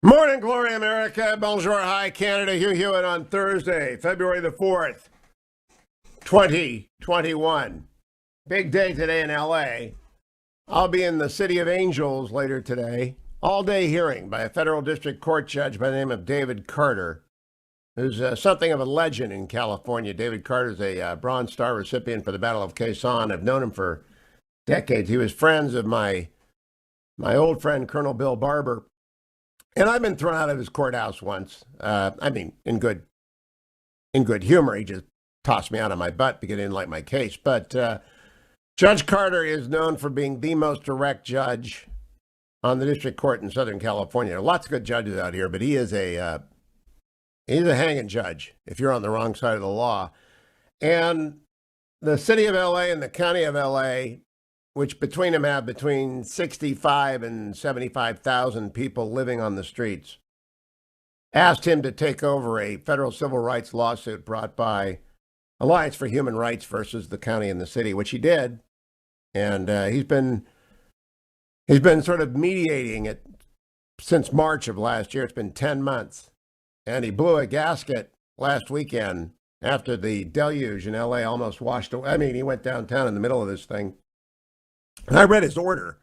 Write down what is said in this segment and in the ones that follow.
Morning, Glory America. Bonjour, hi, Canada. Hugh Hewitt on Thursday, February the 4th, 2021. Big day today in L.A. I'll be in the City of Angels later today. All-day hearing by a federal district court judge by the name of David Carter, who's something of a legend in California. David Carter's a Bronze Star recipient for the Battle of Quezon. I've known him for decades. He was friends of my old friend, Colonel Bill Barber. And I've been thrown out of his courthouse once. In good humor. He just tossed me out of my butt because he didn't like my case. But Judge Carter is known for being the most direct judge on the district court in Southern California. There are lots of good judges out here, but he's a hanging judge if you're on the wrong side of the law. And the city of L.A. and the county of L.A., which between them have between 65 and 75,000 people living on the streets, asked him to take over a federal civil rights lawsuit brought by Alliance for Human Rights versus the county and the city, which he did. And he's been sort of mediating it since March of last year. It's been 10 months. And he blew a gasket last weekend after the deluge in L.A. almost washed away. I mean, he went downtown in the middle of this thing. And I read his order,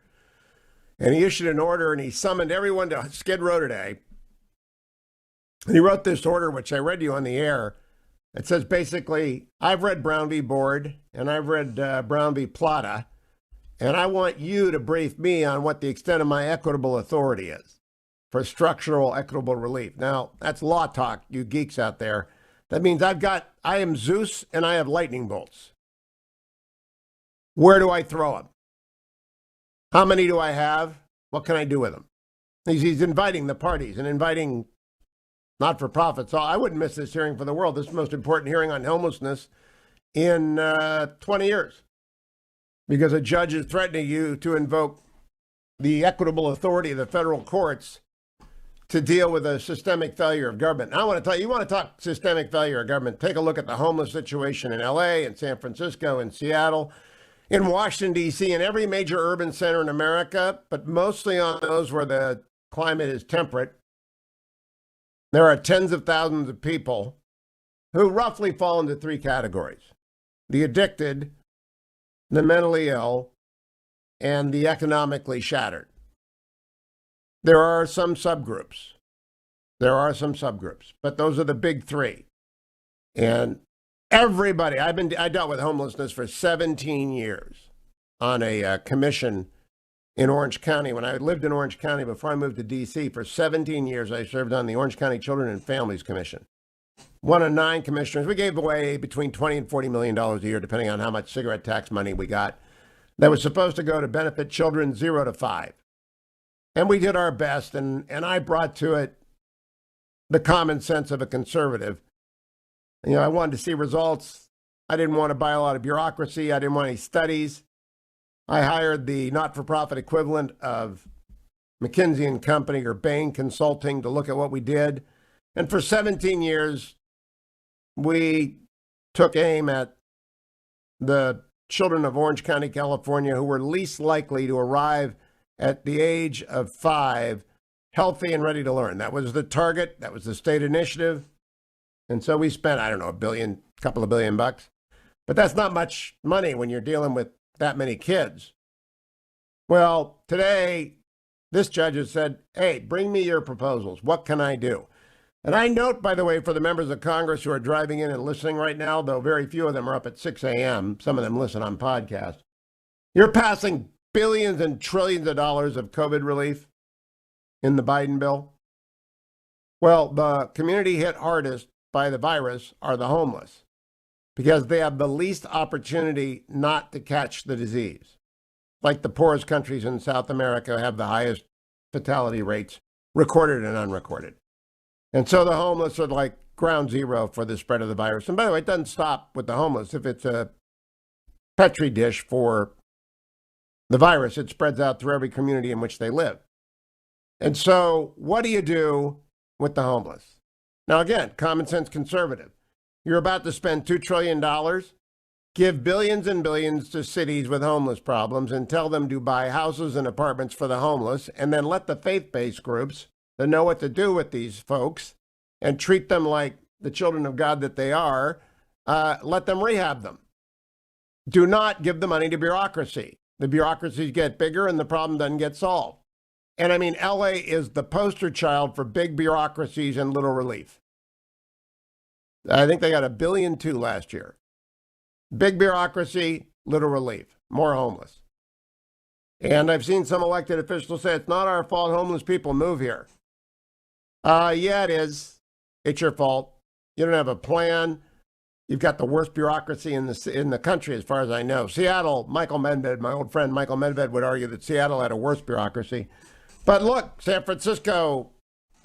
and he issued an order, and he summoned everyone to Skid Row today. And he wrote this order, which I read to you on the air. It says basically, I've read Brown v. Byrd, and I've read Brown v. Plata, and I want you to brief me on what the extent of my equitable authority is for structural equitable relief. Now, that's law talk, you geeks out there. That means I am Zeus, and I have lightning bolts. Where do I throw them? How many do I have? What can I do with them? He's inviting the parties and inviting not-for-profits. So I wouldn't miss this hearing for the world. This is the most important hearing on homelessness in 20 years. Because a judge is threatening you to invoke the equitable authority of the federal courts to deal with a systemic failure of government. Now, I want to tell you, want to talk systemic failure of government, take a look at the homeless situation in L.A., in San Francisco, in Seattle, in Washington, D.C., and every major urban center in America, but mostly on those where the climate is temperate. There are tens of thousands of people who roughly fall into three categories: the addicted, the mentally ill, and the economically shattered. There are some subgroups, but those are the big three. And everybody, I dealt with homelessness for 17 years on a commission in Orange County. When I lived in Orange County before I moved to D.C., for 17 years, I served on the Orange County Children and Families Commission. One of 9 commissioners. We gave away between $20 and $40 million a year, depending on how much cigarette tax money we got, that was supposed to go to benefit children 0 to 5. And we did our best, and I brought to it the common sense of a conservative. You know, I wanted to see results. I didn't want to buy a lot of bureaucracy. I didn't want any studies. I hired the not-for-profit equivalent of McKinsey and Company or Bain Consulting to look at what we did. And for 17 years, we took aim at the children of Orange County, California, who were least likely to arrive at the age of 5, healthy and ready to learn. That was the target. That was the state initiative. And so we spent, a couple of billion bucks. But that's not much money when you're dealing with that many kids. Well, today, this judge has said, hey, bring me your proposals. What can I do? And I note, by the way, for the members of Congress who are driving in and listening right now, though very few of them are up at 6 a.m., some of them listen on podcasts, you're passing billions and trillions of dollars of COVID relief in the Biden bill. Well, the community hit hardest by the virus are the homeless because they have the least opportunity not to catch the disease. Like the poorest countries in South America have the highest fatality rates, recorded and unrecorded. And so the homeless are like ground zero for the spread of the virus. And by the way, it doesn't stop with the homeless. If it's a Petri dish for the virus, it spreads out through every community in which they live. And so what do you do with the homeless? Now, again, common sense conservative. You're about to spend $2 trillion, give billions and billions to cities with homeless problems and tell them to buy houses and apartments for the homeless, and then let the faith-based groups that know what to do with these folks and treat them like the children of God that they are, let them rehab them. Do not give the money to bureaucracy. The bureaucracies get bigger and the problem doesn't get solved. And I mean, LA is the poster child for big bureaucracies and little relief. I think they got $1.2 billion last year. Big bureaucracy, little relief, more homeless. And I've seen some elected officials say it's not our fault homeless people move here. Yeah, it is. It's your fault. You don't have a plan. You've got the worst bureaucracy in the country, as far as I know. Seattle, Michael Medved, my old friend Michael Medved would argue that Seattle had a worse bureaucracy. But look, San Francisco,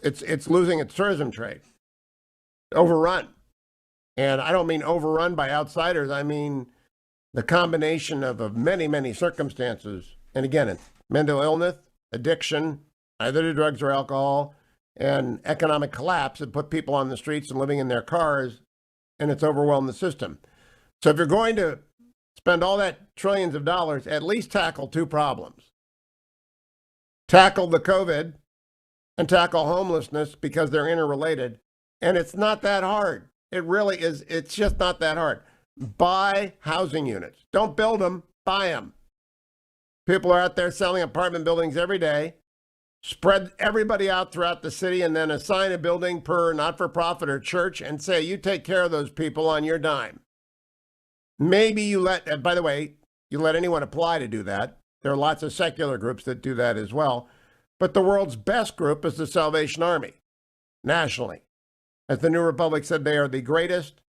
it's losing its tourism trade. Overrun. And I don't mean overrun by outsiders. I mean the combination of many, many circumstances. And again, it's mental illness, addiction, either to drugs or alcohol, and economic collapse that put people on the streets and living in their cars, and it's overwhelmed the system. So if you're going to spend all that trillions of dollars, at least tackle two problems. Tackle the COVID and tackle homelessness, because they're interrelated. And it's not that hard. It really is. It's just not that hard. Buy housing units. Don't build them, buy them. People are out there selling apartment buildings every day. Spread everybody out throughout the city and then assign a building per not-for-profit or church and say, you take care of those people on your dime. Maybe you let, by the way, you let anyone apply to do that. There are lots of secular groups that do that as well. But the world's best group is the Salvation Army, nationally. As the New Republic said, they are the greatest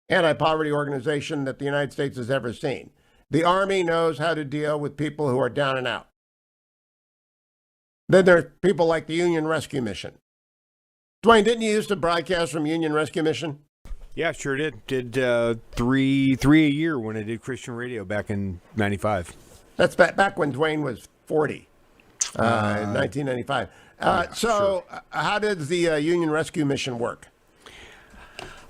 anti-poverty organization that the United States has ever seen. The Army knows how to deal with people who are down and out. Then there are people like the Union Rescue Mission. Dwayne, didn't you used to broadcast from Union Rescue Mission? Yeah, sure did. Did three a year when I did Christian radio back in 95. That's back when Dwayne was 40, in 1995. Sure. How does the Union Rescue Mission work?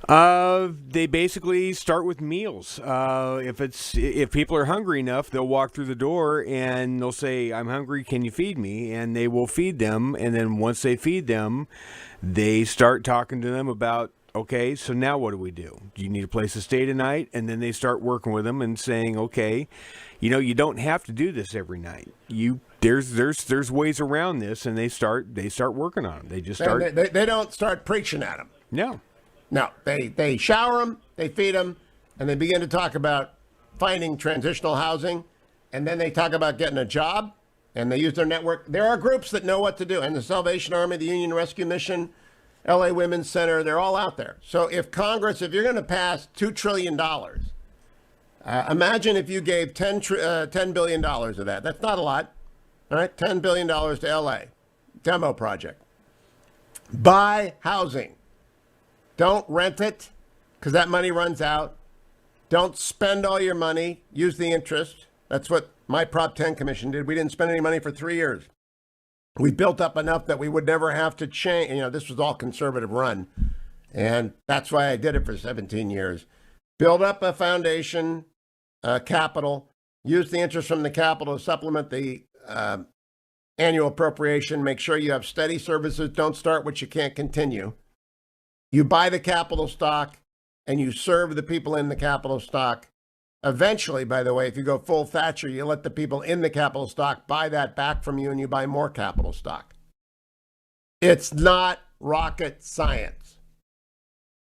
They basically start with meals. If people are hungry enough, they'll walk through the door and they'll say, "I'm hungry, can you feed me?" And they will feed them. And then once they feed them, they start talking to them about, okay, so now what do we do? Do you need a place to stay tonight? And then they start working with them and saying, okay, you don't have to do this every night. There's ways around this, and they start working on them. They just start. They don't start preaching at them. No, they shower them, they feed them, and they begin to talk about finding transitional housing, and then they talk about getting a job, and they use their network. There are groups that know what to do, and the Salvation Army, the Union Rescue Mission, LA Women's Center, they're all out there. So if you're going to pass $2 trillion, imagine if you gave $10 billion of that. That's not a lot, all right? $10 billion to LA, demo project. Buy housing. Don't rent it, because that money runs out. Don't spend all your money. Use the interest. That's what my Prop 10 commission did. We didn't spend any money for 3 years. We built up enough that we would never have to change. This was all conservative run. And that's why I did it for 17 years. Build up a foundation, capital. Use the interest from the capital to supplement the annual appropriation. Make sure you have steady services. Don't start what you can't continue. You buy the capital stock and you serve the people in the capital stock. Eventually, by the way, if you go full Thatcher, you let the people in the capital stock buy that back from you and you buy more capital stock. It's not rocket science.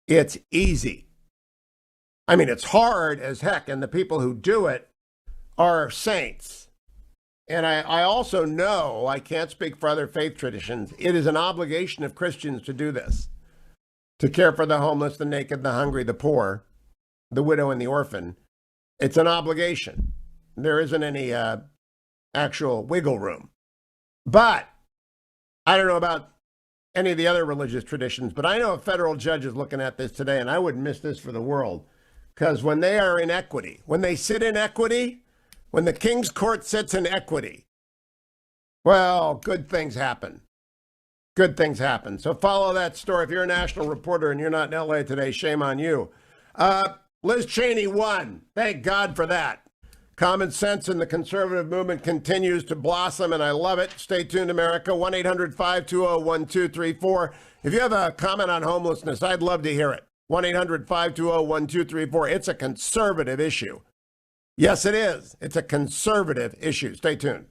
It's easy. I mean, it's hard as heck, and the people who do it are saints. And I also know, I can't speak for other faith traditions, it is an obligation of Christians to do this. To care for the homeless, the naked, the hungry, the poor, the widow, and the orphan. It's an obligation. There isn't any actual wiggle room. But I don't know about any of the other religious traditions, but I know a federal judge is looking at this today, and I wouldn't miss this for the world. Because when they are in equity, when they sit in equity, when the King's Court sits in equity, well, good things happen. Good things happen. So follow that story. If you're a national reporter and you're not in LA today, shame on you. Liz Cheney won. Thank God for that. Common sense in the conservative movement continues to blossom, and I love it. Stay tuned, America. 1-800-520-1234. If you have a comment on homelessness, I'd love to hear it. 1-800-520-1234. It's a conservative issue. Yes, it is. It's a conservative issue. Stay tuned.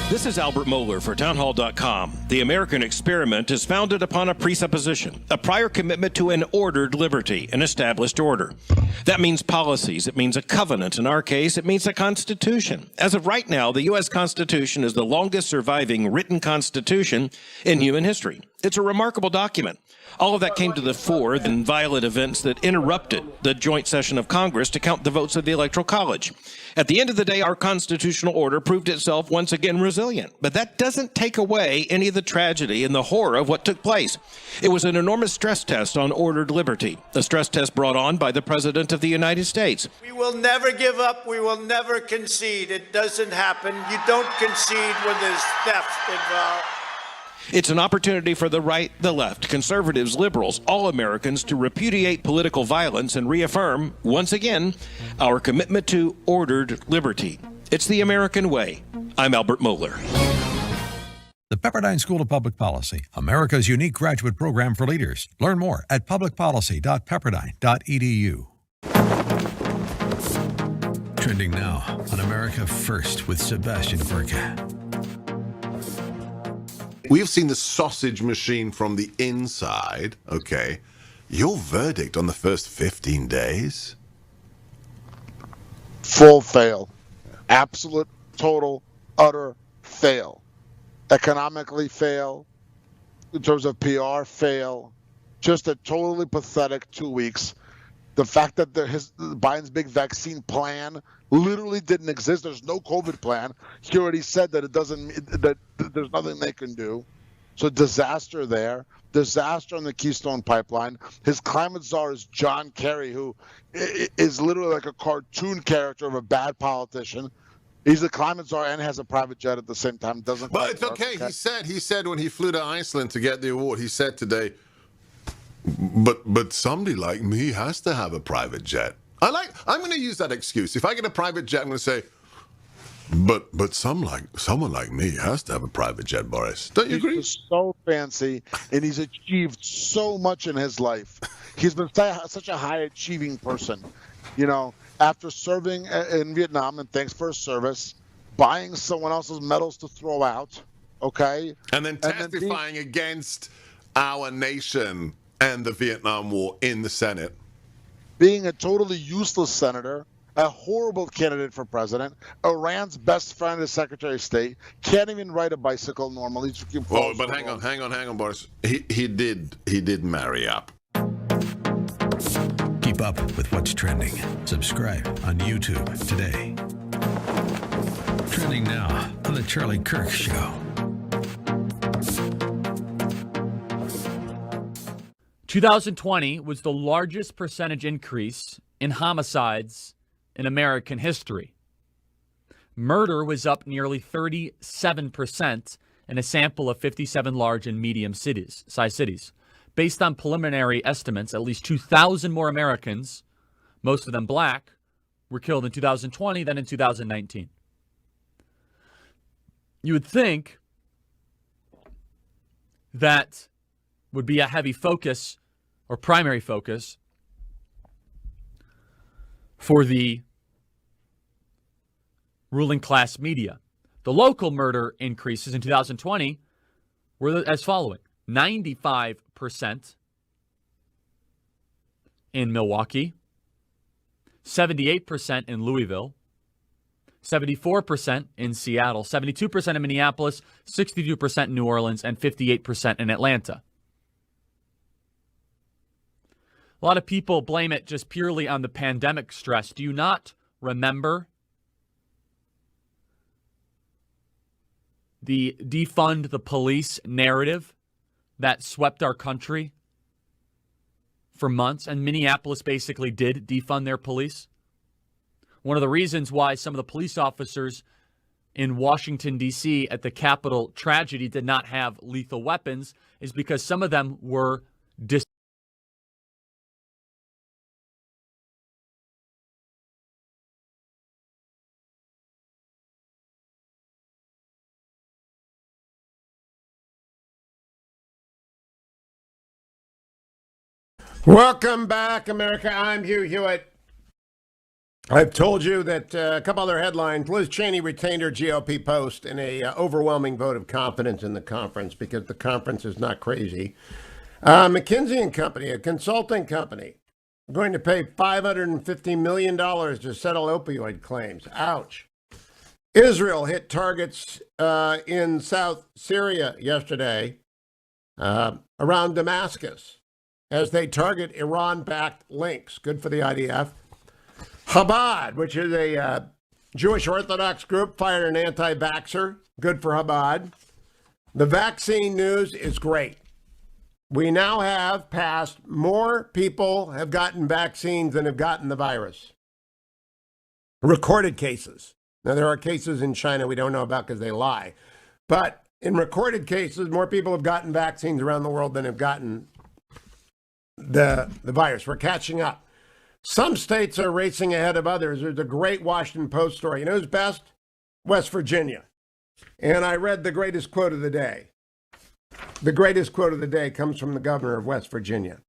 This is Albert Mohler for townhall.com. The American experiment is founded upon a presupposition, a prior commitment to an ordered liberty, an established order. That means policies. It means a covenant. In our case, it means a constitution. As of right now, the U.S. Constitution is the longest surviving written constitution in human history. It's a remarkable document. All of that came to the fore in violent events that interrupted the joint session of Congress to count the votes of the Electoral College. At the end of the day, our constitutional order proved itself once again resilient. But that doesn't take away any of the tragedy and the horror of what took place. It was an enormous stress test on ordered liberty, a stress test brought on by the President of the United States. We will never give up. We will never concede. It doesn't happen. You don't concede when there's theft involved. It's an opportunity for the right, the left, conservatives, liberals, all Americans to repudiate political violence and reaffirm, once again, our commitment to ordered liberty. It's the American way. I'm Albert Mohler. The Pepperdine School of Public Policy, America's unique graduate program for leaders. Learn more at publicpolicy.pepperdine.edu. Trending now on America First with Sebastian Gorka. We've seen the sausage machine from the inside. Okay. Your verdict on the first 15 days? Full fail. Absolute, total, utter fail. Economically fail. In terms of PR, fail. Just a totally pathetic 2 weeks. The fact that Biden's big vaccine plan literally didn't exist. There's no COVID plan. He already said that that there's nothing they can do. So disaster there. Disaster on the Keystone Pipeline. His climate czar is John Kerry, who is literally like a cartoon character of a bad politician. He's a climate czar and has a private jet at the same time. Doesn't. But it's okay. He said when he flew to Iceland to get the award, he said today, But somebody like me has to have a private jet. I'm going to use that excuse. If I get a private jet, I'm going to say, but someone like me has to have a private jet, Boris. Don't you agree? He's so fancy, and he's achieved so much in his life. He's been such a high-achieving person. You know, after serving in Vietnam, and thanks for his service, buying someone else's medals to throw out, okay? And then testifying against our nation and the Vietnam War in the Senate. Being a totally useless senator, a horrible candidate for president, Iran's best friend as Secretary of State, can't even ride a bicycle normally. Oh, but hang on, Boris. He did marry up. Keep up with what's trending. Subscribe on YouTube today. Trending now on The Charlie Kirk Show. 2020 was the largest percentage increase in homicides in American history. Murder was up nearly 37% in a sample of 57 large and medium-sized cities. Based on preliminary estimates, at least 2,000 more Americans, most of them black, were killed in 2020 than in 2019. You would think that would be a heavy focus or primary focus for the ruling class media. The local murder increases in 2020 were as following: 95% in Milwaukee, 78% in Louisville, 74% in Seattle, 72% in Minneapolis, 62% in New Orleans, and 58% in Atlanta. A lot of people blame it just purely on the pandemic stress. Do you not remember the defund the police narrative that swept our country for months? And Minneapolis basically did defund their police. One of the reasons why some of the police officers in Washington, D.C. at the Capitol tragedy did not have lethal weapons is because some of them were Welcome back, America. I'm Hugh Hewitt. I've told you that a couple other headlines. Liz Cheney retained her GOP post in a overwhelming vote of confidence in the conference because the conference is not crazy. McKinsey & Company, a consulting company, going to pay $550 million to settle opioid claims. Ouch. Israel hit targets in South Syria yesterday around Damascus as they target Iran-backed links. Good for the IDF. Chabad, which is a Jewish Orthodox group, fired an anti-vaxxer. Good for Chabad. The vaccine news is great. We now have passed more people have gotten vaccines than have gotten the virus. Recorded cases. Now, there are cases in China we don't know about because they lie. But in recorded cases, more people have gotten vaccines around the world than have gotten the virus. We're catching up. Some states are racing ahead of others. There's a great Washington Post story. You know who's best? West Virginia. And I read the greatest quote of the day. The greatest quote of the day comes from the governor of West Virginia.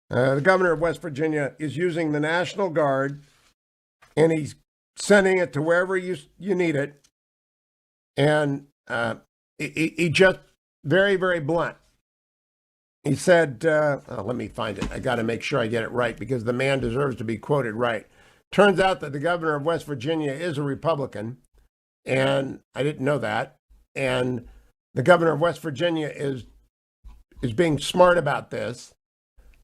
The governor of West Virginia is using the National Guard, and he's sending it to wherever you need it. And he just very, very blunt. He said, let me find it. I got to make sure I get it right because the man deserves to be quoted right. Turns out that the governor of West Virginia is a Republican, and I didn't know that. And the governor of West Virginia is being smart about this.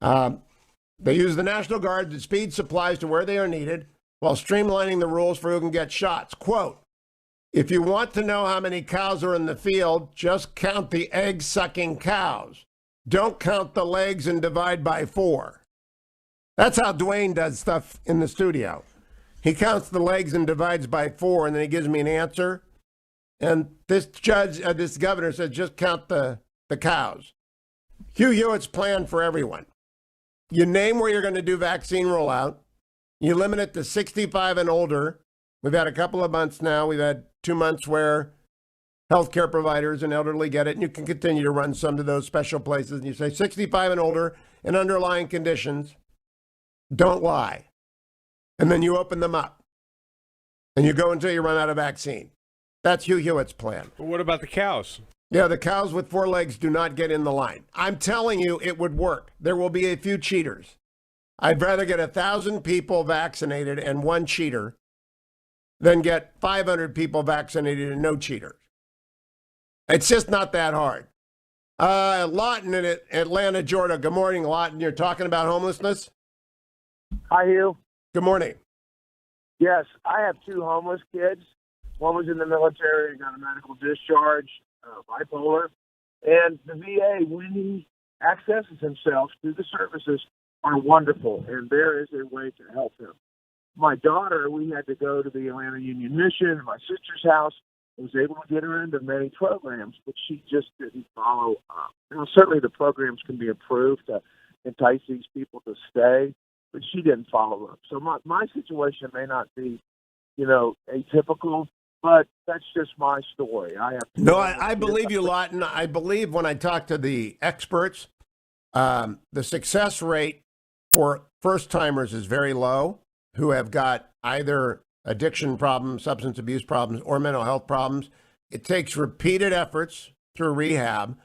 They use the National Guard to speed supplies to where they are needed while streamlining the rules for who can get shots. Quote, if you want to know how many cows are in the field, just count the egg-sucking cows. Don't count the legs and divide by 4. That's how Dwayne does stuff in the studio. He counts the legs and divides by 4, and then he gives me an answer. And this governor said, just count the cows. Hugh Hewitt's plan for everyone. You name where you're going to do vaccine rollout. You limit it to 65 and older. We've had a couple of months now. We've had 2 months where healthcare providers and elderly get it, and you can continue to run some to those special places. And you say 65 and older and underlying conditions, don't lie. And then you open them up, and you go until you run out of vaccine. That's Hugh Hewitt's plan. But what about the cows? Yeah, the cows with 4 legs do not get in the line. I'm telling you, it would work. There will be a few cheaters. I'd rather get 1,000 people vaccinated and 1 cheater than get 500 people vaccinated and no cheaters. It's just not that hard. Lawton in Atlanta, Georgia. Good morning, Lawton. You're talking about homelessness? Hi, Hugh. Good morning. Yes, I have 2 homeless kids. One was in the military, got a medical discharge, bipolar. And the VA, when he accesses himself to the services, are wonderful, and there is a way to help him. My daughter, we had to go to the Atlanta Union Mission, my sister's house. I was able to get her into many programs, but she just didn't follow up. Now, certainly the programs can be improved to entice these people to stay, but she didn't follow up. So my situation may not be, atypical, but that's just my story. I believe you, Lawton. I believe when I talk to the experts, the success rate for first-timers is very low who have got either addiction problems, substance abuse problems, or mental health problems. It takes repeated efforts through rehab,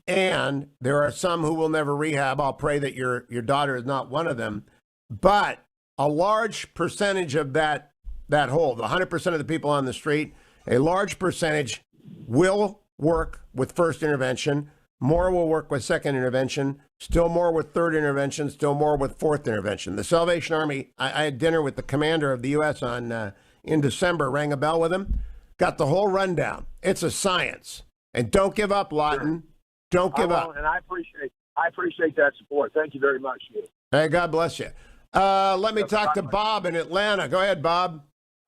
and there are some who will never rehab. I'll pray that your daughter is not one of them. But a large percentage of that whole, the 100% of the people on the street, a large percentage will work with first intervention. More will work with second intervention, still more with third intervention, still more with fourth intervention. The Salvation Army, I had dinner with the commander of the U.S. in December, rang a bell with him, got the whole rundown. It's a science. And don't give up, Lawton. Don't give up. And I appreciate that support. Thank you very much, Hugh. Hey, God bless you. Let me talk to Bob in Atlanta. Go ahead, Bob.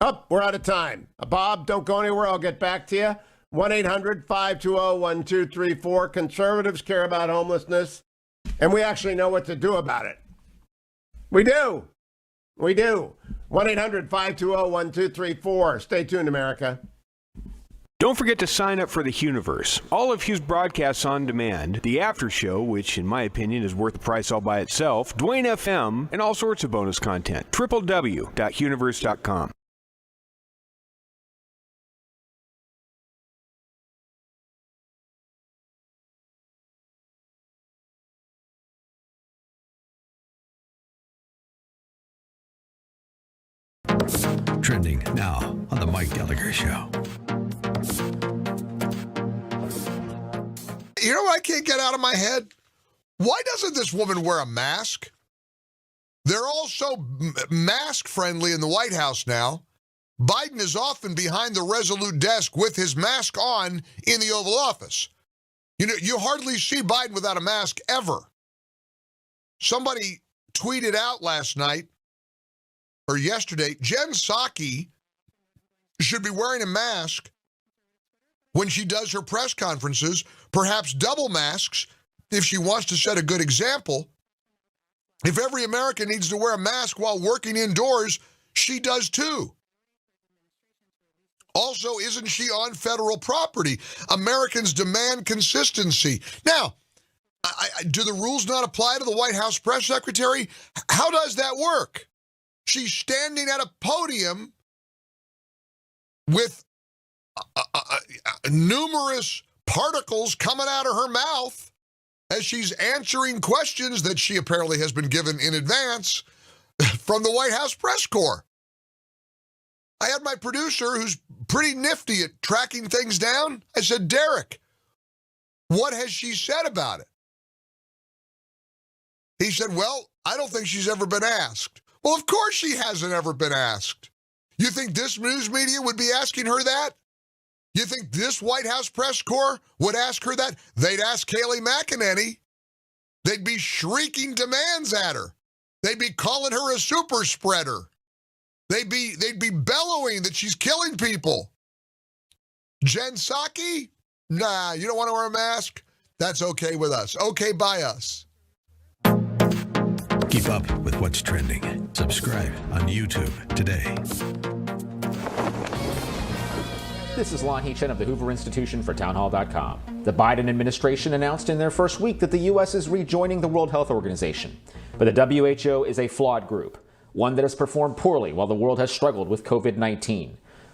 Oh, we're out of time. Bob, don't go anywhere. I'll get back to you. 1-800-520-1234. Conservatives care about homelessness, and we actually know what to do about it. We do. We do. 1-800-520-1234. Stay tuned, America. Don't forget to sign up for the Hughiverse. All of Hugh's broadcasts on demand, the after show, which in my opinion is worth the price all by itself, Dwayne FM, and all sorts of bonus content. www.hughiverse.com. Trending now on the Mike Gallagher Show. You know what I can't get out of my head? Why doesn't this woman wear a mask? They're all so mask friendly in the White House now. Biden is often behind the Resolute desk with his mask on in the Oval Office. You know, you hardly see Biden without a mask ever. Somebody tweeted out last night or yesterday, Jen Psaki should be wearing a mask when she does her press conferences, perhaps double masks if she wants to set a good example. If every American needs to wear a mask while working indoors, she does too. Also, isn't she on federal property? Americans demand consistency. Now, do the rules not apply to the White House press secretary? How does that work? She's standing at a podium with numerous particles coming out of her mouth as she's answering questions that she apparently has been given in advance from the White House press corps. I had my producer, who's pretty nifty at tracking things down. I said, Derek, what has she said about it? He said, well, I don't think she's ever been asked. Well, of course she hasn't ever been asked. You think this news media would be asking her that? You think this White House press corps would ask her that? They'd ask Kayleigh McEnany. They'd be shrieking demands at her. They'd be calling her a super spreader. They'd be bellowing that she's killing people. Jen Psaki? Nah, you don't want to wear a mask? That's okay with us. Okay by us. Keep up with what's trending. Subscribe on YouTube today. This is Lon Chen of the Hoover Institution for townhall.com. The Biden administration announced in their first week that the U.S. is rejoining the World Health Organization. But the WHO is a flawed group, one that has performed poorly while the world has struggled with COVID-19.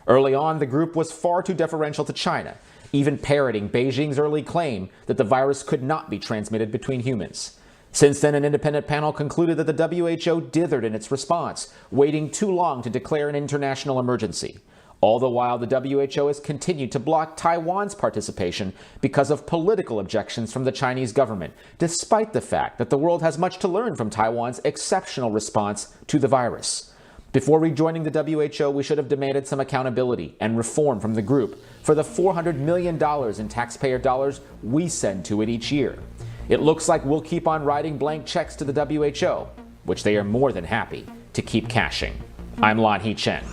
Early on, the group was far too deferential to China, even parroting Beijing's early claim that the virus could not be transmitted between humans. Since then, an independent panel concluded that the WHO dithered in its response, waiting too long to declare an international emergency. All the while, the WHO has continued to block Taiwan's participation because of political objections from the Chinese government, despite the fact that the world has much to learn from Taiwan's exceptional response to the virus. Before rejoining the WHO, we should have demanded some accountability and reform from the group for the $400 million in taxpayer dollars we send to it each year. It looks like we'll keep on writing blank checks to the WHO, which they are more than happy to keep cashing. I'm Lon Chen.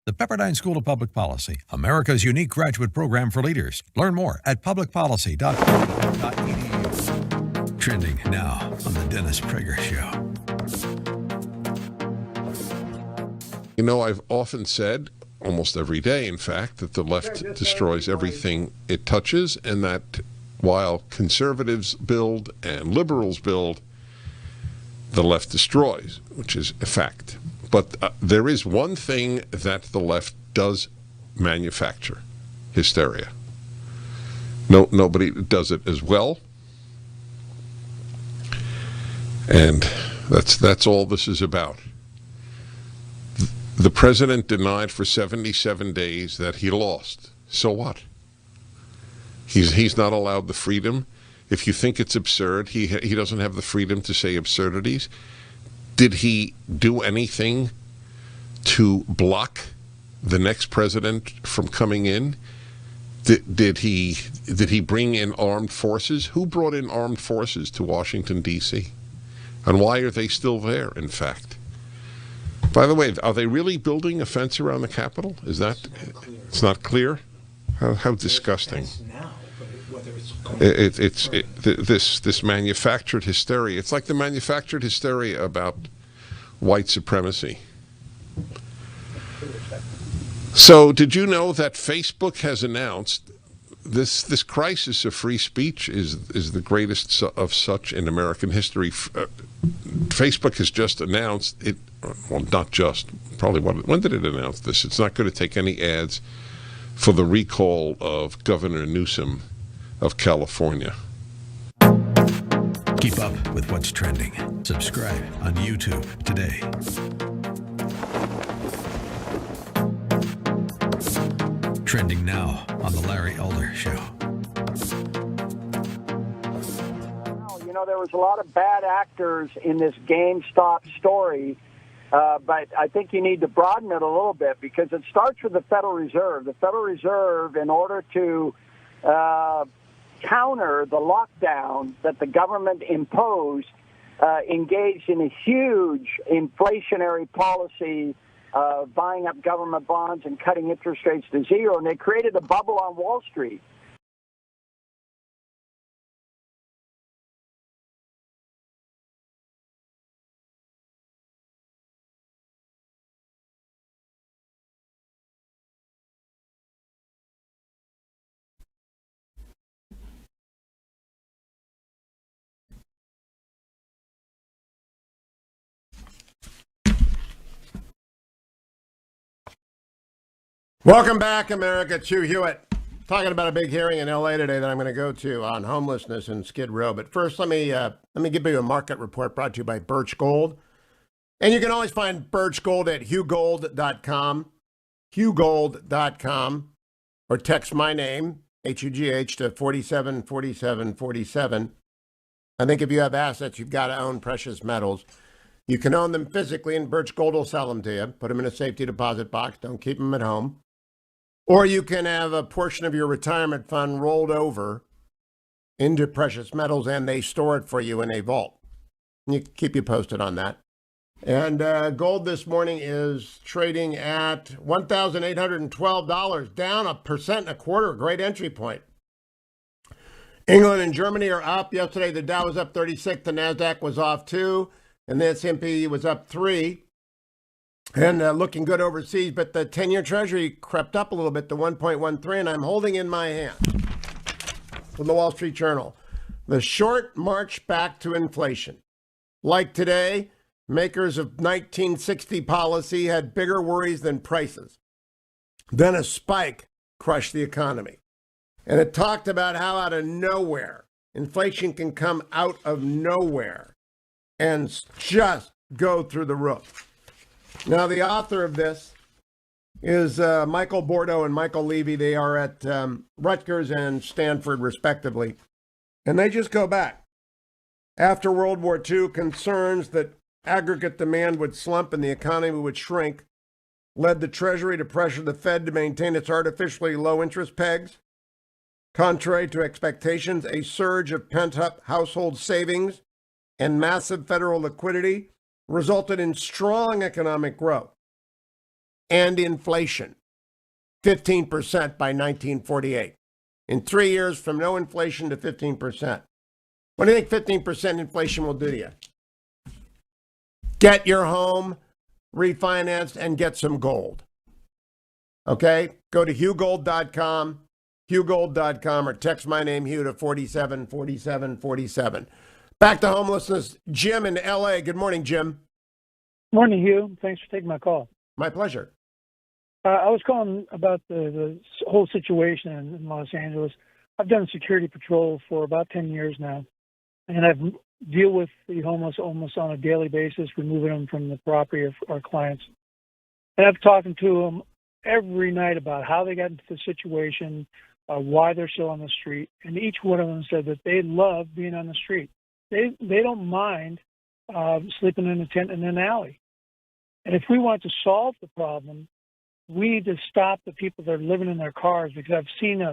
The Pepperdine School of Public Policy, America's unique graduate program for leaders. Learn more at publicpolicy.edu. Trending now on the Dennis Prager Show. You know, I've often said, almost every day, in fact, that the left destroys everything it touches, and that while conservatives build and liberals build, the left destroys, which is a fact. But there is one thing that the left does manufacture: hysteria. Nobody does it as well, and that's all this is about. The president denied for 77 days that he lost. So what? He's not allowed the freedom. If you think it's absurd, he doesn't have the freedom to say absurdities. Did he do anything to block the next president from coming in? Did he bring in armed forces? Who brought in armed forces to Washington, D.C.? And why are they still there, in fact? By the way, are they really building a fence around the Capitol? Is that? It's not clear. How disgusting! This manufactured hysteria. It's like the manufactured hysteria about white supremacy. So, did you know that Facebook has announced this crisis of free speech is the greatest of such in American history? Facebook has just announced it. Well, not just. Probably when did it announce this? It's not going to take any ads for the recall of Governor Newsom of California. Keep up with what's trending. Subscribe on YouTube today. Trending now on The Larry Elder Show. You know, there was a lot of bad actors in this GameStop story, but I think you need to broaden it a little bit because it starts with the Federal Reserve. The Federal Reserve, in order to counter the lockdown that the government imposed, engaged in a huge inflationary policy, buying up government bonds and cutting interest rates to zero, and they created a bubble on Wall Street. Welcome back, America. It's Hugh Hewitt talking about a big hearing in L.A. today that I'm going to go to on homelessness in Skid Row. But first, let me give you a market report brought to you by Birch Gold. And you can always find Birch Gold at hughgold.com, hughgold.com, or text my name, H-U-G-H, to 474747. I think if you have assets, you've got to own precious metals. You can own them physically, and Birch Gold will sell them to you. Put them in a safety deposit box. Don't keep them at home. Or you can have a portion of your retirement fund rolled over into precious metals, and they store it for you in a vault. And you keep you posted on that. And gold this morning is trading at $1,812, down 1.25%. Great entry point. England and Germany are up. Yesterday, the Dow was up 36. The NASDAQ was off 2. And the S&P was up 3. And looking good overseas, but the 10-year Treasury crept up a little bit to 1.13, and I'm holding in my hand from the Wall Street Journal the short march back to inflation. Like today, makers of 1960 policy had bigger worries than prices. Then a spike crushed the economy. And it talked about how out of nowhere, inflation can come out of nowhere and just go through the roof. Now, the author of this is Michael Bordeaux and Michael Levy. They are at Rutgers and Stanford, respectively. And they just go back. After World War II, concerns that aggregate demand would slump and the economy would shrink led the Treasury to pressure the Fed to maintain its artificially low interest pegs. Contrary to expectations, a surge of pent-up household savings and massive federal liquidity resulted in strong economic growth and inflation, 15% by 1948. In 3 years, from no inflation to 15%. What do you think 15% inflation will do to you? Get your home refinanced and get some gold. Okay? Go to hughgold.com, hughgold.com, or text my name, Hugh, to 474747. Back to homelessness. Jim in L.A. Good morning, Jim. Morning, Hugh. Thanks for taking my call. My pleasure. I was calling about the whole situation in Los Angeles. I've done security patrol for about 10 years now, and I've deal with the homeless almost on a daily basis, removing them from the property of our clients. And I've talking to them every night about how they got into the situation, why they're still on the street, and each one of them said that they love being on the street. They don't mind sleeping in a tent in an alley. And if we want to solve the problem, we need to stop the people that are living in their cars, because I've seen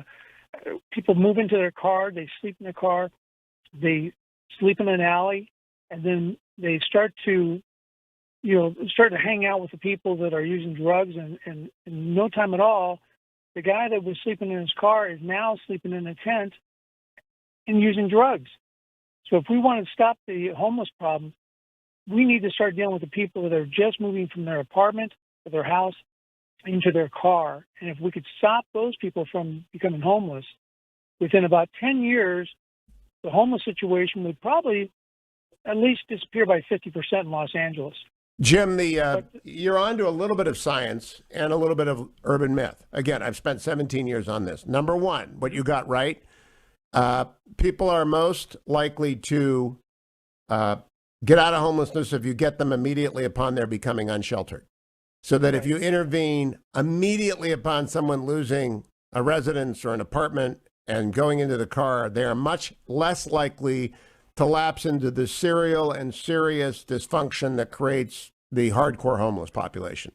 people move into their car, they sleep in their car, they sleep in an alley, and then they start to starting to hang out with the people that are using drugs, and in no time at all, the guy that was sleeping in his car is now sleeping in a tent and using drugs. So if we want to stop the homeless problem, we need to start dealing with the people that are just moving from their apartment or their house into their car. And if we could stop those people from becoming homeless, within about 10 years, the homeless situation would probably at least disappear by 50% in Los Angeles. Jim, you're on to a little bit of science and a little bit of urban myth. Again, I've spent 17 years on this. Number one, what you got right, people are most likely to get out of homelessness if you get them immediately upon their becoming unsheltered. So that if you intervene immediately upon someone losing a residence or an apartment and going into the car, they are much less likely to lapse into the serial and serious dysfunction that creates the hardcore homeless population.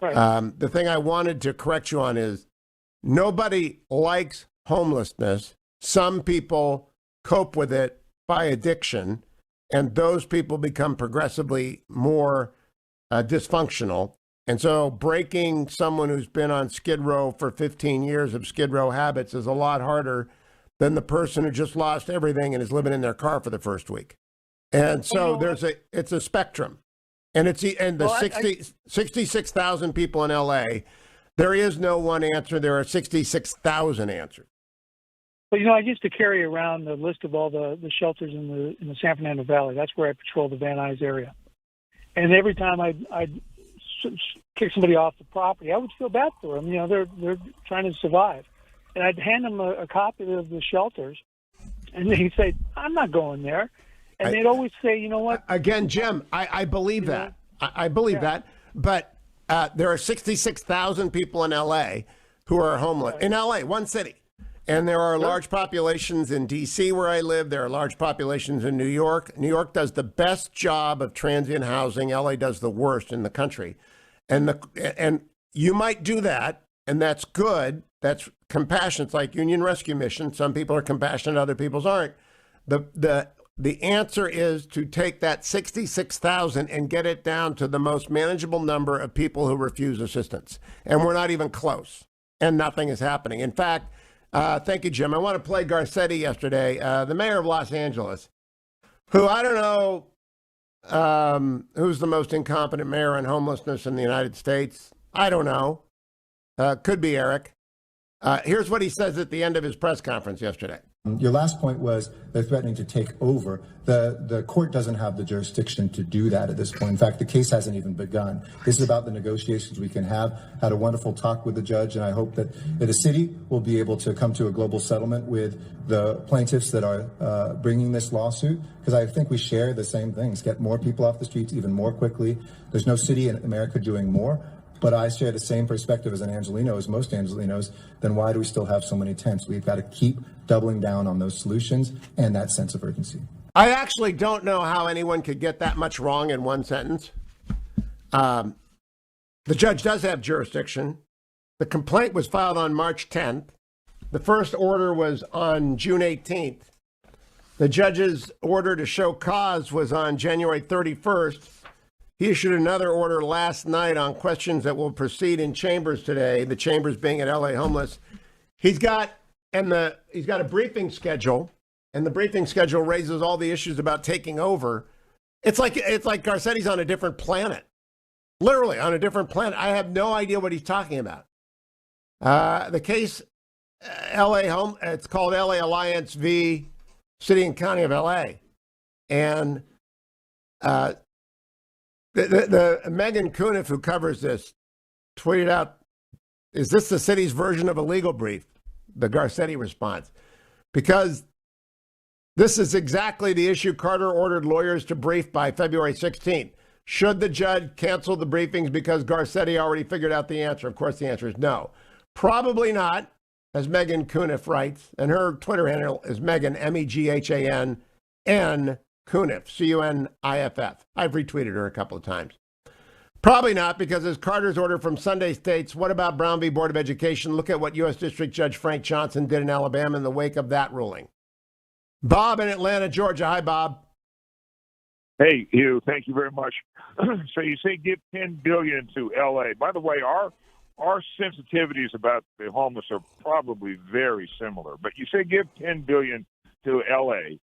Right. The thing I wanted to correct you on is nobody likes homelessness. Some people cope with it by addiction, and those people become progressively more dysfunctional. And so breaking someone who's been on Skid Row for 15 years of Skid Row habits is a lot harder than the person who just lost everything and is living in their car for the first week. And so it's a spectrum. And the 66,000 people in LA, there is no one answer. There are 66,000 answers. But, I used to carry around the list of all the shelters in the San Fernando Valley. That's where I patrol the Van Nuys area. And every time I'd kick somebody off the property, I would feel bad for them. They're trying to survive. And I'd hand them a copy of the shelters, and he'd say, I'm not going there. And they'd always say, you know what? Again, Jim, I believe that. I believe that. But there are 66,000 people in L.A. who are homeless. Right. In L.A., one city. And there are large populations in D.C. where I live. There are large populations in New York. New York does the best job of transient housing. L.A. does the worst in the country. And you might do that, and that's good. That's compassion. It's like Union Rescue Mission. Some people are compassionate, other people's aren't. The answer is to take that 66,000 and get it down to the most manageable number of people who refuse assistance. And we're not even close. And nothing is happening. In fact, thank you, Jim. I want to play Garcetti yesterday, the mayor of Los Angeles, who I don't know who's the most incompetent mayor on homelessness in the United States. I don't know. Could be Eric. Here's what he says at the end of his press conference yesterday. Your last point was they're threatening to take over. The court doesn't have the jurisdiction to do that at this point. In fact, the case hasn't even begun. This is about the negotiations we can have. Had a wonderful talk with the judge, and I hope that the city will be able to come to a global settlement with the plaintiffs that are bringing this lawsuit, because I think we share the same things. Get more people off the streets even more quickly. There's no city in America doing more. But I share the same perspective as an Angelino, as most Angelinos. Then why do we still have so many tents? We've got to keep doubling down on those solutions and that sense of urgency. I actually don't know how anyone could get that much wrong in one sentence. The judge does have jurisdiction. The complaint was filed on March 10th. The first order was on June 18th. The judge's order to show cause was on January 31st. He issued another order last night on questions that will proceed in chambers today, the chambers being at LA Homeless. He's got a briefing schedule, and the briefing schedule raises all the issues about taking over. It's like Garcetti's on a different planet. Literally on a different planet. I have no idea what he's talking about. The case it's called LA Alliance v. City and County of LA. And The Megan Cuniff, who covers this, tweeted out, is this the city's version of a legal brief? The Garcetti response. Because this is exactly the issue Carter ordered lawyers to brief by February 16th. Should the judge cancel the briefings because Garcetti already figured out the answer? Of course, the answer is no. Probably not, as Megan Cuniff writes, and her Twitter handle is Megan, MEGHANN, Cuniff, CUNIFF. I've retweeted her a couple of times. Probably not, because as Carter's order from Sunday states, what about Brown v. Board of Education? Look at what U.S. District Judge Frank Johnson did in Alabama in the wake of that ruling. Bob in Atlanta, Georgia. Hi, Bob. Hey, Hugh, thank you very much. So you say give $10 billion to L.A. By the way, our sensitivities about the homeless are probably very similar. But you say give $10 billion to L.A.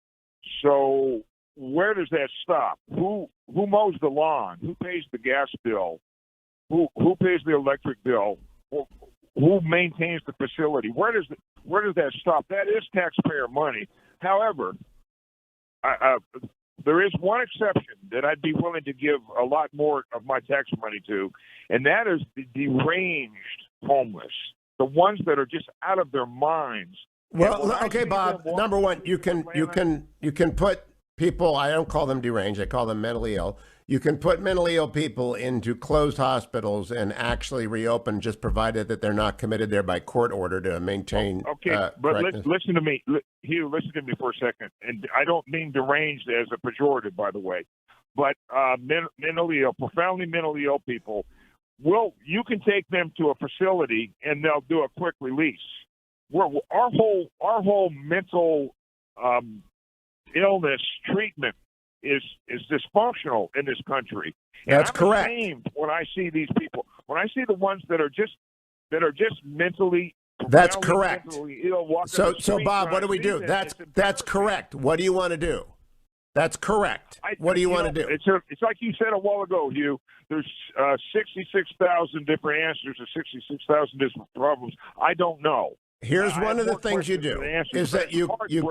So where does that stop? Who mows the lawn? Who pays the gas bill? Who pays the electric bill? Who maintains the facility? Where does that stop? That is taxpayer money. However, there is one exception that I'd be willing to give a lot more of my tax money to, and that is the deranged homeless, the ones that are just out of their minds. Well, okay, Bob. Number one, you can put people. I don't call them deranged. I call them mentally ill. You can put mentally ill people into closed hospitals and actually reopen, just provided that they're not committed there by court order to maintain. Okay, but listen to me, Hugh. Listen to me for a second. And I don't mean deranged as a pejorative, by the way, but mentally ill, profoundly mentally ill people. Well, you can take them to a facility and they'll do a quick release. Our whole mental illness treatment is dysfunctional in this country. And That's correct. Ashamed when I see these people, when I see the ones that are just mentally. That's correct. Mentally ill, so Bob, what do we do? That's correct. What do you want to do? That's correct. What do you want to do? It's like you said a while ago, Hugh. There's 66,000 different answers to 66,000 different problems. I don't know. Here's one of the things you do is that you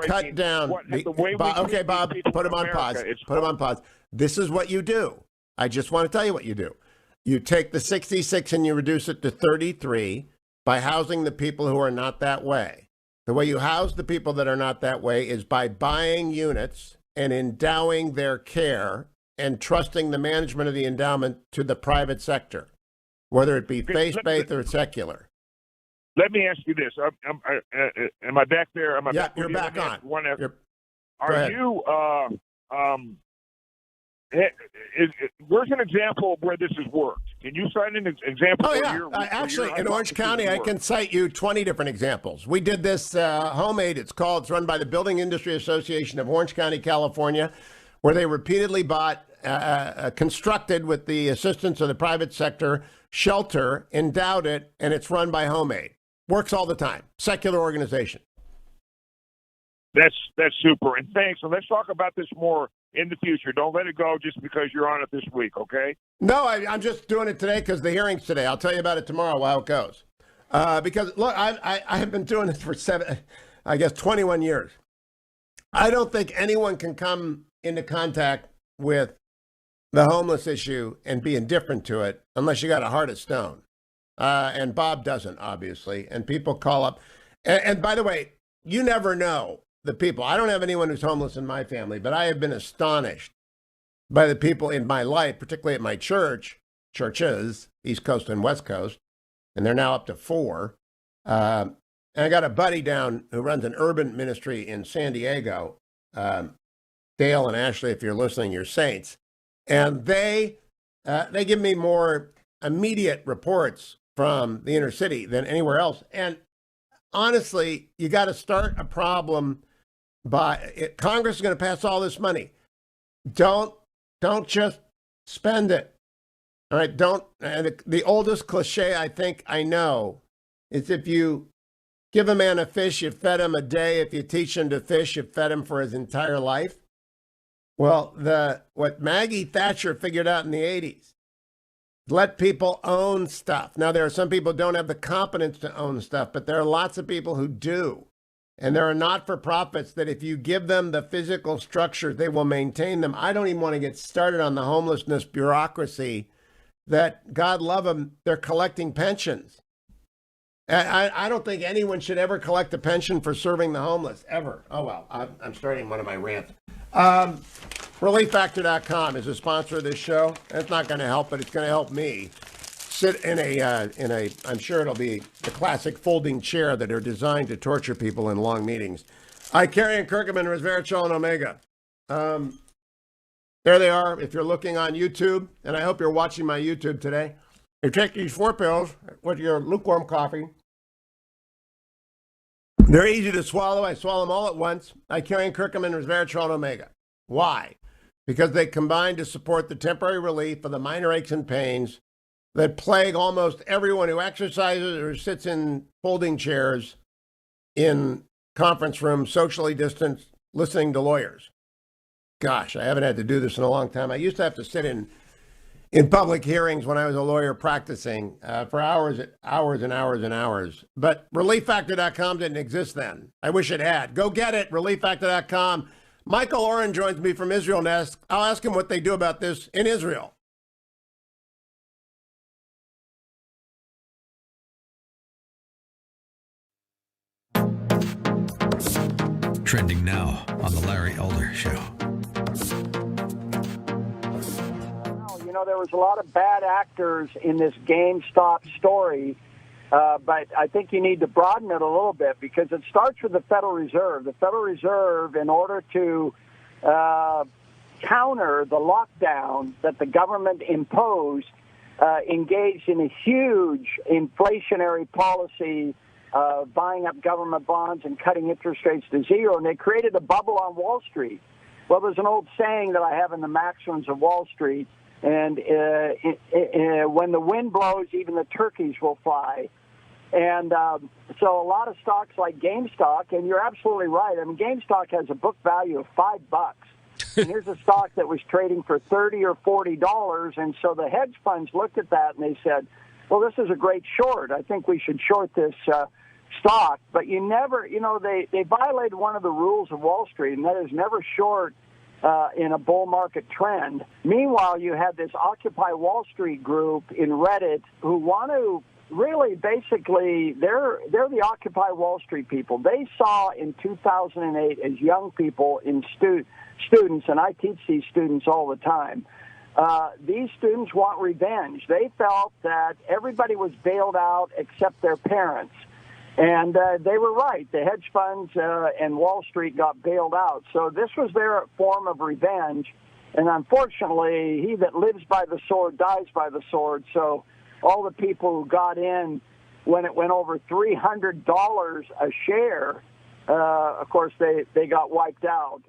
cut down. Okay, Bob, put him on pause. Put him on pause. This is what you do. I just want to tell you what you do. You take the 66 and you reduce it to 33 by housing the people who are not that way. The way you house the people that are not that way is by buying units and endowing their care and trusting the management of the endowment to the private sector, whether it be faith-based or secular. Let me ask you this: am I back there? Am I back? You're back on. Where's an example of where this has worked? Can you cite an example? Oh yeah, actually, in Orange County, I can cite you 20 different examples. We did this Homemade. It's run by the Building Industry Association of Orange County, California, where they repeatedly bought, constructed with the assistance of the private sector, shelter, endowed it, and it's run by Homemade. Works all the time. Secular organization. That's super. And thanks. And let's talk about this more in the future. Don't let it go just because you're on it this week, okay? No, I'm just doing it today because the hearing's today. I'll tell you about it tomorrow, how it goes. Because, look, I have been doing this for 21 years. I don't think anyone can come into contact with the homeless issue and be indifferent to it unless you got a heart of stone. And Bob doesn't, obviously. And people call up. And by the way, you never know the people. I don't have anyone who's homeless in my family, but I have been astonished by the people in my life, particularly at my churches, East Coast and West Coast, and they're now up to 4. And I got a buddy down who runs an urban ministry in San Diego, Dale and Ashley, if you're listening, you're saints. And they give me more immediate reports from the inner city than anywhere else. And honestly, you got to start a problem by Congress is going to pass all this money. Don't just spend it. All right. The oldest cliche I think I know is if you give a man a fish, you fed him a day. If you teach him to fish, you fed him for his entire life. Well, what Maggie Thatcher figured out in the 80s, let people own stuff. Now, there are some people who don't have the competence to own stuff, but there are lots of people who do. And there are not-for-profits that if you give them the physical structure, they will maintain them. I don't even want to get started on the homelessness bureaucracy that, God love them, they're collecting pensions. I don't think anyone should ever collect a pension for serving the homeless, ever. Oh, well, I'm starting one of my rants. ReliefFactor.com is a sponsor of this show. It's not going to help, but it's going to help me sit in a, I'm sure it'll be the classic folding chair that are designed to torture people in long meetings. Carrie and Kirkman, Resveratrol and Omega. There they are. If you're looking on YouTube, and I hope you're watching my YouTube today, you take these 4 pills with your lukewarm coffee. They're easy to swallow. I swallow them all at once. Carrie and Kirkman, Resveratrol and Omega. Why? because they combine to support the temporary relief of the minor aches and pains that plague almost everyone who exercises or sits in folding chairs in conference rooms, socially distanced, listening to lawyers. Gosh, I haven't had to do this in a long time. I used to have to sit in public hearings when I was a lawyer practicing for hours and hours. But ReliefFactor.com didn't exist then. I wish it had. Go get it, ReliefFactor.com. Michael Oren joins me from Israel Nest. I'll ask him what they do about this in Israel. Trending now on the Larry Elder Show. You know, there was a lot of bad actors in this GameStop story, but I think you need to broaden it a little bit because it starts with the Federal Reserve. The Federal Reserve, in order to counter the lockdown that the government imposed, engaged in a huge inflationary policy, buying up government bonds and cutting interest rates to zero, and they created a bubble on Wall Street. Well, there's an old saying that I have in the Maxims of Wall Street, and when the wind blows, even the turkeys will fly. And so a lot of stocks like GameStop, and you're absolutely right. I mean, GameStop has a book value of $5. And here's a stock that was trading for $30 or $40, and so the hedge funds looked at that and they said, well, this is a great short. I think we should short this stock. But you never, you know, they violated one of the rules of Wall Street, and that is never short in a bull market trend. Meanwhile, you had this Occupy Wall Street group in Reddit who want to really basically, they're the Occupy Wall Street people. They saw in 2008 as young people in students, and I teach these students all the time, these students want revenge. They felt that everybody was bailed out except their parents. And they were right. The hedge funds and Wall Street got bailed out. So this was their form of revenge. And unfortunately, he that lives by the sword dies by the sword. So all the people who got in when it went over $300 a share, of course, they got wiped out.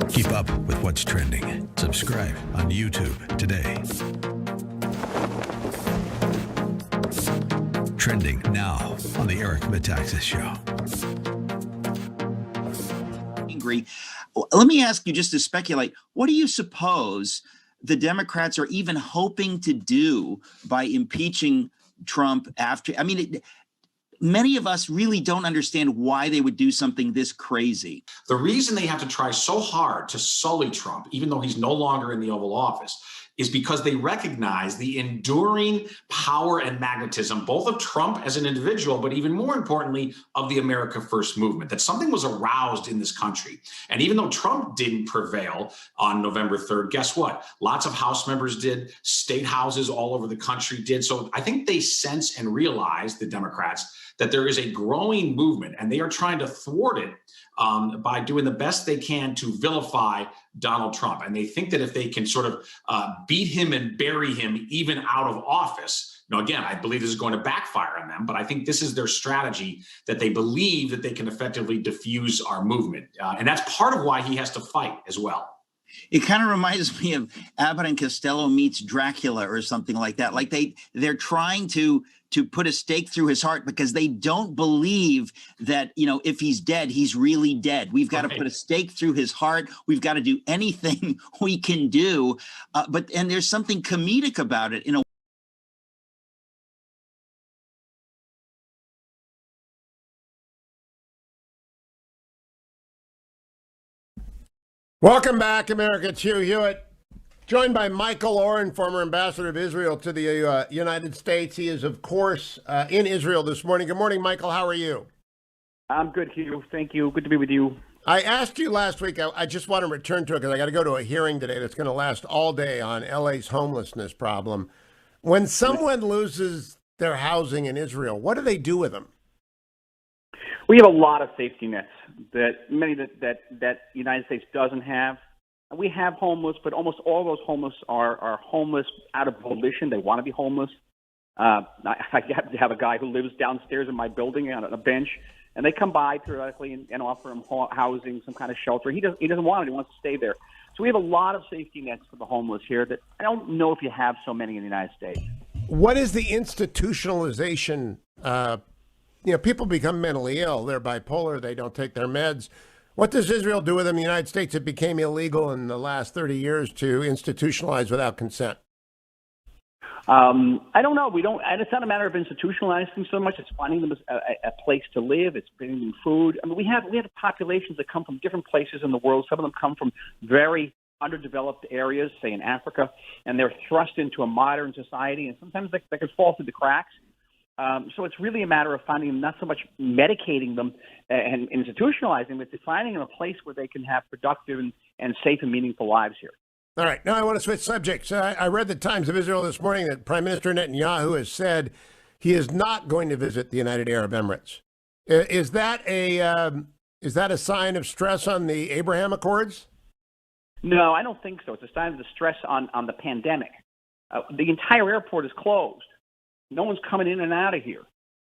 Keep up with what's trending. Subscribe on YouTube today. Trending now on the Eric Metaxas Show. Angry. Let me ask you, just to speculate, what do you suppose the Democrats are even hoping to do by impeaching Trump after? I mean, many of us really don't understand why they would do something this crazy. The reason they have to try so hard to sully Trump, even though he's no longer in the Oval Office, is because they recognize the enduring power and magnetism, both of Trump as an individual, but even more importantly, of the America First movement, that something was aroused in this country. And even though Trump didn't prevail on November 3rd, guess what? Lots of House members did, state houses all over the country did. So I think they sense and realize, the Democrats, that there is a growing movement, and they are trying to thwart it by doing the best they can to vilify Donald Trump. And they think that if they can sort of beat him and bury him even out of office, now, again, I believe this is going to backfire on them, but I think this is their strategy, that they believe that they can effectively diffuse our movement. And that's part of why he has to fight as well. It kind of reminds me of Abbott and Costello meets Dracula or something like that. Like they're trying to put a stake through his heart because they don't believe that, you know, if he's dead, he's really dead. We've got to put a stake through his heart. We've got to do anything we can do. And there's something comedic about it. Welcome back, America. It's Hugh Hewitt, joined by Michael Oren, former ambassador of Israel to the United States. He is, of course, in Israel this morning. Good morning, Michael. How are you? I'm good, Hugh. Thank you. Good to be with you. I asked you last week, I just want to return to it because I got to go to a hearing today that's going to last all day on LA's homelessness problem. When someone loses their housing in Israel, what do they do with them? We have a lot of safety nets that many that the United States doesn't have. We have homeless, but almost all those homeless are homeless out of volition. They want to be homeless. I have a guy who lives downstairs in my building on a bench, And they come by periodically and offer him housing, some kind of shelter. He doesn't want it. He wants to stay there. So we have a lot of safety nets for the homeless here that I don't know if you have so many in the United States. What is the institutionalization? People become mentally ill. They're bipolar. They don't take their meds. What does Israel do with them in the United States? It became illegal in the last 30 years to institutionalize without consent. I don't know. And it's not a matter of institutionalizing so much. It's finding them a place to live. It's bringing them food. I mean, we have populations that come from different places in the world. Some of them come from very underdeveloped areas, say in Africa, and they're thrust into a modern society, and sometimes they could fall through the cracks. So it's really a matter of finding them, not so much medicating them and institutionalizing them, but finding them a place where they can have productive and safe and meaningful lives here. All right. Now I want to switch subjects. I read the Times of Israel this morning that Prime Minister Netanyahu has said he is not going to visit the United Arab Emirates. Is that a sign of stress on the Abraham Accords? No, I don't think so. It's a sign of the stress on the pandemic. The entire airport is closed. No one's coming in and out of here.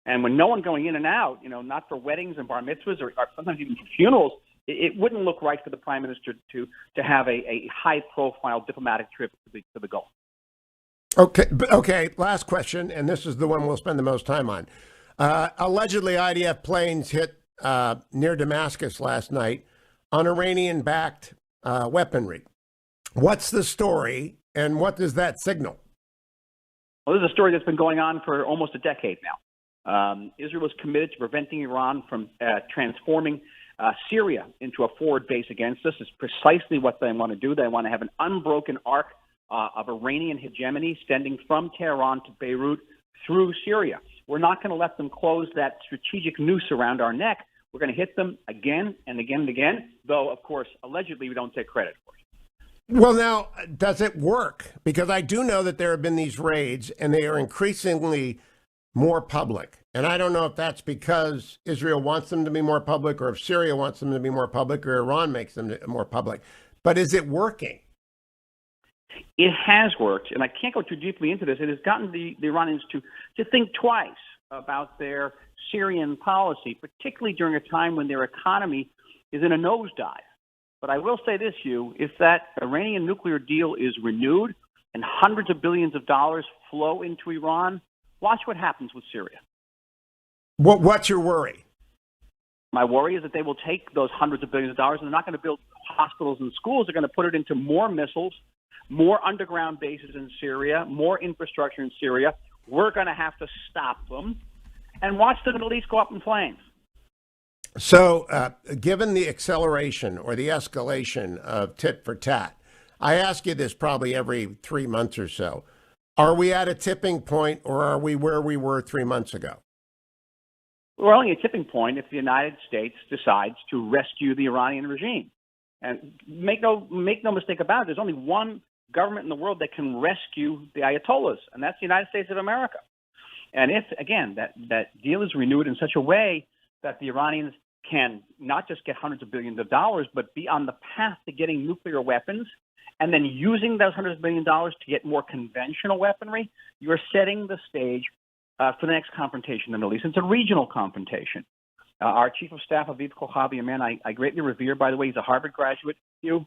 And when no one's going in and out, not for weddings and bar mitzvahs or sometimes even for funerals, it wouldn't look right for the prime minister to have a high-profile diplomatic trip to the Gulf. Okay. Last question, and this is the one we'll spend the most time on. Allegedly, IDF planes hit near Damascus last night on Iranian-backed weaponry. What's the story, and what does that signal? Well, this is a story that's been going on for almost a decade now. Israel is committed to preventing Iran from transforming Syria into a forward base against us. Is precisely what they want to do. They want to have an unbroken arc of Iranian hegemony extending from Tehran to Beirut through Syria. We're not going to let them close that strategic noose around our neck. We're going to hit them again and again and again, though, of course, allegedly we don't take credit for it. Well, now, does it work? Because I do know that there have been these raids, and they are increasingly more public. And I don't know if that's because Israel wants them to be more public, or if Syria wants them to be more public, or Iran makes them more public. But is it working? It has worked, and I can't go too deeply into this. It has gotten the Iranians to think twice about their Syrian policy, particularly during a time when their economy is in a nosedive. But I will say this, Hugh, if that Iranian nuclear deal is renewed and hundreds of billions of dollars flow into Iran, watch what happens with Syria. What's your worry? My worry is that they will take those hundreds of billions of dollars and they're not going to build hospitals and schools. They're going to put it into more missiles, more underground bases in Syria, more infrastructure in Syria. We're going to have to stop them and watch the Middle East go up in flames. So, given the acceleration or the escalation of tit for tat, I ask you this probably every 3 months or so. Are we at a tipping point, or are we where we were 3 months ago? We're only at a tipping point if the United States decides to rescue the Iranian regime. And make no mistake about it, there's only one government in the world that can rescue the Ayatollahs, and that's the United States of America. And if, again, that deal is renewed in such a way that the Iranians can not just get hundreds of billions of dollars, but be on the path to getting nuclear weapons and then using those hundreds of billions of dollars to get more conventional weaponry, you're setting the stage for the next confrontation in the Middle East. It's a regional confrontation. Our chief of staff, Aviv Kochavi, a man I greatly revere, by the way, he's a Harvard graduate, Hugh.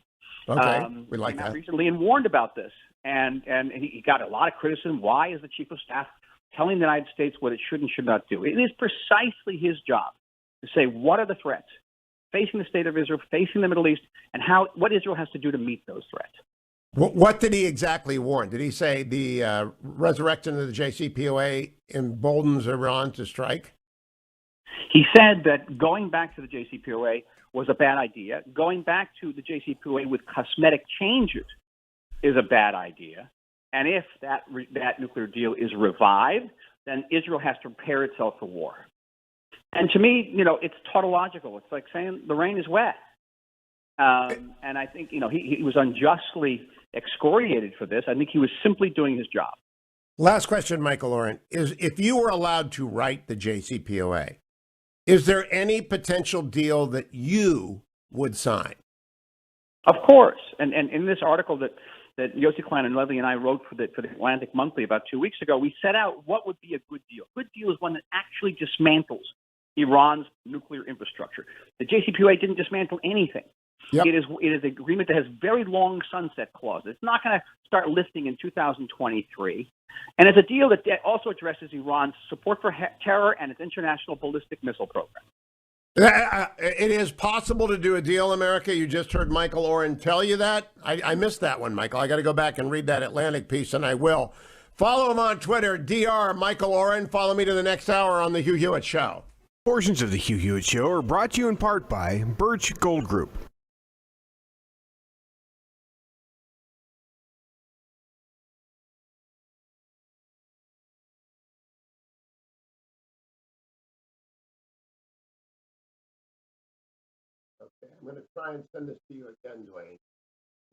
Okay, we like came out that. recently and warned about this. And he got a lot of criticism. Why is the chief of staff telling the United States what it should and should not do? It is precisely his job to say what are the threats facing the state of Israel, facing the Middle East, and what Israel has to do to meet those threats. What did he exactly warn? Did he say the resurrection of the JCPOA emboldens Iran to strike? He said that going back to the JCPOA was a bad idea. Going back to the JCPOA with cosmetic changes is a bad idea. And if that nuclear deal is revived, then Israel has to prepare itself for war. And to me, it's tautological. It's like saying the rain is wet. And I think, he was unjustly excoriated for this. I think he was simply doing his job. Last question, Michael Oren, is if you were allowed to write the JCPOA, is there any potential deal that you would sign? Of course. And in this article that Yossi Klein and Levy and I wrote for the Atlantic Monthly about 2 weeks ago, we set out what would be a good deal. A good deal is one that actually dismantles Iran's nuclear infrastructure. The JCPOA didn't dismantle anything. Yep. It is an agreement that has very long sunset clauses. It's not going to start listing in 2023. And it's a deal that also addresses Iran's support for terror and its international ballistic missile program. It is possible to do a deal, America. You just heard Michael Oren tell you that. I missed that one, Michael. I got to go back and read that Atlantic piece, and I will. Follow him on Twitter, Dr. Michael Oren. Follow me to the next hour on The Hugh Hewitt Show. Portions of The Hugh Hewitt Show are brought to you in part by Byrd Gold Group. Okay, I'm going to try and send this to you again, Dwayne.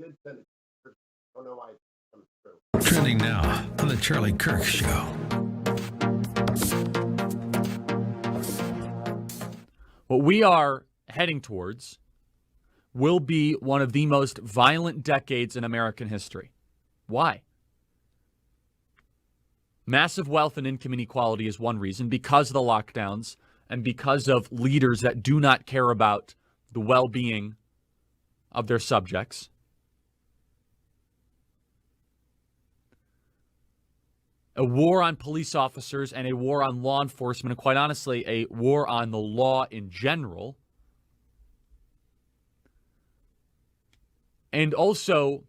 Did send it to you. I don't know why it comes through. Trending now on The Charlie Kirk Show. What we are heading towards will be one of the most violent decades in American history. Why? Massive wealth and income inequality is one reason, because of the lockdowns and because of leaders that do not care about the well-being of their subjects. A war on police officers and a war on law enforcement, and quite honestly, a war on the law in general. And also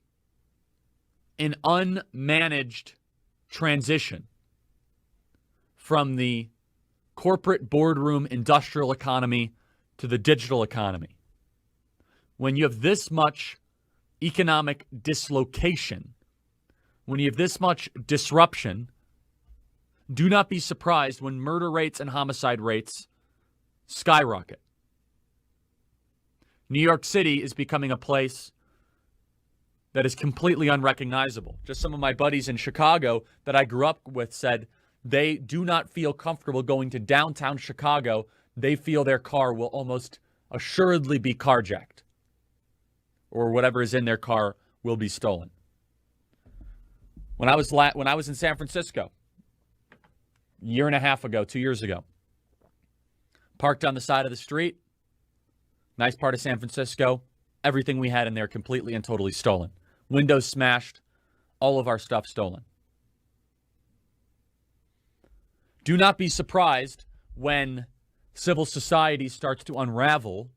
an unmanaged transition from the corporate boardroom industrial economy to the digital economy. When you have this much economic dislocation, when you have this much disruption, do not be surprised when murder rates and homicide rates skyrocket. New York City is becoming a place that is completely unrecognizable. Just some of my buddies in Chicago that I grew up with said they do not feel comfortable going to downtown Chicago. They feel their car will almost assuredly be carjacked, or whatever is in their car will be stolen. When I was in San Francisco, a year and a half ago, 2 years ago, parked on the side of the street, nice part of San Francisco, everything we had in there completely and totally stolen. Windows smashed, all of our stuff stolen. Do not be surprised when civil society starts to unravel,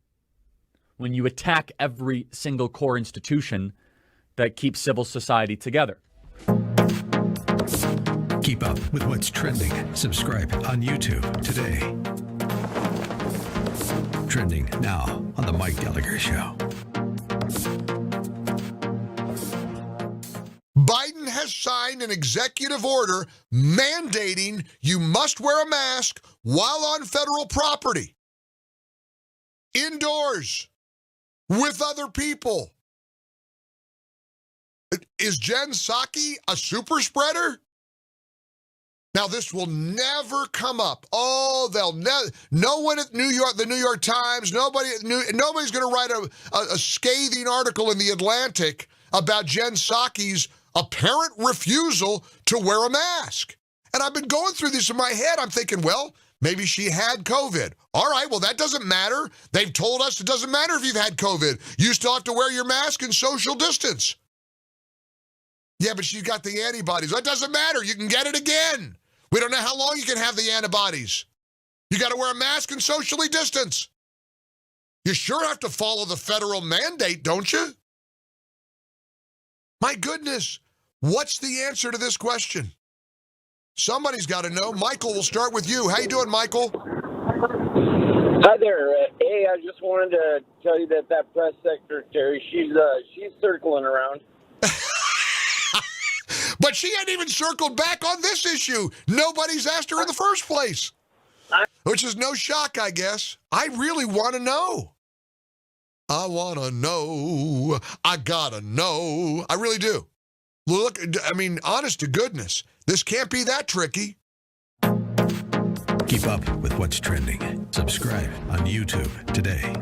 when you attack every single core institution that keeps civil society together. Keep up with what's trending. Subscribe on YouTube today. Trending now on The Mike Gallagher Show. Biden has signed an executive order mandating you must wear a mask while on federal property, indoors, with other people. Is Jen Psaki a super spreader? Now, this will never come up. Oh, no one at the New York Times, nobody's going to write a scathing article in the Atlantic about Jen Psaki's apparent refusal to wear a mask. And I've been going through this in my head. I'm thinking, well, maybe she had COVID. All right, well, that doesn't matter. They've told us it doesn't matter if you've had COVID. You still have to wear your mask and social distance. Yeah, but she's got the antibodies. That doesn't matter. You can get it again. We don't know how long you can have the antibodies. You got to wear a mask and socially distance. You sure have to follow the federal mandate, don't you? My goodness, what's the answer to this question? Somebody's got to know. Michael, we'll start with you. How you doing, Michael? Hi there. Hey, I just wanted to tell you that press secretary, she's circling around. But she hadn't even circled back on this issue. Nobody's asked her in the first place. Which is no shock, I guess. I really want to know. I want to know. I got to know. I really do. Look, I mean, honest to goodness, this can't be that tricky. Keep up with what's trending. Subscribe on YouTube today.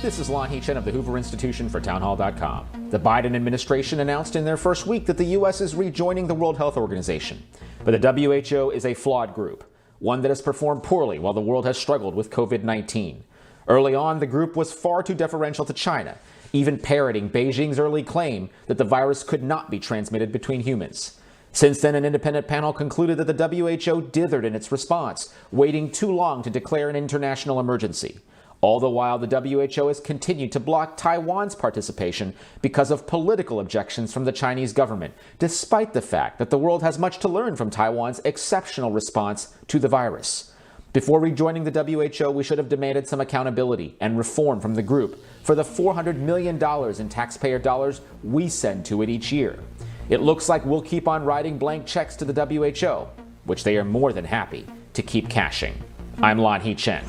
This is Lanhee Chen of the Hoover Institution for townhall.com. The Biden administration announced in their first week that the U.S. is rejoining the World Health Organization. But the WHO is a flawed group. one that has performed poorly while the world has struggled with COVID-19. Early on, the group was far too deferential to China, even parroting Beijing's early claim that the virus could not be transmitted between humans. Since then, an independent panel concluded that the WHO dithered in its response, waiting too long to declare an international emergency. All the while, the WHO has continued to block Taiwan's participation because of political objections from the Chinese government, despite the fact that the world has much to learn from Taiwan's exceptional response to the virus. Before rejoining the WHO, we should have demanded some accountability and reform from the group for the $400 million in taxpayer dollars we send to it each year. It looks like we'll keep on writing blank checks to the WHO, which they are more than happy to keep cashing. I'm Lan Hee Chen.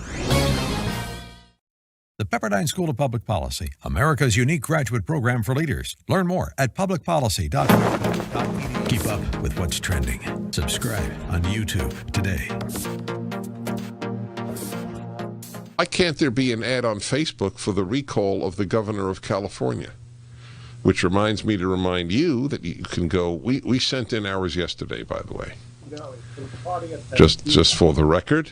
The Pepperdine School of Public Policy, America's unique graduate program for leaders. Learn more at publicpolicy.edu. Keep up with what's trending. Subscribe on YouTube today. Why can't there be an ad on Facebook for the recall of the governor of California? Which reminds me to remind you that you can go. We sent in ours yesterday, by the way. Just for the record.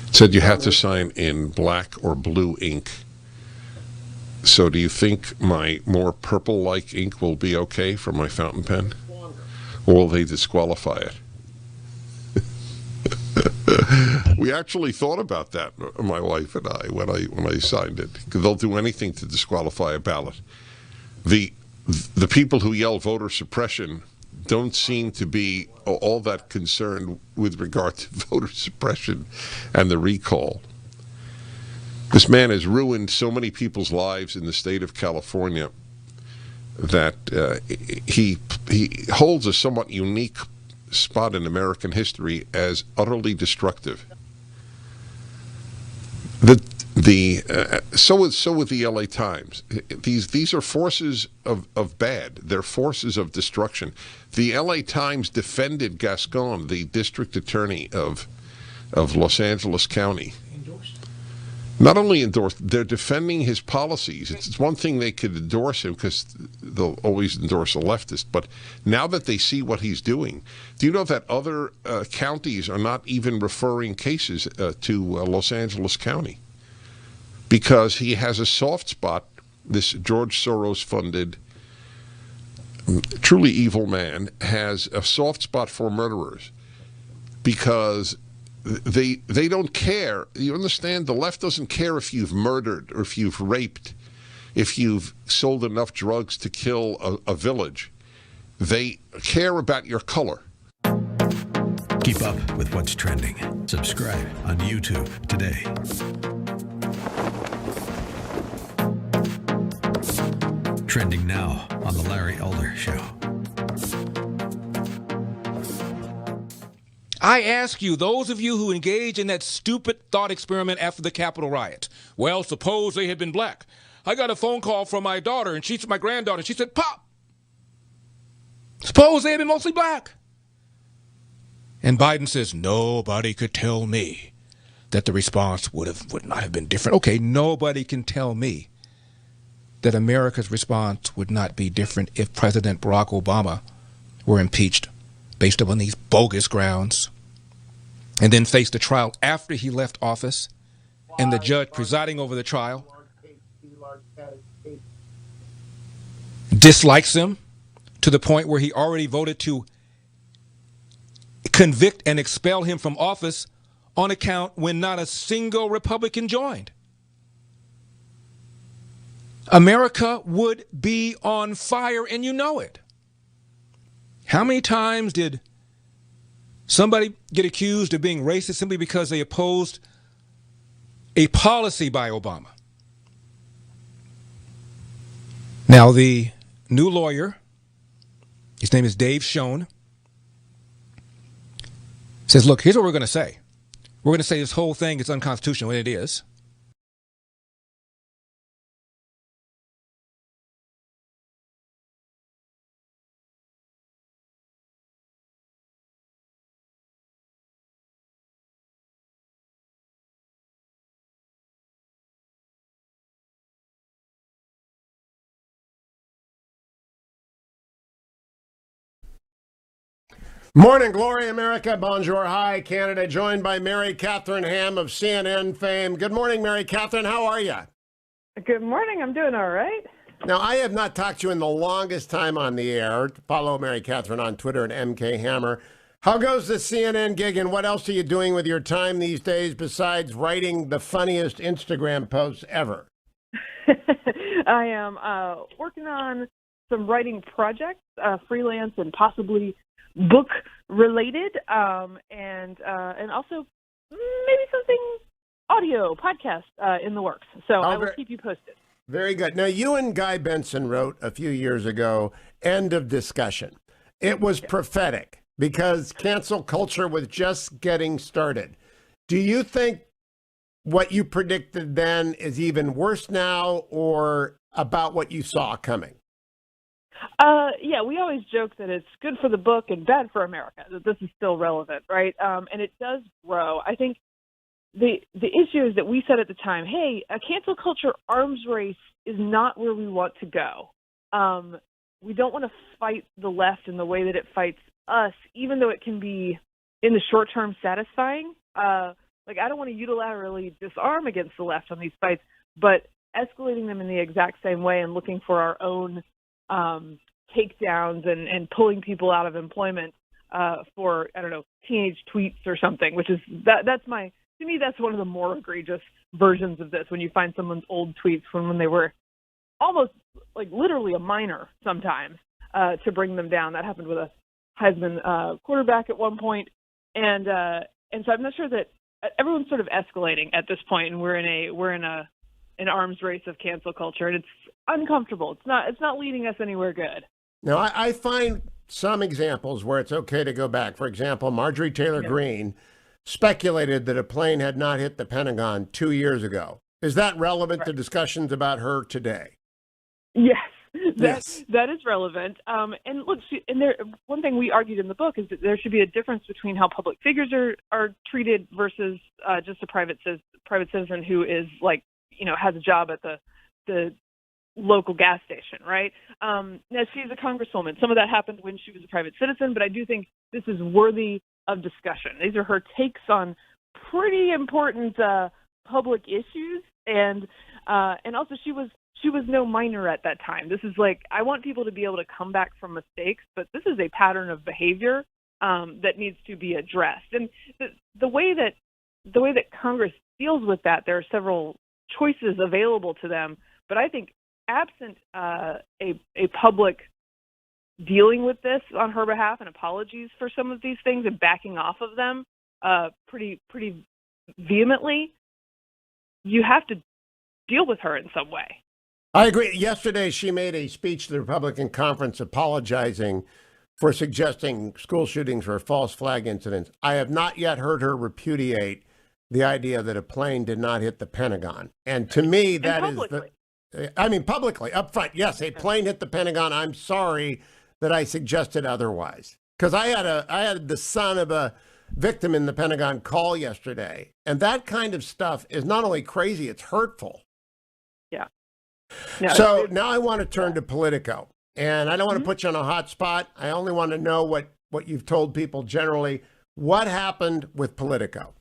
It said you had to sign in black or blue ink. So do you think my more purple-like ink will be okay for my fountain pen? Or will they disqualify it? We actually thought about that, my wife and I, when I signed it. They'll do anything to disqualify a ballot. The people who yell voter suppression don't seem to be all that concerned with regard to voter suppression and the recall. This man has ruined so many people's lives in the state of California that he holds a somewhat unique spot in American history as utterly destructive. So with the LA Times. These are forces of bad. They're forces of destruction. The LA Times defended Gascon, the district attorney of Los Angeles County. Not only endorsed, they're defending his policies. It's one thing they could endorse him because they'll always endorse a leftist, but now that they see what he's doing, do you know that other counties are not even referring cases to Los Angeles County? Because he has a soft spot, this George Soros-funded, truly evil man has a soft spot for murderers because they don't care. You understand? The left doesn't care if you've murdered or if you've raped, if you've sold enough drugs to kill a village. They care about your color. Keep up with what's trending. Subscribe on YouTube today. Trending now on The Larry Elder Show. I ask you, those of you who engage in that stupid thought experiment after the Capitol riot, well, suppose they had been black. I got a phone call from my daughter, and my granddaughter, and she said, Pop, suppose they had been mostly black. And Biden says, nobody could tell me that the response would not have been different. Okay, nobody can tell me that America's response would not be different if President Barack Obama were impeached based upon these bogus grounds and then faced a trial after he left office and the judge presiding over the trial dislikes him to the point where he already voted to convict and expel him from office on account when not a single Republican joined. America would be on fire, and you know it. How many times did somebody get accused of being racist simply because they opposed a policy by Obama? Now, the new lawyer, his name is Dave Schoen, says, look, here's what we're going to say. We're going to say this whole thing is unconstitutional, and it is. Morning, glory, America. Bonjour, hi, Canada. Joined by Mary Katharine Ham of CNN fame. Good morning, Mary Katharine. How are you? Good morning. I'm doing all right. Now, I have not talked to you in the longest time on the air. Follow Mary Katharine on Twitter at MK Hammer. How goes the CNN gig, and what else are you doing with your time these days besides writing the funniest Instagram posts ever? I am working on some writing projects, freelance and possibly book related, and also maybe something audio podcast in the works. So I will keep you posted. Very good. Now, you and Guy Benson wrote a few years ago, End of Discussion. It was prophetic because cancel culture was just getting started. Do you think what you predicted then is even worse now, or about what you saw coming? Yeah, we always joke that it's good for the book and bad for America, that this is still relevant, right? And it does grow. I think the issue is that we said at the time, hey, a cancel culture arms race is not where we want to go. We don't want to fight the left in the way that it fights us, even though it can be, in the short term, satisfying. I don't want to unilaterally disarm against the left on these fights, but escalating them in the exact same way and looking for our own takedowns and pulling people out of employment for, I don't know, teenage tweets or something, which is, to me, that's one of the more egregious versions of this, when you find someone's old tweets from when they were almost, literally a minor sometimes, to bring them down. That happened with a Heisman quarterback at one point. And so I'm not sure that everyone's sort of escalating at this point, and we're in an arms race of cancel culture, and it's uncomfortable. It's not leading us anywhere good. Now, I find some examples where it's okay to go back. For example, Marjorie Taylor Greene speculated that a plane had not hit the Pentagon 2 years ago. Is that relevant to discussions about her today? Yes. That is relevant. And look, one thing we argued in the book is that there should be a difference between how public figures are treated versus just a private citizen who is has a job at the local gas station, right? Now, she's a congresswoman. Some of that happened when she was a private citizen, but I do think this is worthy of discussion. These are her takes on pretty important public issues, and also she was no minor at that time. This is I want people to be able to come back from mistakes, but this is a pattern of behavior that needs to be addressed. And the way that Congress deals with that, there are several choices available to them, but I think absent a public dealing with this on her behalf and apologies for some of these things and backing off of them pretty vehemently, you have to deal with her in some way. I agree. Yesterday, she made a speech to the Republican conference apologizing for suggesting school shootings were false flag incidents. I have not yet heard her repudiate the idea that a plane did not hit the Pentagon. And to me, that is publicly, up front, yes, a plane hit the Pentagon. I'm sorry that I suggested otherwise. Because I had the son of a victim in the Pentagon call yesterday. And that kind of stuff is not only crazy, it's hurtful. Yeah. So now I want to turn to Politico. And I don't want to put you on a hot spot. I only want to know what you've told people generally. What happened with Politico?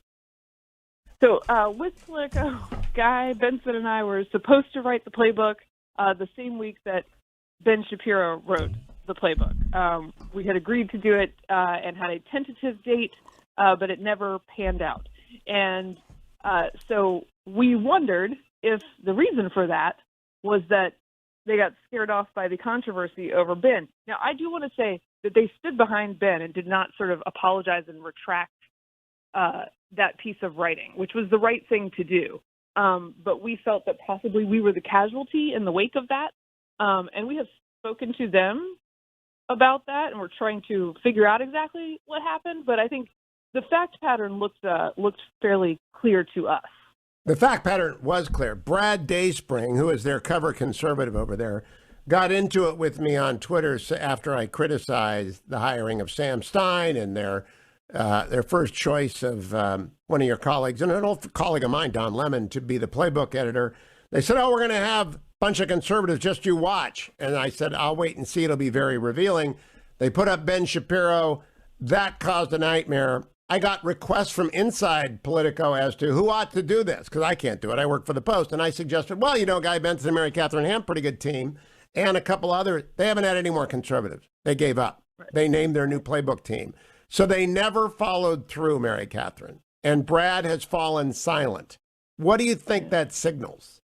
So with Politico, Guy Benson and I were supposed to write the playbook the same week that Ben Shapiro wrote the playbook. We had agreed to do it and had a tentative date, but it never panned out. And so we wondered if the reason for that was that they got scared off by the controversy over Ben. Now, I do want to say that they stood behind Ben and did not sort of apologize and retract that piece of writing, which was the right thing to do. But we felt that possibly we were the casualty in the wake of that. And we have spoken to them about that, and we're trying to figure out exactly what happened. But I think the fact pattern looked fairly clear to us. The fact pattern was clear. Brad Dayspring, who is their cover conservative over there, got into it with me on Twitter after I criticized the hiring of Sam Stein and their first choice of one of your colleagues, and an old colleague of mine, Don Lemon, to be the playbook editor. They said, we're going to have a bunch of conservatives, just you watch. And I said, I'll wait and see. It'll be very revealing. They put up Ben Shapiro. that caused a nightmare. I got requests from inside Politico as to who ought to do this, because I can't do it. I work for the Post. And I suggested, well, Guy Benson and Mary Katharine Ham, pretty good team, and a couple other. They haven't had any more conservatives. They gave up. Right. They named their new playbook team. So they never followed through, Mary Katharine. And Brad has fallen silent. What do you think that signals?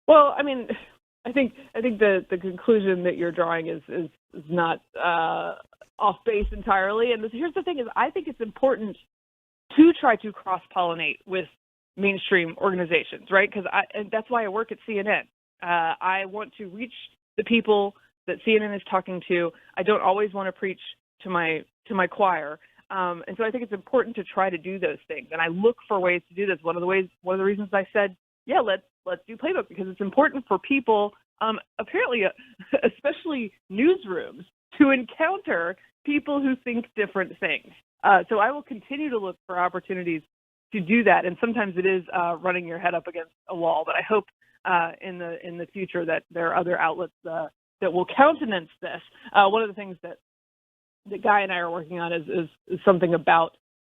Well, I mean, I think the conclusion that you're drawing is not off base entirely. And here's the thing: is I think it's important to try to cross-pollinate with mainstream organizations, right? Because that's why I work at CNN. I want to reach the people that CNN is talking to. I don't always want to preach to my choir. And so I think it's important to try to do those things. And I look for ways to do this. One of the reasons I said, yeah, let's do Playbook, because it's important for people, apparently, especially newsrooms, to encounter people who think different things. So I will continue to look for opportunities to do that. And sometimes it is running your head up against a wall. But I hope in the future that there are other outlets that will countenance this. One of the things that Guy and I are working on is something about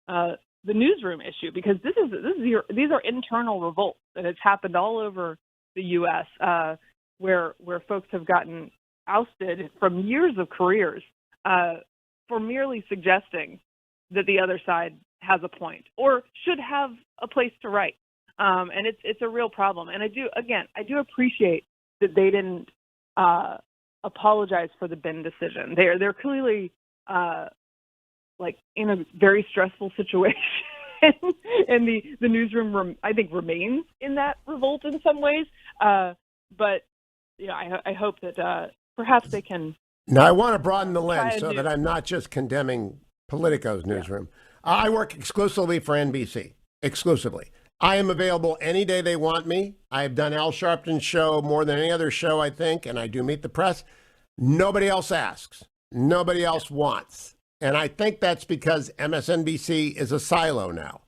the newsroom issue, because these are internal revolts, and it's happened all over the U.S. Where folks have gotten ousted from years of careers for merely suggesting that the other side has a point or should have a place to write, and it's a real problem. And I do appreciate that they didn't apologize for the Bin decision. They're clearly like in a very stressful situation, and the newsroom I think remains in that revolt in some ways. But I hope that perhaps they can. Now I want to broaden the lens so that I'm not just condemning Politico's newsroom. Yeah. I work exclusively for NBC. Exclusively. I am available any day they want me. I've done Al Sharpton's show more than any other show, I think, and I do Meet the Press. Nobody else asks. Nobody else wants. And I think that's because MSNBC is a silo now,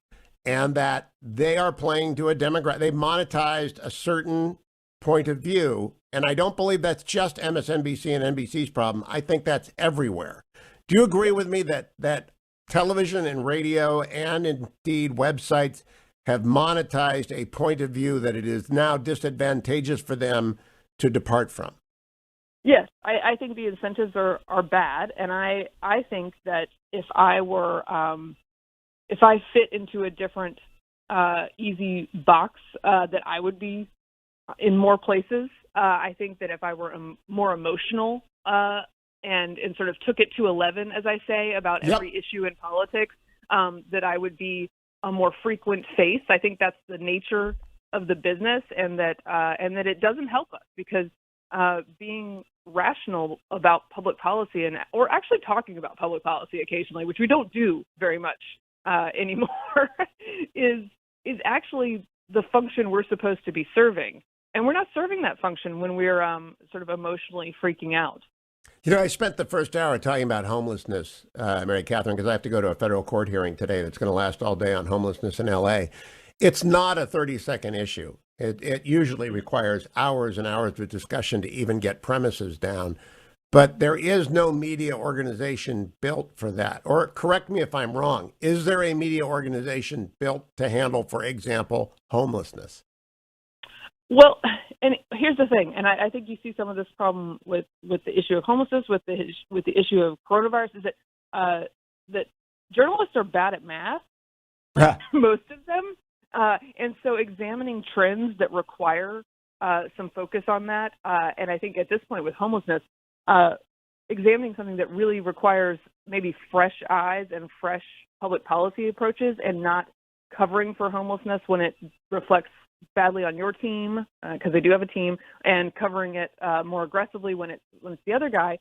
and that they are playing to a demographic. They've monetized a certain point of view, and I don't believe that's just MSNBC and NBC's problem. I think that's everywhere. Do you agree with me that television and radio and indeed websites have monetized a point of view that it is now disadvantageous for them to depart from? Yes, I think the incentives are bad, and I think that if I fit into a different easy box, that I would be in more places. I think that if I were more emotional and sort of took it to 11, as I say, about every issue in politics, that I would be a more frequent face. I think that's the nature of the business, and that it doesn't help us, because being rational about public policy or actually talking about public policy occasionally, which we don't do very much anymore, is actually the function we're supposed to be serving. And we're not serving that function when we're sort of emotionally freaking out. I spent the first hour talking about homelessness, Mary Katharine, because I have to go to a federal court hearing today that's going to last all day on homelessness in L.A. It's not a 30-second issue. It usually requires hours and hours of discussion to even get premises down. But there is no media organization built for that. Or correct me if I'm wrong. Is there a media organization built to handle, for example, homelessness? Well, and here's the thing, and I think you see some of this problem with the issue of homelessness, with the issue of coronavirus, is that journalists are bad at math, most of them, and so examining trends that require some focus on that, and I think at this point with homelessness, examining something that really requires maybe fresh eyes and fresh public policy approaches, and not covering for homelessness when it reflects badly on your team, because they do have a team, and covering it more aggressively when it's the other guy.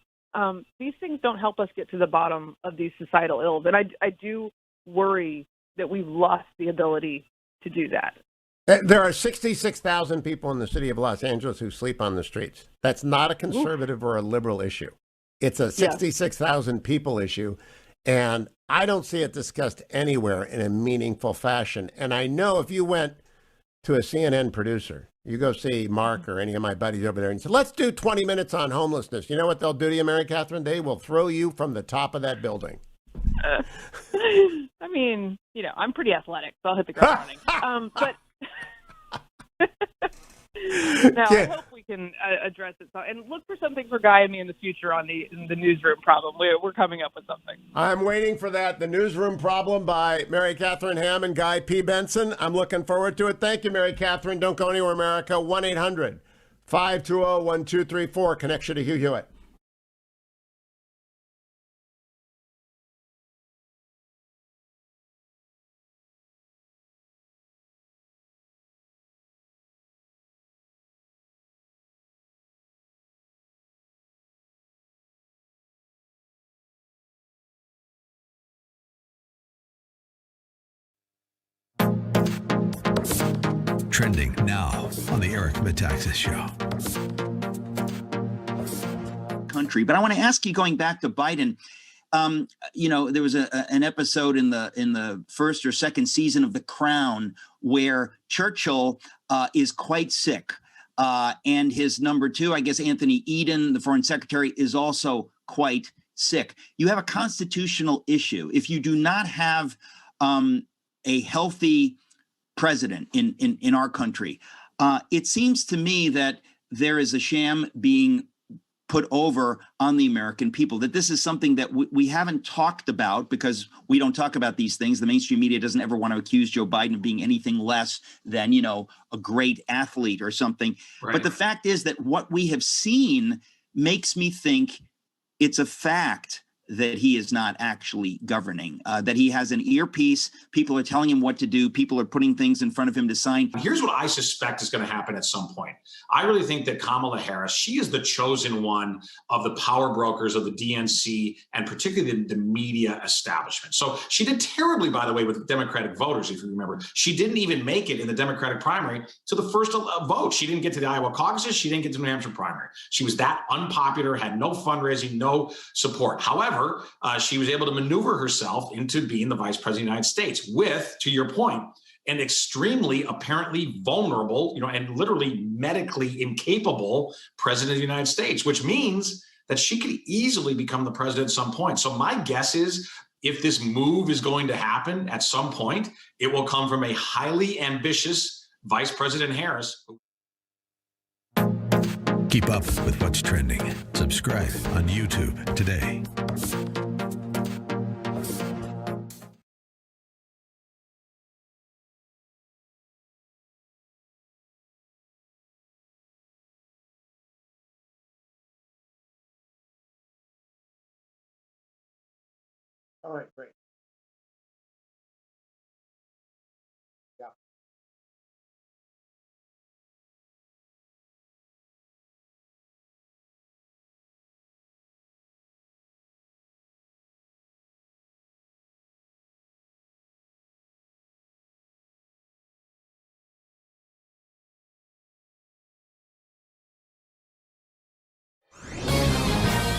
These things don't help us get to the bottom of these societal ills, and I do worry that we've lost the ability to do that. There are 66,000 people in the city of Los Angeles who sleep on the streets. That's not a conservative or a liberal issue. It's a 66,000 people issue, and I don't see it discussed anywhere in a meaningful fashion. And I know if you went to a CNN producer, you go see Mark or any of my buddies over there and say, let's do 20 minutes on homelessness. You know what they'll do to you, Mary Katharine? They will throw you from the top of that building. I mean, I'm pretty athletic, so I'll hit the ground running. But no, I hope we can address it. And look for something for Guy and me in the future on the newsroom problem. We're coming up with something. I'm waiting for that. The Newsroom Problem by Mary Katharine Ham and Guy P. Benson. I'm looking forward to it. Thank you, Mary Katharine. Don't go anywhere, America. 1-800-520-1234 connects you to Hugh Hewitt. Trending now on the Eric Metaxas Show. Country, but I want to ask you, going back to Biden, there was an episode in the first or second season of The Crown where Churchill is quite sick, and his number two, I guess Anthony Eden, the foreign secretary, is also quite sick. You have a constitutional issue if you do not have a healthy president in our country. It seems to me that there is a sham being put over on the American people, that this is something that we haven't talked about because we don't talk about these things. The mainstream media doesn't ever want to accuse Joe Biden of being anything less than, a great athlete or something. Right. But the fact is that what we have seen makes me think it's a fact that he is not actually governing, that he has an earpiece. People are telling him what to do. People are putting things in front of him to sign. Here's what I suspect is going to happen at some point. I really think that Kamala Harris, she is the chosen one of the power brokers of the DNC and particularly the media establishment. So she did terribly, by the way, with Democratic voters, if you remember. She didn't even make it in the Democratic primary to the first vote. She didn't get to the Iowa caucuses. She didn't get to the New Hampshire primary. She was that unpopular, had no fundraising, no support. However, she was able to maneuver herself into being the vice president of the United States with, to your point, an extremely apparently vulnerable, and literally medically incapable president of the United States, which means that she could easily become the president at some point. So my guess is if this move is going to happen at some point, it will come from a highly ambitious Vice President Harris. Keep up with what's trending. Subscribe on YouTube today. All right, great. Yeah.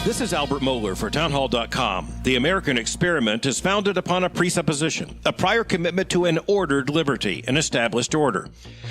This is Albert Mohler for townhall.com. The American experiment is founded upon a presupposition, a prior commitment to an ordered liberty, an established order.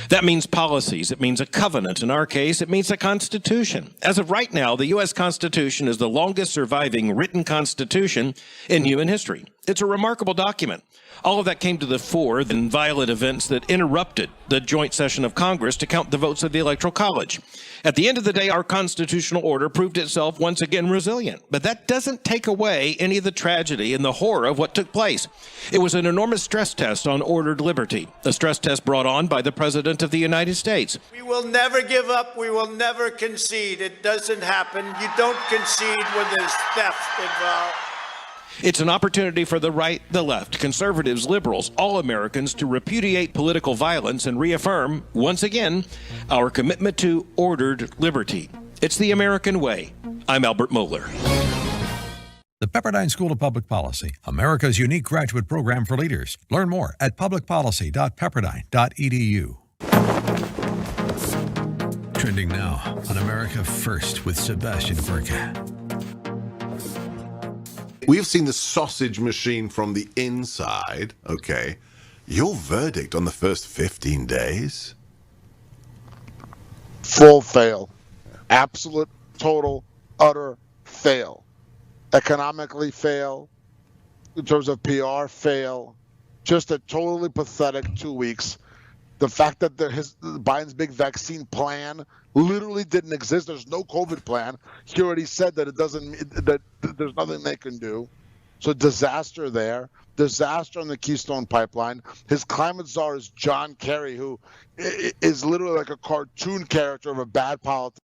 That means policies. It means a covenant. In our case, it means a constitution. As of right now, the U.S. Constitution is the longest surviving written constitution in human history. It's a remarkable document. All of that came to the fore in violent events that interrupted the joint session of Congress to count the votes of the Electoral College. At the end of the day, our constitutional order proved itself once again resilient. But that doesn't take away any of the tragedy and the horror of what took place. It was an enormous stress test on ordered liberty, a stress test brought on by the President of the United States. We will never give up. We will never concede. It doesn't happen. You don't concede when there's theft involved. It's an opportunity for the right, the left, conservatives, liberals, all Americans to repudiate political violence and reaffirm, once again, our commitment to ordered liberty. It's the American way. I'm Albert Mohler. The Pepperdine School of Public Policy, America's unique graduate program for leaders. Learn more at publicpolicy.pepperdine.edu. Trending now on America First with Sebastian Burka. We've seen the sausage machine from the inside. Okay. Your verdict on the first 15 days? Full fail. Absolute, total, utter fail. Economically fail. in terms of PR fail, just a totally pathetic 2 weeks. The fact that Biden's big vaccine plan literally didn't exist. There's no COVID plan. He already said that that there's nothing they can do. So disaster there. Disaster on the Keystone Pipeline. His climate czar is John Kerry, who is literally like a cartoon character of a bad politician.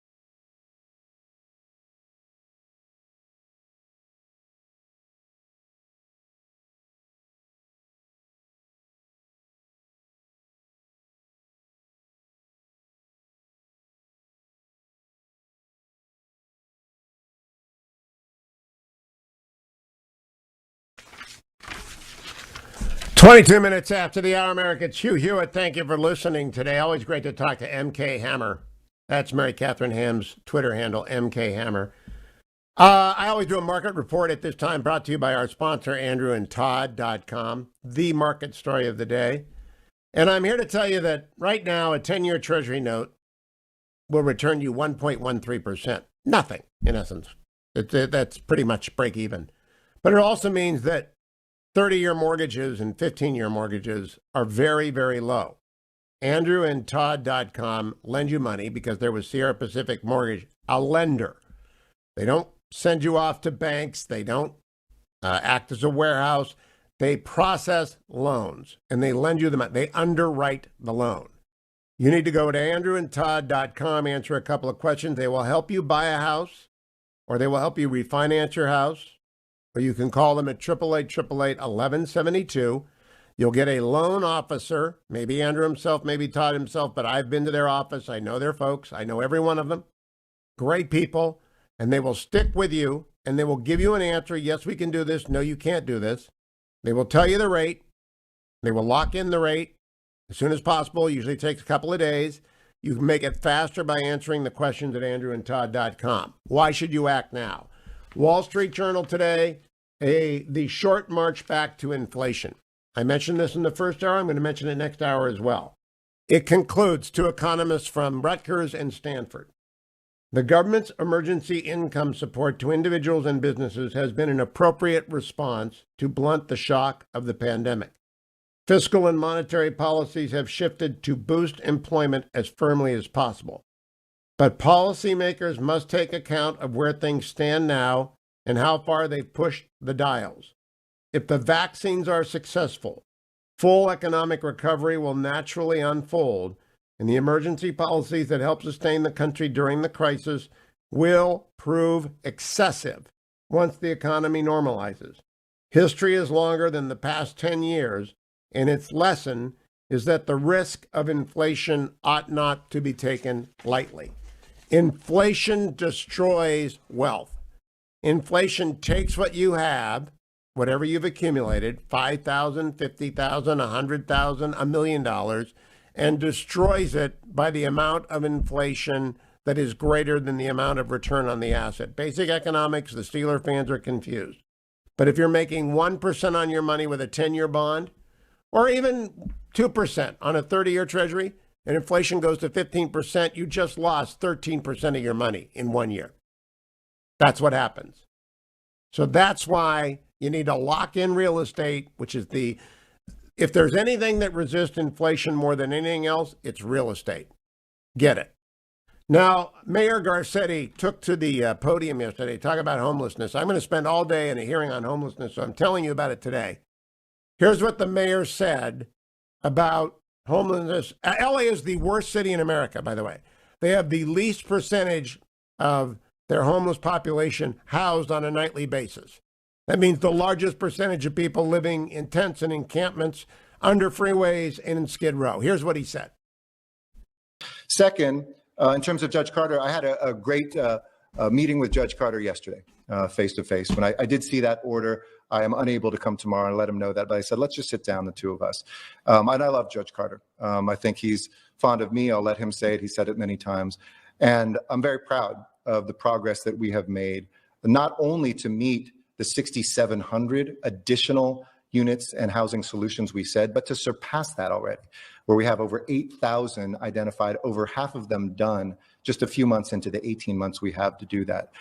"22 minutes after the hour, America. It's Hugh Hewitt. Thank you for listening today. Always great to talk to MK Hammer. That's Mary Katharine Ham's Twitter handle, MK Hammer. I always do a market report at this time, brought to you by our sponsor, andrewandtodd.com, the market story of the day. And I'm here to tell you that right now, a 10-year Treasury note will return you 1.13%. Nothing, in essence. That's pretty much break even. But it also means that 30-year mortgages and 15-year mortgages are very, very low. andrewandtodd.com lend you money because they're with Sierra Pacific Mortgage, a lender. They don't send you off to banks. They don't act as a warehouse. They process loans, and they lend you the money. They underwrite the loan. You need to go to andrewandtodd.com, answer a couple of questions. They will help you buy a house, or they will help you refinance your house. Or you can call them at 888-888-1172. You'll get a loan officer, maybe Andrew himself, maybe Todd himself, but I've been to their office. I know their folks. I know every one of them. Great people. And they will stick with you, and they will give you an answer. Yes, we can do this. No, you can't do this. They will tell you the rate. They will lock in the rate as soon as possible. Usually takes a couple of days. You can make it faster by answering the questions at andrewandtodd.com. Why should you act now? Wall Street Journal today, the short march back to inflation. I mentioned this in the first hour. I'm going to mention it next hour as well. It concludes, two economists from Rutgers and Stanford. The government's emergency income support to individuals and businesses has been an appropriate response to blunt the shock of the pandemic. Fiscal and monetary policies have shifted to boost employment as firmly as possible. But policymakers must take account of where things stand now and how far they've pushed the dials. If the vaccines are successful, full economic recovery will naturally unfold, and the emergency policies that help sustain the country during the crisis will prove excessive once the economy normalizes. History is longer than the past 10 years, and its lesson is that the risk of inflation ought not to be taken lightly. Inflation destroys wealth. Inflation takes what you have, whatever you've accumulated, $5,000, $50,000, $100,000, $1 million, and destroys it by the amount of inflation that is greater than the amount of return on the asset. Basic economics, the Steeler fans are confused. But if you're making 1% on your money with a 10-year bond, or even 2% on a 30-year treasury, and inflation goes to 15%, you just lost 13% of your money in 1 year. That's what happens. So that's why you need to lock in real estate, which is if there's anything that resists inflation more than anything else, it's real estate. Get it. Now, Mayor Garcetti took to the podium yesterday to talk about homelessness. I'm going to spend all day in a hearing on homelessness, so I'm telling you about it today. Here's what the mayor said about homelessness. LA is the worst city in America, by the way. They have the least percentage of their homeless population housed on a nightly basis. That means the largest percentage of people living in tents and encampments under freeways and in Skid Row. Here's what he said. Second, in terms of Judge Carter, I had a great meeting with Judge Carter yesterday, face to face. When I did see that order, I am unable to come tomorrow and let him know that. But I said, let's just sit down, the two of us. And I love Judge Carter. I think he's fond of me. I'll let him say it. He said it many times. And I'm very proud of the progress that we have made, not only to meet the 6,700 additional units and housing solutions we said, but to surpass that already, where we have over 8,000 identified, over half of them done just a few months into the 18 months we have to do that.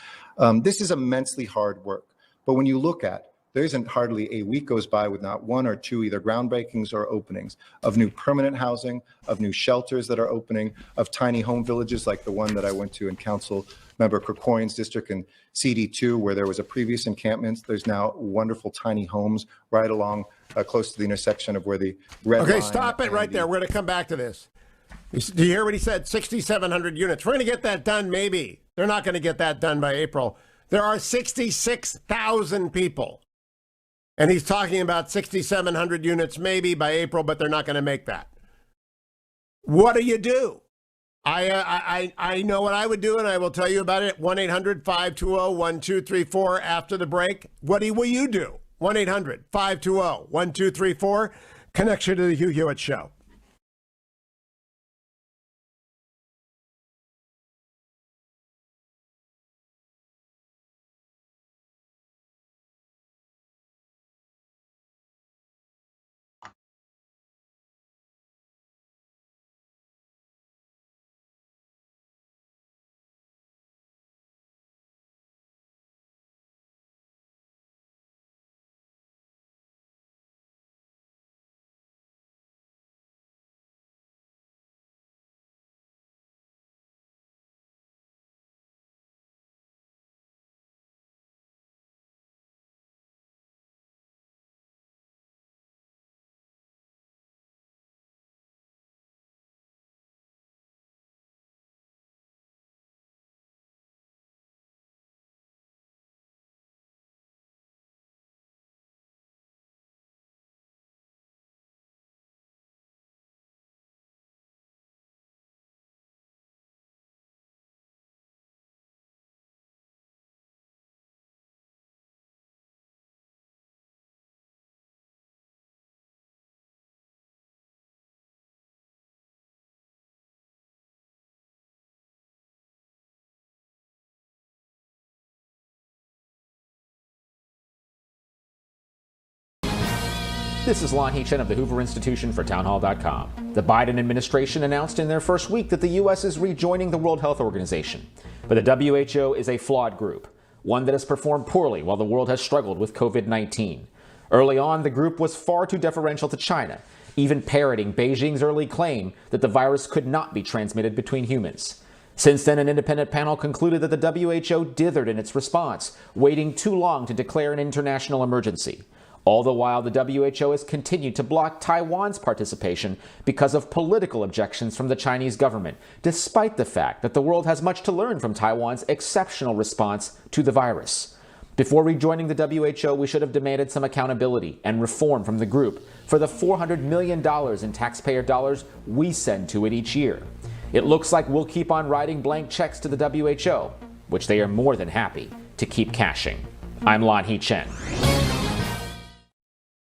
This is immensely hard work. But when you look at there isn't hardly a week goes by with not one or two either groundbreakings or openings of new permanent housing, of new shelters that are opening, of tiny home villages like the one that I went to in Council Member Krikourian's district in CD2, where there was a previous encampment. There's now wonderful tiny homes right along close to the intersection of where the red line. Okay, stop it right there. We're going to come back to this. Do you hear what he said? 6,700 units. We're going to get that done, maybe. They're not going to get that done by April. There are 66,000 people. And he's talking about 6,700 units maybe by April, but they're not going to make that. What do you do? I know what I would do, and I will tell you about it. 1-800-520-1234 after the break. What will you do? 1-800-520-1234. Connection to the Hugh Hewitt Show. This is Lon Chen of the Hoover Institution for townhall.com. The Biden administration announced in their first week that the U.S. is rejoining the World Health Organization. But the WHO is a flawed group, one that has performed poorly while the world has struggled with COVID-19. Early on, the group was far too deferential to China, even parroting Beijing's early claim that the virus could not be transmitted between humans. Since then, an independent panel concluded that the WHO dithered in its response, waiting too long to declare an international emergency. All the while, the WHO has continued to block Taiwan's participation because of political objections from the Chinese government, despite the fact that the world has much to learn from Taiwan's exceptional response to the virus. Before rejoining the WHO, we should have demanded some accountability and reform from the group for the $400 million in taxpayer dollars we send to it each year. It looks like we'll keep on writing blank checks to the WHO, which they are more than happy to keep cashing. I'm Lon Chen.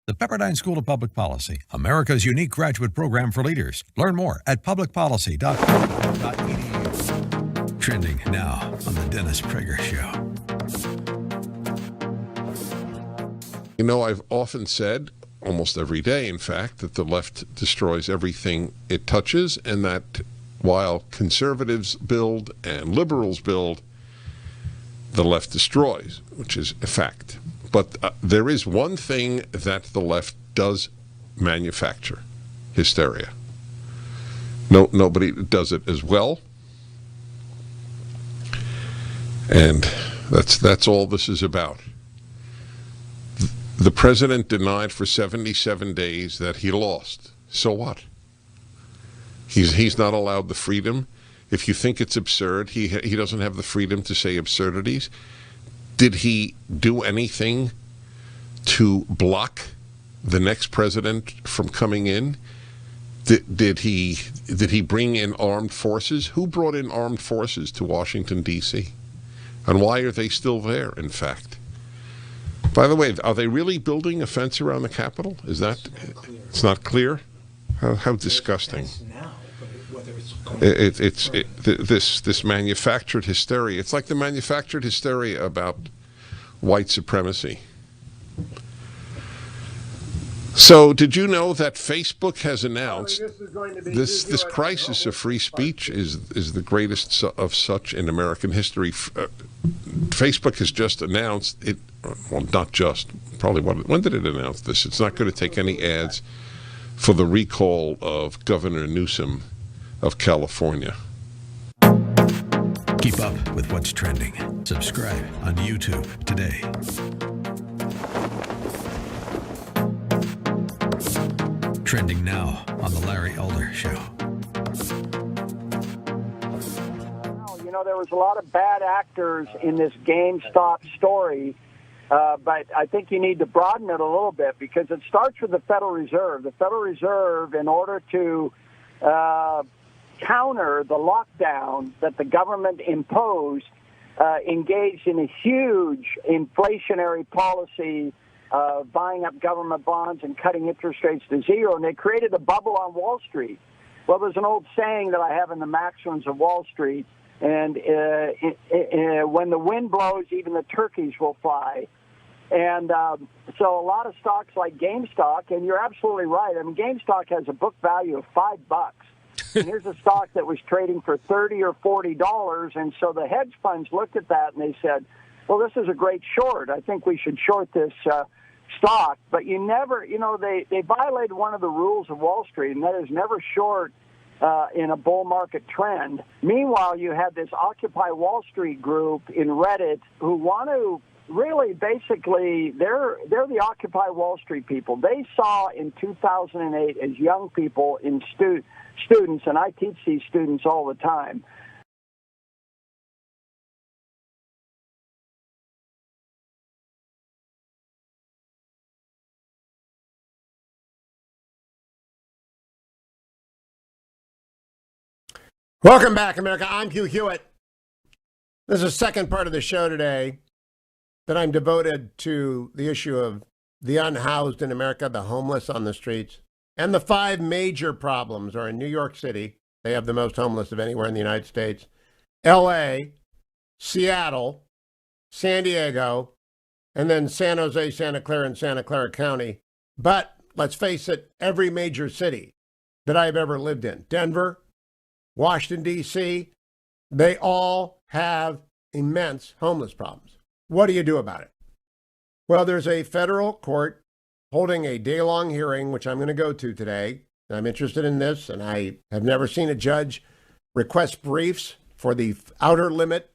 The Pepperdine School of Public Policy, America's unique graduate program for leaders. Learn more at publicpolicy.edu. Trending now on the Dennis Prager Show. You know, I've often said, almost every day, in fact, that the left destroys everything it touches, and that while conservatives build and liberals build, the left destroys, which is a fact. But there is one thing that the left does manufacture: hysteria. Nobody does it as well, and that's all this is about. The president denied for 77 days that he lost. So what? He's not allowed the freedom. If you think it's absurd, he doesn't have the freedom to say absurdities. Did he do anything to block the next president from coming in? Did he bring in armed forces? Who brought in armed forces to Washington, D.C.? And why are they still there, in fact? By the way, are they really building a fence around the Capitol? Is that... It's not clear? How disgusting. This manufactured hysteria. It's like the manufactured hysteria about white supremacy. So, did you know that Facebook has announced this crisis of free speech is the greatest of such in American history? Facebook has just announced it. Well, not just. Probably when did it announce this? It's not going to take any ads for the recall of Governor Newsom of California. Keep up with what's trending. Subscribe on YouTube today. Trending now on The Larry Elder Show. You know, there was a lot of bad actors in this GameStop story, but I think you need to broaden it a little bit because it starts with the Federal Reserve. The Federal Reserve, in order to counter the lockdown that the government imposed, engaged in a huge inflationary policy buying up government bonds and cutting interest rates to zero, and they created a bubble on Wall Street. Well, there's an old saying that I have in the Maxims of Wall Street, and when the wind blows, even the turkeys will fly. And so a lot of stocks like GameStop, and you're absolutely right. I mean, GameStop has a book value of $5. And here's a stock that was trading for $30 or $40, and so the hedge funds looked at that and they said, well, this is a great short. I think we should short this stock. But you never, you know, they violated one of the rules of Wall Street, and that is never short in a bull market trend. Meanwhile, you had this Occupy Wall Street group in Reddit who want to really basically, they're the Occupy Wall Street people. They saw in 2008 as young people in students, and I teach these students all the time, Welcome back, America. I'm Hugh Hewitt. This is the second part of the show today that I'm devoted to the issue of the unhoused in America, the homeless on the streets. And the 5 major problems are in New York City. They have the most homeless of anywhere in the United States. L.A., Seattle, San Diego, and then San Jose, Santa Clara, and Santa Clara County. But let's face it, every major city that I've ever lived in, Denver, Washington, D.C., they all have immense homeless problems. What do you do about it? Well, there's a federal court holding a day-long hearing, which I'm going to go to today. I'm interested in this, and I have never seen a judge request briefs for the outer limit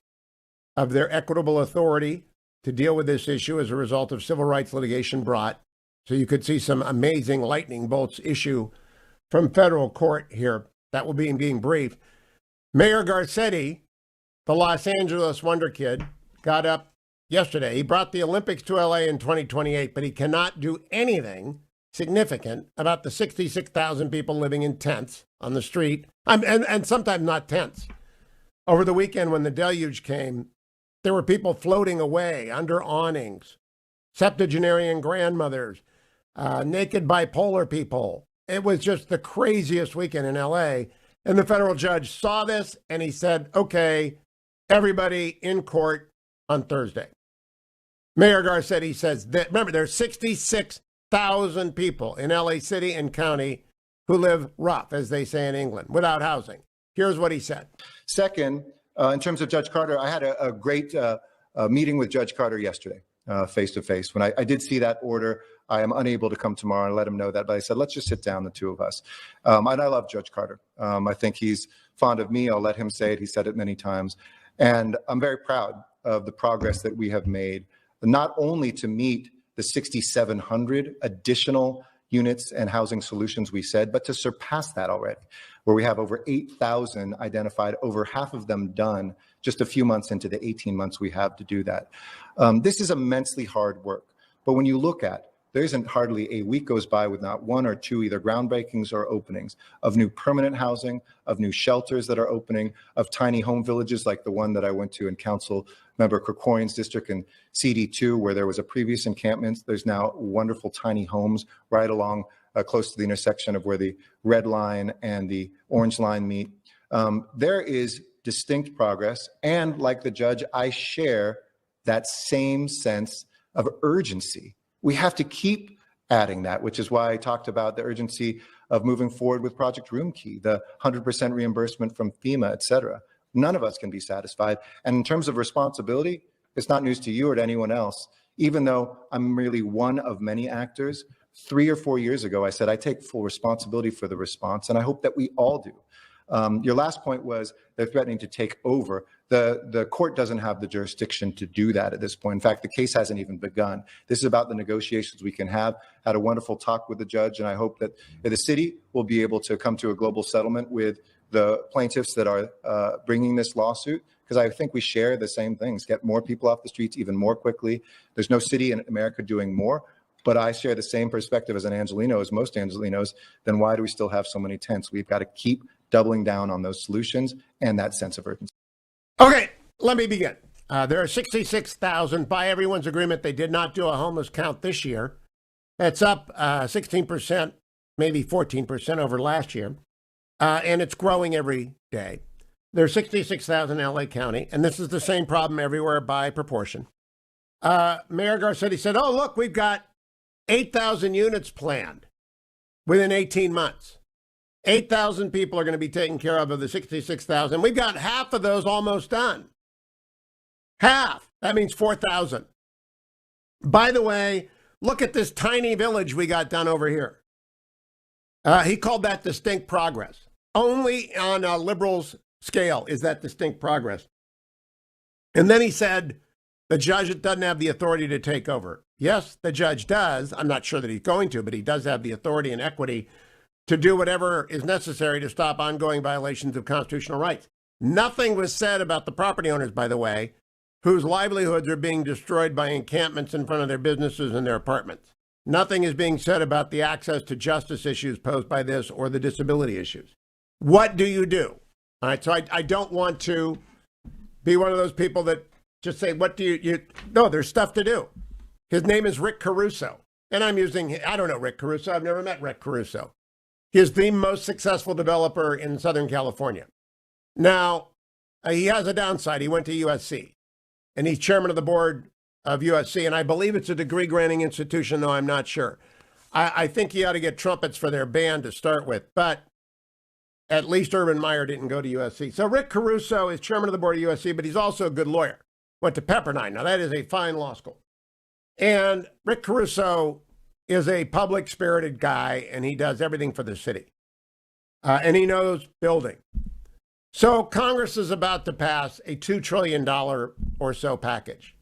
of their equitable authority to deal with this issue as a result of civil rights litigation brought. So you could see some amazing lightning bolts issue from federal court here. That will be being briefed. Mayor Garcetti, the Los Angeles wonder kid, got up yesterday. He brought the Olympics to LA in 2028, but he cannot do anything significant about the 66,000 people living in tents on the street, and sometimes not tents. Over the weekend when the deluge came, there were people floating away under awnings, septuagenarian grandmothers, naked bipolar people. It was just the craziest weekend in LA. And the federal judge saw this and he said, okay, everybody in court on Thursday. Mayor Garcetti says that, remember, there's 66,000 people in LA City and County who live rough, as they say in England, without housing. Here's what he said. Second, in terms of Judge Carter, I had a great meeting with Judge Carter yesterday, face-to-face. When I did see that order, I am unable to come tomorrow and let him know that, but I said, let's just sit down, the two of us. And I love Judge Carter. I think he's fond of me. I'll let him say it. He said it many times. And I'm very proud of the progress that we have made, not only to meet the 6,700 additional units and housing solutions we said, but to surpass that already, where we have over 8,000 identified, over half of them done just a few months into the 18 months we have to do that. This is immensely hard work. But when you look at, there isn't hardly a week goes by with not one or two either groundbreakings or openings of new permanent housing, of new shelters that are opening, of tiny home villages like the one that I went to in Council Member Krikorian's district in CD2, where there was a previous encampment. There's now wonderful tiny homes right along close to the intersection of where the red line and the orange line meet. There is distinct progress. And like the judge, I share that same sense of urgency. We have to keep adding that, which is why I talked about the urgency of moving forward with Project Roomkey, the 100% reimbursement from FEMA, et cetera. None of us can be satisfied. And in terms of responsibility, it's not news to you or to anyone else. Even though I'm really one of many actors, 3 or 4 years ago, I said, I take full responsibility for the response, and I hope that we all do. Your last point was they're threatening to take over. The court doesn't have the jurisdiction to do that at this point. In fact, the case hasn't even begun. This is about the negotiations we can have. Had a wonderful talk with the judge, and I hope that the city will be able to come to a global settlement with the plaintiffs that are bringing this lawsuit, because I think we share the same things. Get more people off the streets even more quickly. There's no city in America doing more, but I share the same perspective as an Angelino, as most Angelinos. Then why do we still have so many tents? We've got to keep doubling down on those solutions and that sense of urgency. Okay, let me begin. There are 66,000. By everyone's agreement, they did not do a homeless count this year. That's up 16%, maybe 14% over last year. And it's growing every day. There are 66,000 in LA County, and this is the same problem everywhere by proportion. Mayor Garcetti said, oh, look, we've got 8,000 units planned within 18 months. 8,000 people are going to be taken care of the 66,000. We've got half of those almost done. Half. That means 4,000. By the way, look at this tiny village we got done over here. He called that distinct progress. Only on a liberal's scale is that distinct progress. And then he said, the judge doesn't have the authority to take over. Yes, the judge does. I'm not sure that he's going to, but he does have the authority and equity to do whatever is necessary to stop ongoing violations of constitutional rights. Nothing was said about the property owners, by the way, whose livelihoods are being destroyed by encampments in front of their businesses and their apartments. Nothing is being said about the access to justice issues posed by this or the disability issues. What do you do? All right, so I don't want to be one of those people that just say, what do you no, there's stuff to do. His name is Rick Caruso. And I don't know Rick Caruso. I've never met Rick Caruso. He is the most successful developer in Southern California. Now, he has a downside. He went to USC, and he's chairman of the board of USC, and I believe it's a degree-granting institution, though I'm not sure. I think he ought to get trumpets for their band to start with, but at least Urban Meyer didn't go to USC. So Rick Caruso is chairman of the board of USC, but he's also a good lawyer. Went to Pepperdine. Now, that is a fine law school. And Rick Caruso is a public-spirited guy, and he does everything for the city. And he knows building. So Congress is about to pass a $2 trillion or so package.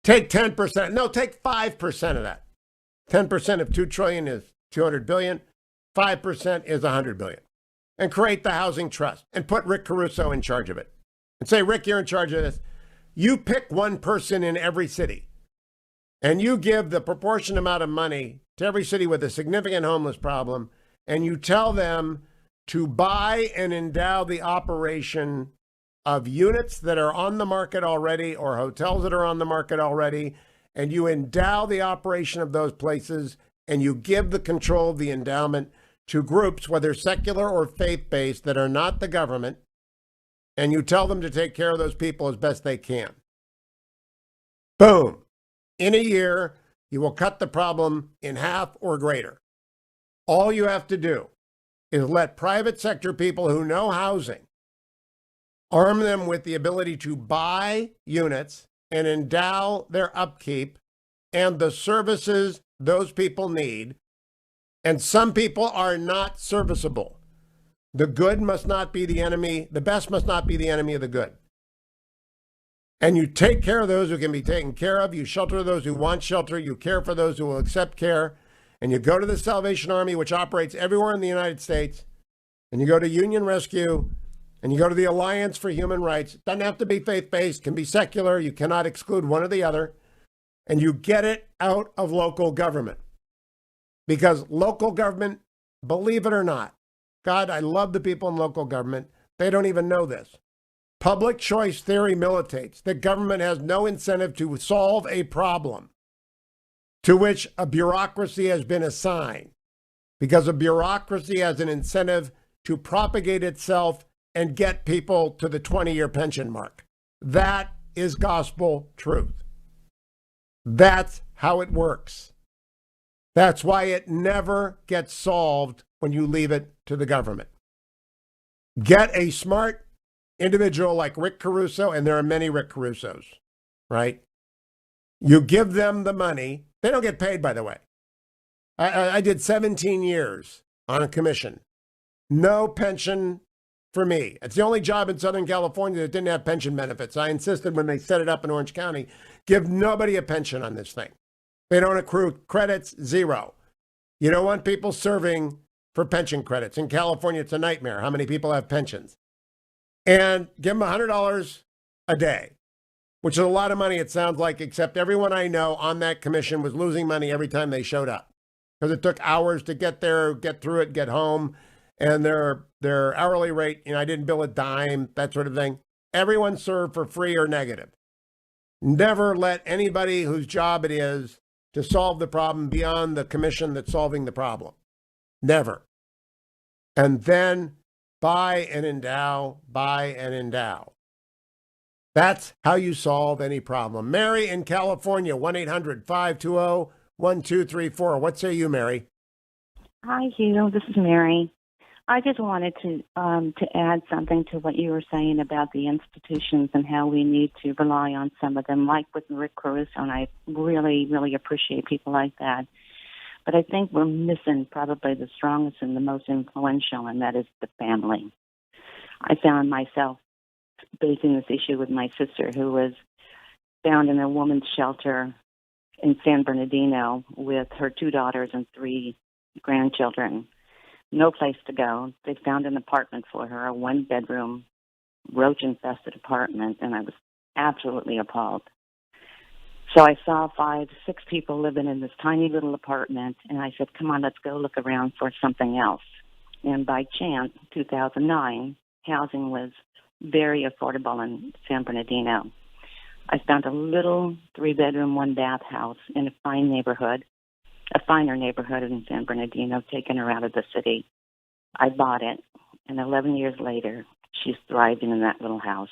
Take 10%. No, take 5% of that. 10% of $2 trillion is $200 billion. 5% is $100 billion. And create the housing trust and put Rick Caruso in charge of it. And say, Rick, you're in charge of this. You pick one person in every city. And you give the proportionate amount of money to every city with a significant homeless problem, and you tell them to buy and endow the operation of units that are on the market already or hotels that are on the market already, and you endow the operation of those places, and you give the control of the endowment to groups, whether secular or faith-based, that are not the government, and you tell them to take care of those people as best they can. Boom. In a year, you will cut the problem in half or greater. All you have to do is let private sector people who know housing arm them with the ability to buy units and endow their upkeep and the services those people need. And some people are not serviceable. The good must not be the enemy. The best must not be the enemy of the good. And you take care of those who can be taken care of. You shelter those who want shelter. You care for those who will accept care. And you go to the Salvation Army, which operates everywhere in the United States. And you go to Union Rescue. And you go to the Alliance for Human Rights. It doesn't have to be faith-based. It can be secular. You cannot exclude one or the other. And you get it out of local government. Because local government, believe it or not, God, I love the people in local government. They don't even know this. Public choice theory militates that government has no incentive to solve a problem to which a bureaucracy has been assigned, because a bureaucracy has an incentive to propagate itself and get people to the 20-year pension mark. That is gospel truth. That's how it works. That's why it never gets solved when you leave it to the government. Get a smart individual like Rick Caruso, and there are many Rick Carusos, right? You give them the money. They don't get paid, by the way. I did 17 years on a commission. No pension for me. It's the only job in Southern California that didn't have pension benefits. I insisted when they set it up in Orange County, give nobody a pension on this thing. They don't accrue credits, zero. You don't want people serving for pension credits. In California, it's a nightmare. How many people have pensions? And give them $100 a day, which is a lot of money, it sounds like, except everyone I know on that commission was losing money every time they showed up because it took hours to get there, get through it, get home. And their hourly rate, I didn't bill a dime, that sort of thing. Everyone served for free or negative. Never let anybody whose job it is to solve the problem beyond the commission that's solving the problem. Never. And then buy and endow, buy and endow. That's how you solve any problem. Mary in California, 1-800-520-1234. What say you, Mary? Hi, Hugh. This is Mary. I just wanted to add something to what you were saying about the institutions and how we need to rely on some of them, like with Rick Caruso, and I really, really appreciate people like that. But I think we're missing probably the strongest and the most influential, and that is the family. I found myself facing this issue with my sister, who was found in a woman's shelter in San Bernardino with her 2 daughters and 3 grandchildren. No place to go. They found an apartment for her, a 1-bedroom, roach-infested apartment, and I was absolutely appalled. So I saw 5, 6 people living in this tiny little apartment, and I said, come on, let's go look around for something else. And by chance, 2009, housing was very affordable in San Bernardino. I found a little 3-bedroom, 1-bath house in a fine neighborhood, a finer neighborhood in San Bernardino, taking her out of the city. I bought it, and 11 years later, she's thriving in that little house.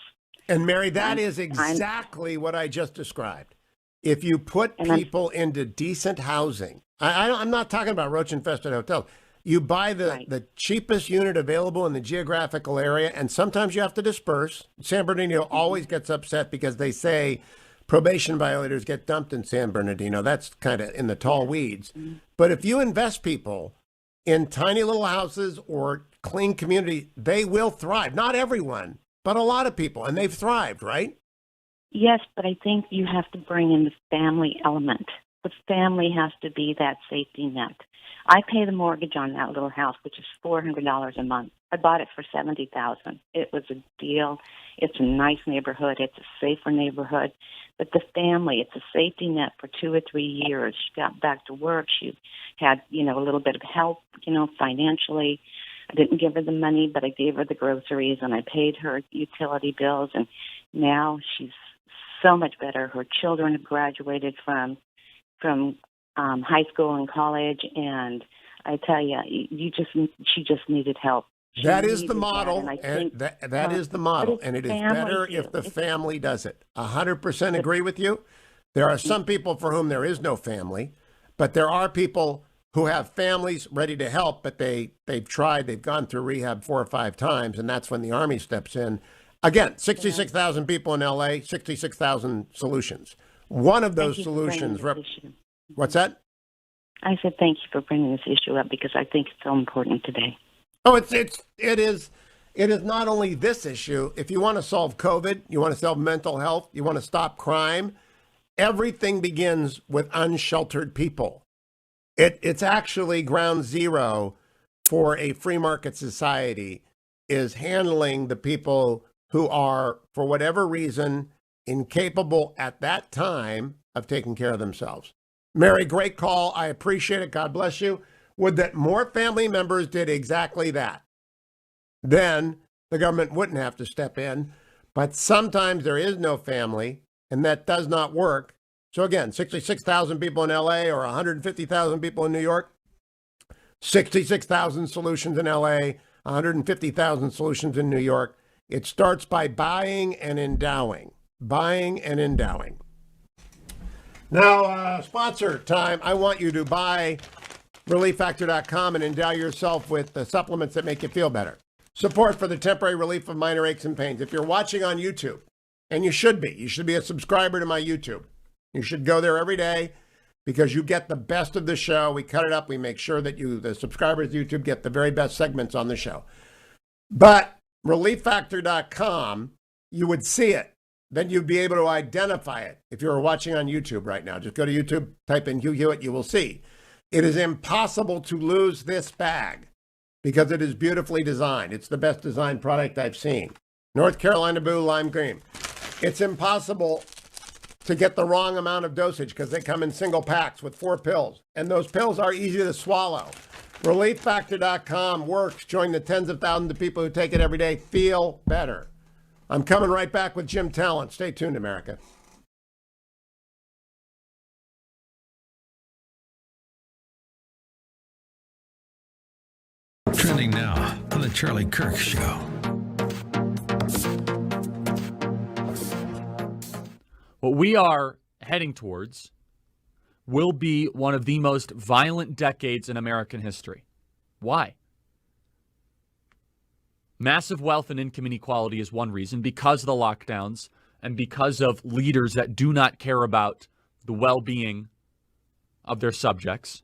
And Mary, that is exactly what I just described. If you put people into decent housing, I'm not talking about roach-infested hotels. You buy the cheapest unit available in the geographical area, and sometimes you have to disperse. San Bernardino always gets upset because they say probation violators get dumped in San Bernardino. That's kind of in the tall weeds. But if you invest people in tiny little houses or clean community, they will thrive. Not everyone, but a lot of people, and they've thrived, right? Yes, but I think you have to bring in the family element. The family has to be that safety net. I pay the mortgage on that little house, which is $400 a month. I bought it for $70,000. It was a deal. It's a nice neighborhood. It's a safer neighborhood. But the family, it's a safety net for 2 or 3 years. She got back to work. She had, a little bit of help, financially. I didn't give her the money, but I gave her the groceries, and I paid her utility bills. And now she's so much better. Her children have graduated from high school and college, and I tell you, she just needed help. That is the model, and that is the model, and it is better if the family does it. 100% agree with you. There are some people for whom there is no family, but there are people who have families ready to help, but they've tried, they've gone through rehab 4 or 5 times, and that's when the Army steps in. Again, 66,000 people in L.A., 66,000 solutions. One of those solutions. What's that? I said thank you for bringing this issue up because I think it's so important today. Oh, it is not only this issue. If you want to solve COVID, you want to solve mental health, you want to stop crime, everything begins with unsheltered people. It's actually ground zero for a free market society is handling the people who are, for whatever reason, incapable at that time of taking care of themselves. Mary, great call. I appreciate it. God bless you. Would that more family members did exactly that. Then the government wouldn't have to step in. But sometimes there is no family, and that does not work. So again, 66,000 people in L.A. or 150,000 people in New York, 66,000 solutions in L.A., 150,000 solutions in New York. It starts by buying and endowing. Buying and endowing. Now, sponsor time. I want you to buy ReliefFactor.com and endow yourself with the supplements that make you feel better. Support for the temporary relief of minor aches and pains. If you're watching on YouTube, and you should be a subscriber to my YouTube. You should go there every day because you get the best of the show. We cut it up. We make sure that the subscribers to YouTube, get the very best segments on the show. But ReliefFactor.com, you would see it. Then you'd be able to identify it. If you're watching on YouTube right now, just go to YouTube, type in Hugh Hewitt, you will see. It is impossible to lose this bag because it is beautifully designed. It's the best designed product I've seen. North Carolina Blue Lime Green. It's impossible to get the wrong amount of dosage because they come in single packs with 4 pills. And those pills are easy to swallow. ReliefFactor.com works. Join the tens of thousands of people who take it every day. Feel better. I'm coming right back with Jim Talent. Stay tuned, America. Trending now on the Charlie Kirk Show. What we are heading towards will be one of the most violent decades in American history. Why? Massive wealth and income inequality is one reason, because of the lockdowns and because of leaders that do not care about the well-being of their subjects.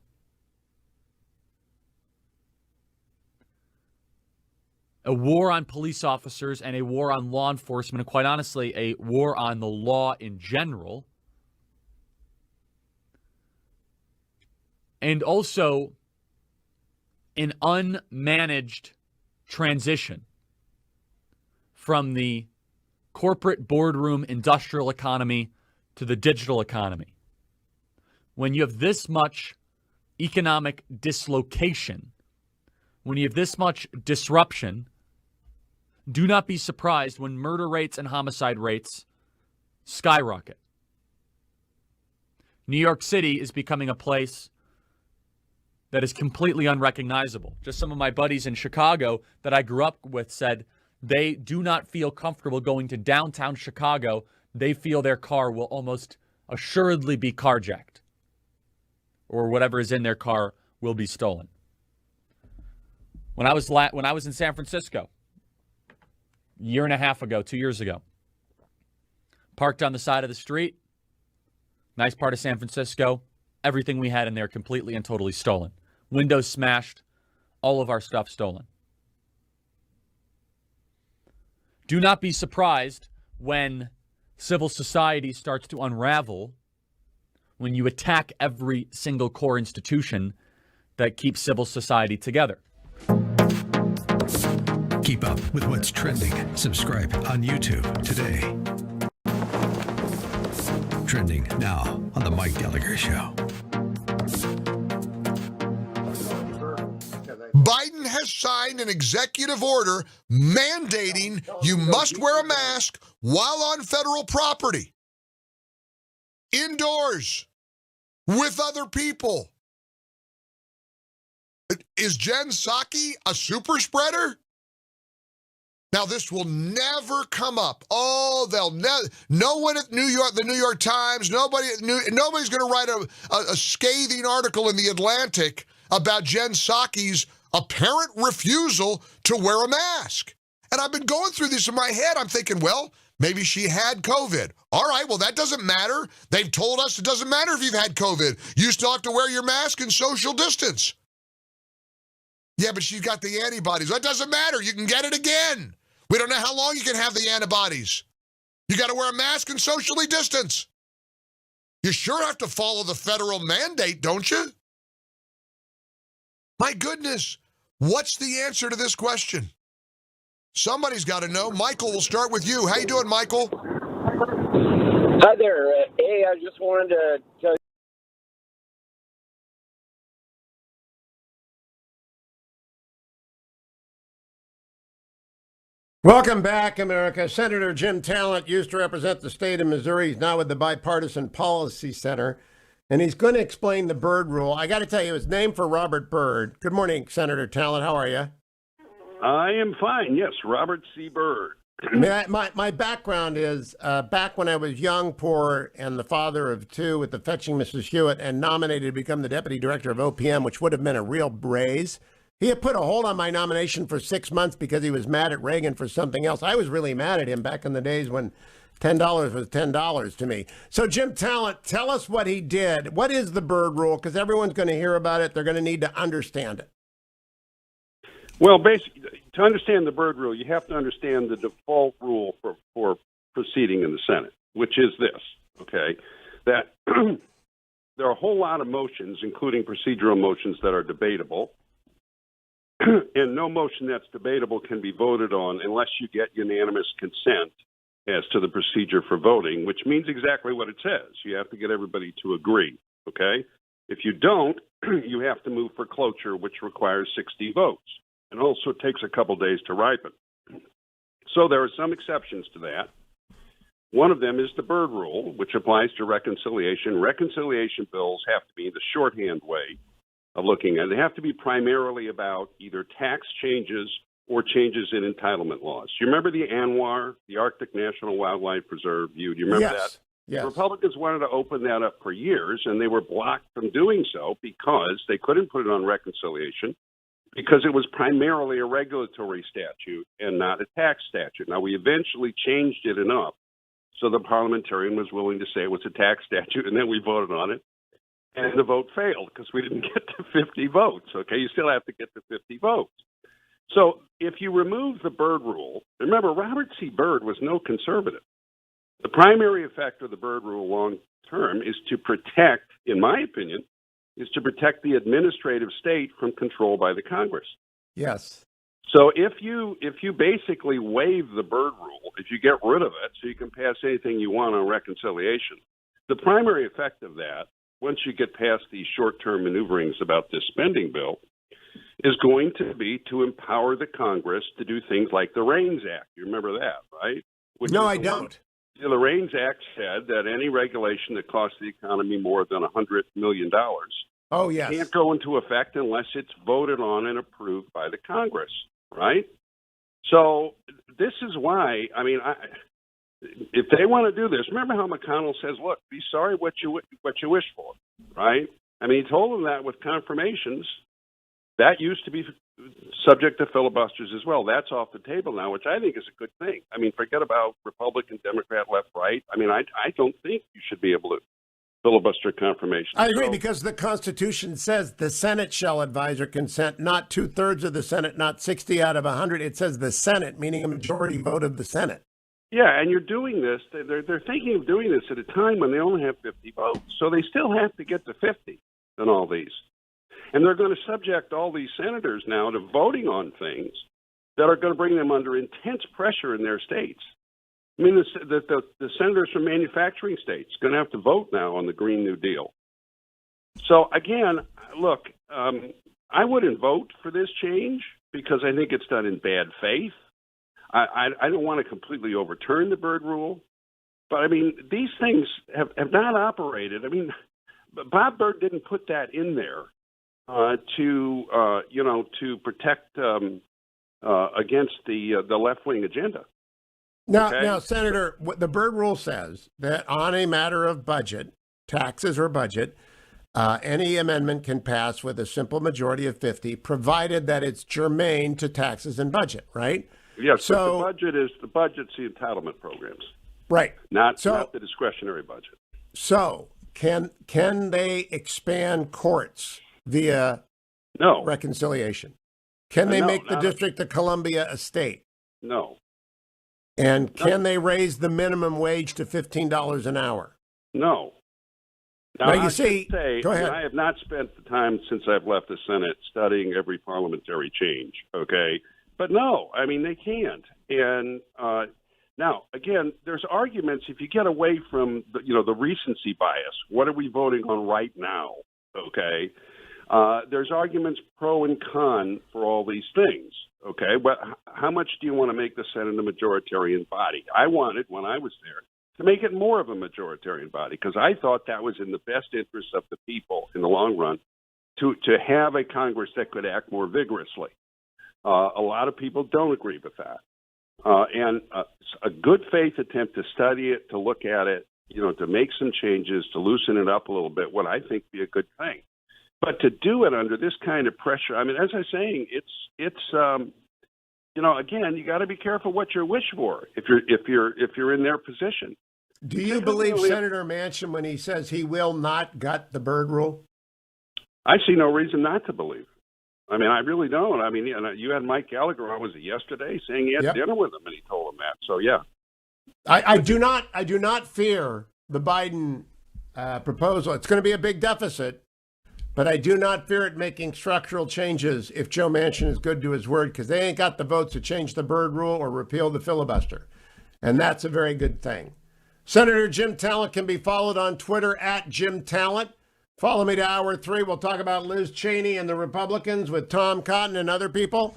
A war on police officers and a war on law enforcement, and quite honestly, a war on the law in general. And also an unmanaged transition from the corporate boardroom industrial economy to the digital economy. When you have this much economic dislocation, when you have this much disruption, do not be surprised when murder rates and homicide rates skyrocket. New York City is becoming a place that is completely unrecognizable. Just some of my buddies in Chicago that I grew up with said they do not feel comfortable going to downtown Chicago. They feel their car will almost assuredly be carjacked, or whatever is in their car will be stolen. When I was in San Francisco, a year and a half ago, 2 years ago, parked on the side of the street, nice part of San Francisco, everything we had in there completely and totally stolen. Windows smashed, all of our stuff stolen. Do not be surprised when civil society starts to unravel, when you attack every single core institution that keeps civil society together. Keep up with what's trending. Subscribe on YouTube today. Trending now on the Mike Gallagher Show. Biden has signed an executive order mandating you must wear a mask while on federal property, indoors, with other people. Is Jen Psaki a super spreader? Now, this will never come up. Oh, no one at the New York Times, nobody's going to write a scathing article in the Atlantic about Jen Psaki's apparent refusal to wear a mask. And I've been going through this in my head. I'm thinking, well, maybe she had COVID. All right, well, that doesn't matter. They've told us it doesn't matter if you've had COVID. You still have to wear your mask and social distance. Yeah, but she's got the antibodies. That doesn't matter. You can get it again. We don't know how long you can have the antibodies. You got to wear a mask and socially distance. You sure have to follow the federal mandate, don't you? My goodness, what's the answer to this question? Somebody's got to know. Michael, we'll start with you. How you doing, Michael? Hi there. Hey, I just wanted to tell you. Welcome back, America. Senator Jim Talent used to represent the state of Missouri. He's now with the Bipartisan Policy Center, and he's going to explain the Byrd rule. I got to tell you, it's named for Robert Byrd. Good morning, Senator Talent. How are you? I am fine. Yes, Robert C. Byrd. I mean, my background is back when I was young, poor, and the father of two with the fetching Mrs. Hewitt and nominated to become the deputy director of OPM, which would have been a real raise. He had put a hold on my nomination for 6 months because he was mad at Reagan for something else. I was really mad at him back in the days when $10 was $10 to me. So, Jim Talent, tell us what he did. What is the Byrd rule? Because everyone's going to hear about it. They're going to need to understand it. Well, basically, to understand the Byrd rule, you have to understand the default rule for proceeding in the Senate, which is this, okay, that there are a whole lot of motions, including procedural motions, that are debatable. And no motion that's debatable can be voted on unless you get unanimous consent as to the procedure for voting, which means exactly what it says. You have to get everybody to agree, okay? If you don't, you have to move for cloture, which requires 60 votes, and also takes a couple days to ripen. So there are some exceptions to that. One of them is the Byrd rule, which applies to reconciliation. Reconciliation bills have to be the shorthand way of looking at it. They have to be primarily about either tax changes or changes in entitlement laws. Do you remember the ANWR, the Arctic National Wildlife Preserve view? Do you remember that? Yes. The Republicans wanted to open that up for years, and they were blocked from doing so because they couldn't put it on reconciliation because it was primarily a regulatory statute and not a tax statute. Now, we eventually changed it enough so the parliamentarian was willing to say it was a tax statute, and then we voted on it. And the vote failed because we didn't get to 50 votes, okay? You still have to get to 50 votes. So if you remove the Byrd rule, remember, Robert C. Byrd was no conservative. The primary effect of the Byrd rule long term is to protect, in my opinion, is to protect the administrative state from control by the Congress. Yes. So if you basically waive the Byrd rule, if you get rid of it so you can pass anything you want on reconciliation, the primary effect of that, once you get past these short-term maneuverings about this spending bill, is going to be to empower the Congress to do things like the REINS Act. You remember that, right? No, I don't. The REINS Act said that any regulation that costs the economy more than $100 million can't go into effect unless it's voted on and approved by the Congress, right? So this is why, I mean, if they want to do this, remember how McConnell says, look, be sorry what you wish for, right? I mean, he told them that with confirmations. That used to be subject to filibusters as well. That's off the table now, which I think is a good thing. I mean, forget about Republican, Democrat, left, right. I mean, I don't think you should be able to filibuster confirmation. I agree, because the Constitution says the Senate shall advise or consent, not 2/3 of the Senate, not 60 out of 100. It says the Senate, meaning a majority vote of the Senate. Yeah, and you're doing this. They're thinking of doing this at a time when they only have 50 votes. So they still have to get to 50 in all these. And they're going to subject all these senators now to voting on things that are going to bring them under intense pressure in their states. I mean, the senators from manufacturing states are going to have to vote now on the Green New Deal. So, again, look, I wouldn't vote for this change because I think it's done in bad faith. I don't want to completely overturn the Byrd rule. But, I mean, these things have not operated. I mean, Bob Byrd didn't put that in there to protect against the left-wing agenda. Now, Senator, what the Byrd rule says that on a matter of budget, taxes or budget, any amendment can pass with a simple majority of 50, provided that it's germane to taxes and budget, right? Yes, so, but the budget's the entitlement programs. Right. Not the discretionary budget. So can they expand courts via reconciliation? Can they make the District of Columbia a state? No. And can they raise the minimum wage to $15 an hour? No. Now you see, go ahead. I have not spent the time since I've left the Senate studying every parliamentary change, okay? But no, I mean, they can't. And now, again, there's arguments, if you get away from, the recency bias, what are we voting on right now, okay? There's arguments pro and con for all these things, okay? But how much do you want to make the Senate a majoritarian body? I wanted, when I was there, to make it more of a majoritarian body because I thought that was in the best interest of the people in the long run to have a Congress that could act more vigorously. A lot of people don't agree with that. and a good faith attempt to study it, to look at it, to make some changes, to loosen it up a little bit, would I think be a good thing. But to do it under this kind of pressure, I mean, as I'm saying, it's again, you got to be careful what you wish for if you're in their position. Do you believe Senator Manchin when he says he will not gut the Byrd rule? I see no reason not to believe. I mean, I really don't. I mean, you had Mike Gallagher on, was it yesterday, saying he had dinner with him, and he told him that. So yeah, I do not fear the Biden proposal. It's going to be a big deficit, but I do not fear it making structural changes if Joe Manchin is good to his word, because they ain't got the votes to change the Byrd rule or repeal the filibuster, and that's a very good thing. Senator Jim Talent can be followed on Twitter at Jim Talent. Follow me to Hour 3. We'll talk about Liz Cheney and the Republicans with Tom Cotton and other people,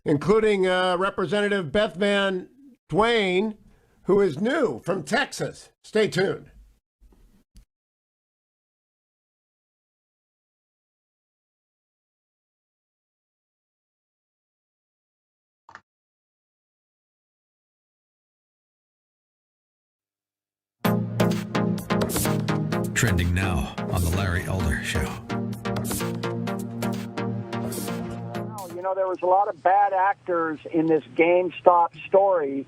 including Representative Beth Van Duyne, who is new from Texas. Stay tuned. Trending now on the Larry Elder Show. There was a lot of bad actors in this GameStop story,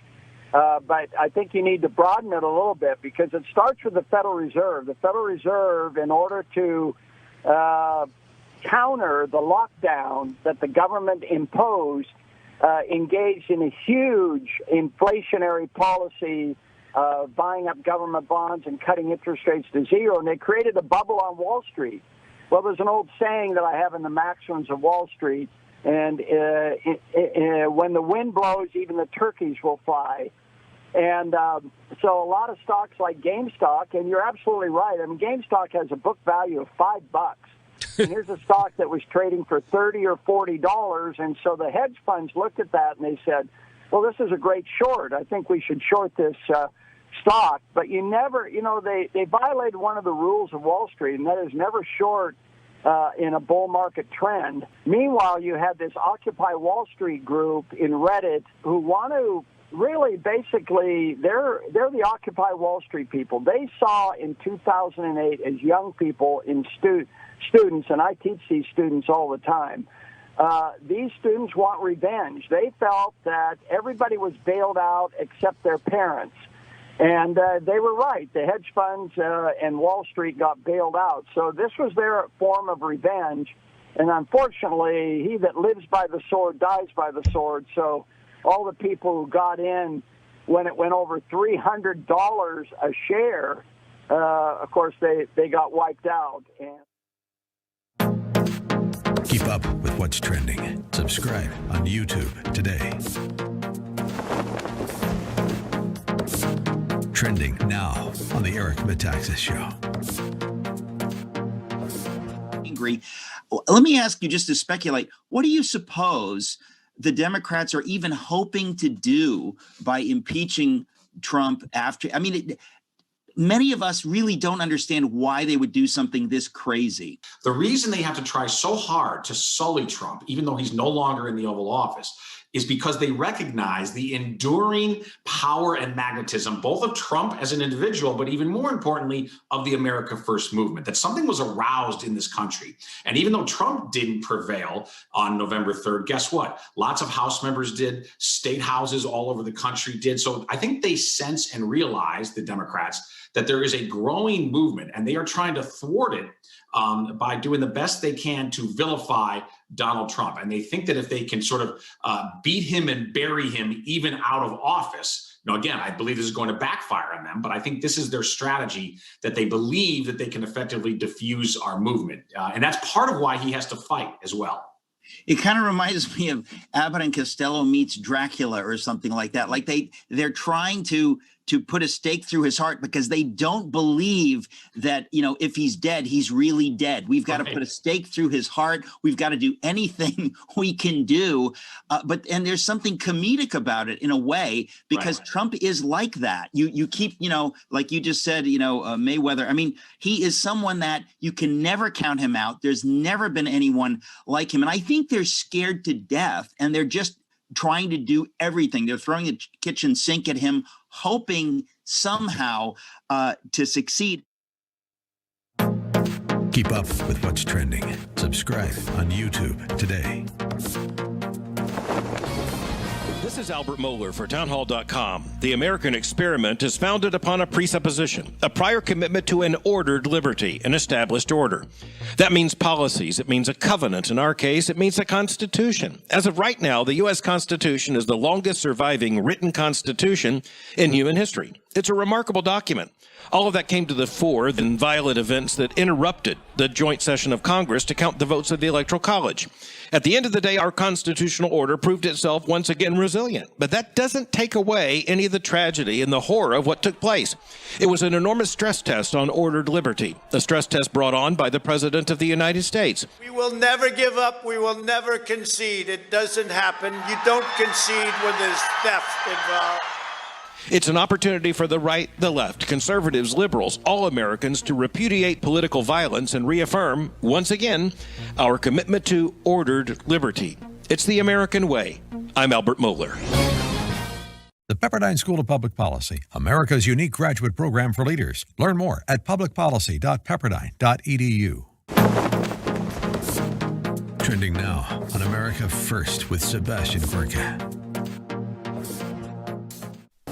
but I think you need to broaden it a little bit because it starts with the Federal Reserve. The Federal Reserve, in order to counter the lockdown that the government imposed, engaged in a huge inflationary policy buying up government bonds and cutting interest rates to zero, and they created a bubble on Wall Street. Well, there's an old saying that I have in the Maxims of Wall Street, and when the wind blows, even the turkeys will fly. And so a lot of stocks like GameStop, and you're absolutely right. I mean, GameStop has a book value of $5. And here's a stock that was trading for $30 or $40, and so the hedge funds looked at that and they said, well, this is a great short. I think we should short this stock. But you never, they violated one of the rules of Wall Street, and that is never short in a bull market trend. Meanwhile, you had this Occupy Wall Street group in Reddit who want to really basically, they're the Occupy Wall Street people. They saw in 2008 as young people in students, and I teach these students all the time, these students want revenge. They felt that everybody was bailed out except their parents. And they were right. The hedge funds and Wall Street got bailed out. So this was their form of revenge. And unfortunately, he that lives by the sword dies by the sword. So all the people who got in when it went over $300 a share, of course, they got wiped out. Keep up with what's trending. Subscribe on YouTube today. Trending now on the Eric Metaxas Show. Angry. Let me ask you, just to speculate, what do you suppose the Democrats are even hoping to do by impeaching Trump after? I mean, many of us really don't understand why they would do something this crazy. The reason they have to try so hard to sully Trump, even though he's no longer in the Oval Office, is because they recognize the enduring power and magnetism, both of Trump as an individual, but even more importantly, of the America First movement, that something was aroused in this country. And even though Trump didn't prevail on November 3rd, guess what? Lots of House members did, state houses all over the country did. So I think they sense and realize, the Democrats, that there is a growing movement, and they are trying to thwart it by doing the best they can to vilify Donald Trump. And they think that if they can sort of beat him and bury him even out of office, again, I believe this is going to backfire on them, but I think this is their strategy, that they believe that they can effectively diffuse our movement. And that's part of why he has to fight as well. It kind of reminds me of Abbott and Costello meets Dracula or something like that. Like they're trying to put a stake through his heart because they don't believe that, if he's dead, he's really dead. We've got to put a stake through his heart. We've got to do anything we can do. And there's something comedic about it in a way, because Trump is like that. You keep, like you just said, Mayweather. I mean, he is someone that you can never count him out. There's never been anyone like him. And I think they're scared to death, and they're just trying to do everything. They're throwing a kitchen sink at him, hoping somehow to succeed. Keep up with what's trending. Subscribe on YouTube today. This is Albert Mohler for townhall.com. The American experiment is founded upon a presupposition, a prior commitment to an ordered liberty, an established order. That means policies. It means a covenant. In our case, it means a constitution. As of right now, the U.S. Constitution is the longest surviving written constitution in human history. It's a remarkable document. All of that came to the fore in violent events that interrupted the joint session of Congress to count the votes of the Electoral College. At the end of the day, our constitutional order proved itself once again resilient. But that doesn't take away any of the tragedy and the horror of what took place. It was an enormous stress test on ordered liberty, a stress test brought on by the President of the United States. We will never give up. We will never concede. It doesn't happen. You don't concede when there's theft involved. It's an opportunity for the right, the left, conservatives, liberals, all Americans to repudiate political violence and reaffirm, once again, our commitment to ordered liberty. It's the American way. I'm Albert Mohler. The Pepperdine School of Public Policy, America's unique graduate program for leaders. Learn more at publicpolicy.pepperdine.edu. Trending now on America First with Sebastian Gorka.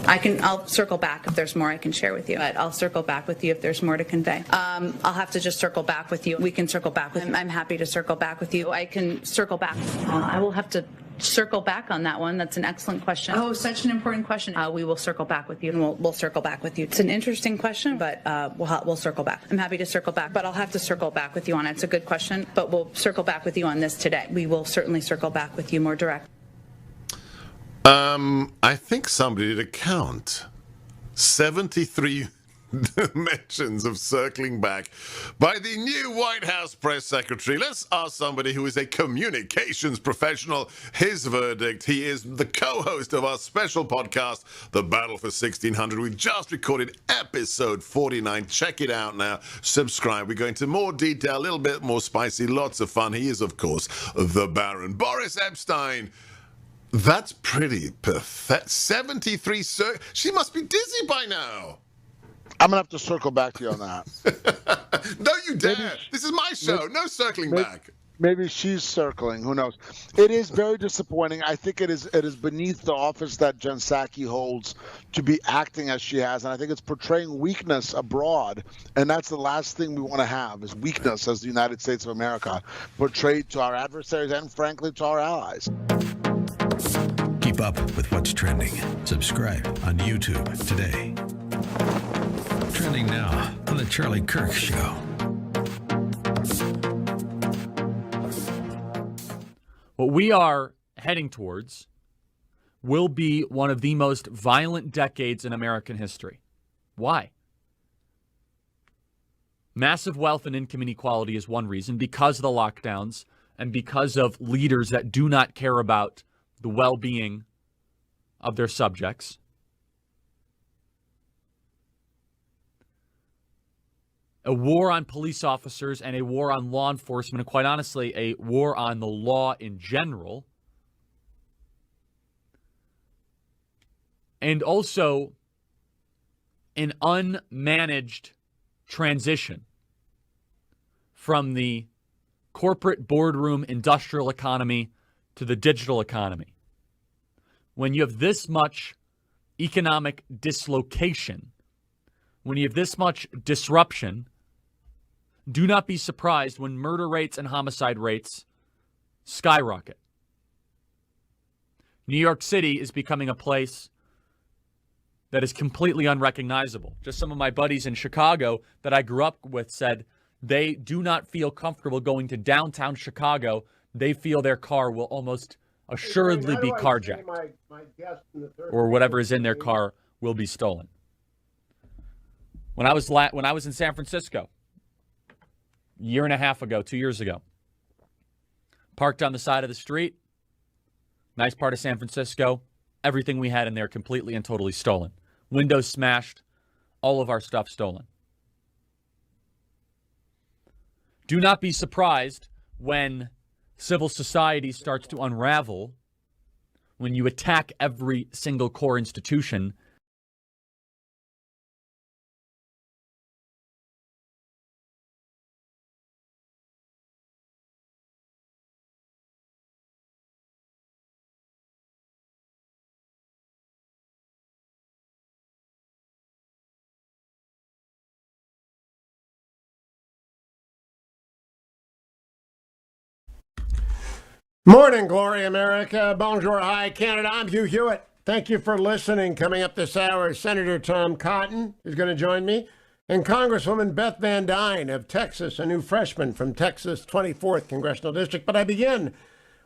I'll circle back if there's more I can share with you. But I'll circle back with you if there's more to convey. I'll have to just circle back with you. We can circle back with you. I'm happy to circle back with you. I can circle back. I will have to circle back on that one. That's an excellent question. Oh, such an important question. We will circle back with you, and we'll circle back with you. It's an interesting question, but we'll circle back. I'm happy to circle back, but I'll have to circle back with you on it. It's a good question, but we'll circle back with you on this today. We will certainly circle back with you more direct. I think somebody did a count. 73 mentions of circling back by the new White House press secretary. Let's ask somebody who is a communications professional his verdict. He is the co-host of our special podcast, The Battle for 1600. We just recorded episode 49. Check it out now. Subscribe. We go into more detail, a little bit more spicy, lots of fun. He is, of course, the Baron. Boris Epstein. That's pretty pathetic. 73 she must be dizzy by now. I'm going to have to circle back to you on that. Don't you dare. This is my show. No circling back. Maybe she's circling. Who knows? It is very disappointing. I think it is beneath the office that Jen Psaki holds to be acting as she has. And I think it's portraying weakness abroad. And that's the last thing we want to have is weakness as the United States of America portrayed to our adversaries and, frankly, to our allies. Keep up with what's trending. Subscribe on YouTube today. Trending now on The Charlie Kirk Show. What we are heading towards will be one of the most violent decades in American history. Why? Massive wealth and income inequality is one reason, because of the lockdowns and because of leaders that do not care about the well-being of their subjects. A war on police officers and a war on law enforcement, and quite honestly, a war on the law in general. And also an unmanaged transition from the corporate boardroom industrial economy to the digital economy. When you have this much economic dislocation, when you have this much disruption, do not be surprised when murder rates and homicide rates skyrocket. New York City is becoming a place that is completely unrecognizable. Just some of my buddies in Chicago that I grew up with said they do not feel comfortable going to downtown Chicago. They feel their car will almost assuredly be carjacked, or whatever is in their car will be stolen. When I was in San Francisco, a year and a half ago, 2 years ago, parked on the side of the street, nice part of San Francisco, everything we had in there completely and totally stolen. Windows smashed, all of our stuff stolen. Do not be surprised when civil society starts to unravel, when you attack every single core institution. Morning, Glory America. Bonjour, hi, Canada. I'm Hugh Hewitt. Thank you for listening. Coming up this hour, Senator Tom Cotton is going to join me, and Congresswoman Beth Van Duyne of Texas, a new freshman from Texas' 24th Congressional District. But I begin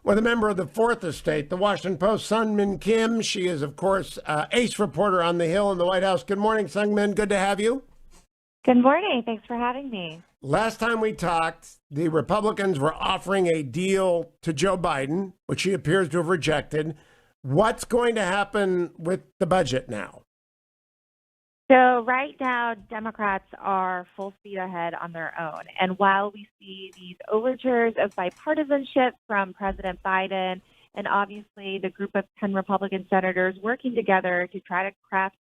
with a member of the Fourth Estate, the Washington Post, Seung Kim. She is, of course, ace reporter on the Hill in the White House. Good morning, Seung. Good to have you. Good morning. Thanks for having me. Last time we talked, the Republicans were offering a deal to Joe Biden, which he appears to have rejected. What's going to happen with the budget now? So right now, Democrats are full speed ahead on their own. And while we see these overtures of bipartisanship from President Biden and obviously the group of 10 Republican senators working together to try to craft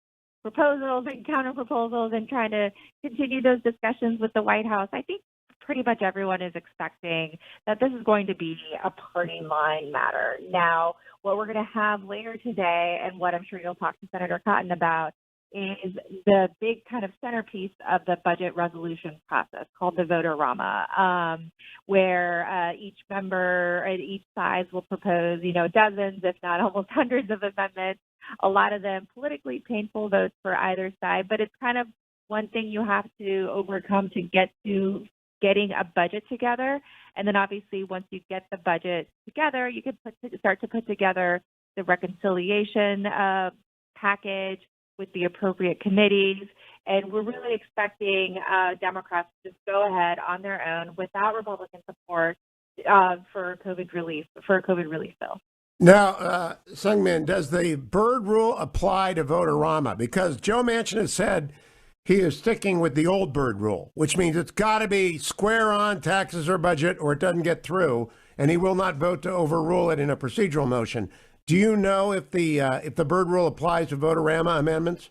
proposals and counter proposals and trying to continue those discussions with the White House, I think pretty much everyone is expecting that this is going to be a party line matter. Now, what we're going to have later today, and what I'm sure you'll talk to Senator Cotton about, is the big kind of centerpiece of the budget resolution process called the vote-a-rama, where each member at each side will propose, dozens, if not almost hundreds of amendments, a lot of them politically painful votes for either side. But it's kind of one thing you have to overcome to get to getting a budget together. And then obviously once you get the budget together, you can start to put together the reconciliation package with the appropriate committees. And we're really expecting Democrats to just go ahead on their own without Republican support for a COVID relief bill. Now, Seung, does the Byrd rule apply to vote-a-rama? Because Joe Manchin has said he is sticking with the old Byrd rule, which means it's got to be square on taxes or budget or it doesn't get through, and he will not vote to overrule it in a procedural motion. Do you know if the Byrd rule applies to vote-a-rama amendments?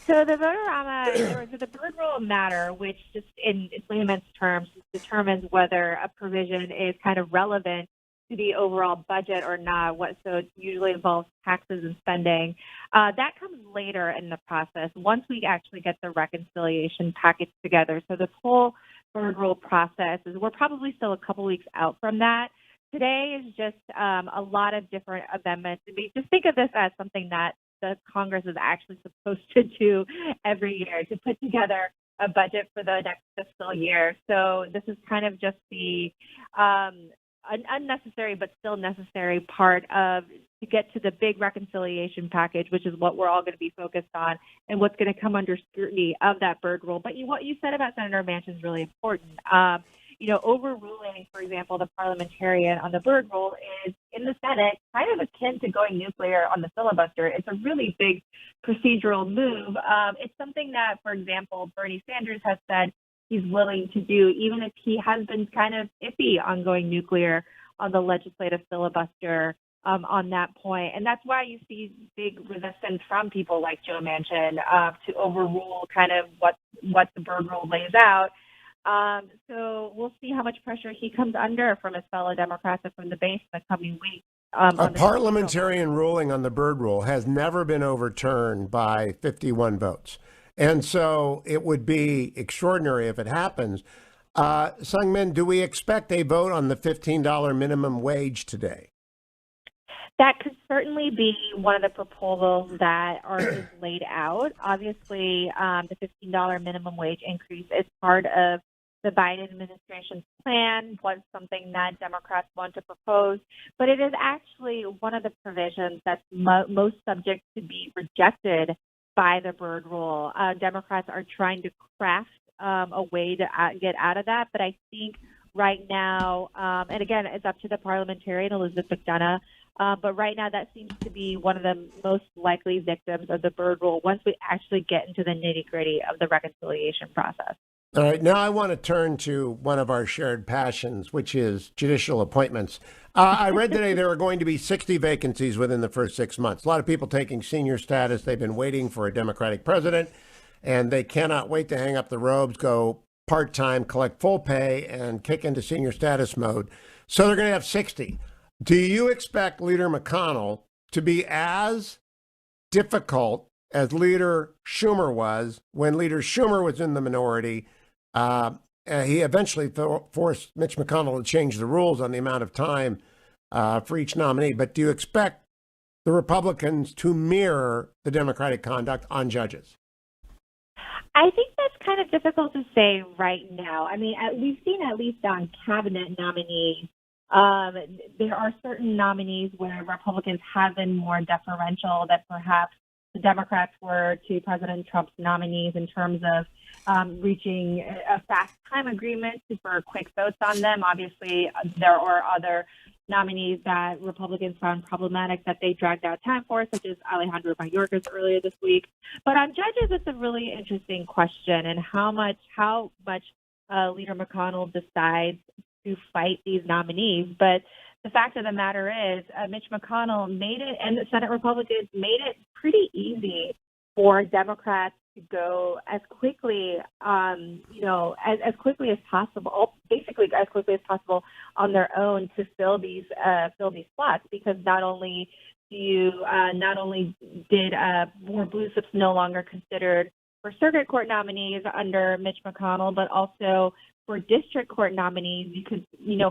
So the vote-a-rama, the Byrd rule matter, which just in layman's terms determines whether a provision is kind of relevant to the overall budget or not. So it usually involves taxes and spending. That comes later in the process, once we actually get the reconciliation package together. So this whole Byrd rule process we're probably still a couple weeks out from that. Today is just a lot of different amendments. I mean, just think of this as something that the Congress is actually supposed to do every year, to put together a budget for the next fiscal year. So this is kind of just the an unnecessary but still necessary part of to get to the big reconciliation package, which is what we're all going to be focused on and what's going to come under scrutiny of that Byrd rule. But what you said about Senator Manchin is really important. Overruling, for example, the parliamentarian on the Byrd rule is in the Senate kind of akin to going nuclear on the filibuster. It's a really big procedural move. It's something that, for example, Bernie Sanders has said he's willing to do, even if he has been kind of iffy on going nuclear on the legislative filibuster on that point. And that's why you see big resistance from people like Joe Manchin to overrule kind of what the Byrd rule lays out. So we'll see how much pressure he comes under from his fellow Democrats and from the base in the coming weeks. A parliamentarian ruling on the Byrd rule has never been overturned by 51 votes. And so it would be extraordinary if it happens. Seung, do we expect a vote on the $15 minimum wage today? That could certainly be one of the proposals that are laid out. Obviously, the $15 minimum wage increase is part of the Biden administration's plan, was something that Democrats want to propose, but it is actually one of the provisions that's most subject to be rejected by the Byrd rule. Democrats are trying to craft a way to get out of that, but I think right now, and again, it's up to the parliamentarian, Elizabeth McDonough, but right now that seems to be one of the most likely victims of the Byrd rule once we actually get into the nitty-gritty of the reconciliation process. All right, now I want to turn to one of our shared passions, which is judicial appointments. I read today there are going to be 60 vacancies within the first 6 months. A lot of people taking senior status. They've been waiting for a Democratic president, and they cannot wait to hang up the robes, go part-time, collect full pay, and kick into senior status mode. So they're going to have 60. Do you expect Leader McConnell to be as difficult as Leader Schumer was when Leader Schumer was in the minority? He eventually forced Mitch McConnell to change the rules on the amount of time for each nominee. But do you expect the Republicans to mirror the Democratic conduct on judges? I think that's kind of difficult to say right now. I mean, we've seen at least on cabinet nominees, there are certain nominees where Republicans have been more deferential than perhaps the Democrats were to President Trump's nominees in terms of reaching a fast time agreement for quick votes on them. Obviously, there are other nominees that Republicans found problematic that they dragged out time for, such as Alejandro Mayorkas earlier this week. But on judges, it's a really interesting question, and how much Leader McConnell decides to fight these nominees. But the fact of the matter is, Mitch McConnell made it, and the Senate Republicans made it pretty easy for Democrats to go as quickly, as quickly as possible, basically as quickly as possible on their own to fill these slots. Because not only did more blue slips no longer considered for circuit court nominees under Mitch McConnell, but also for district court nominees, you could,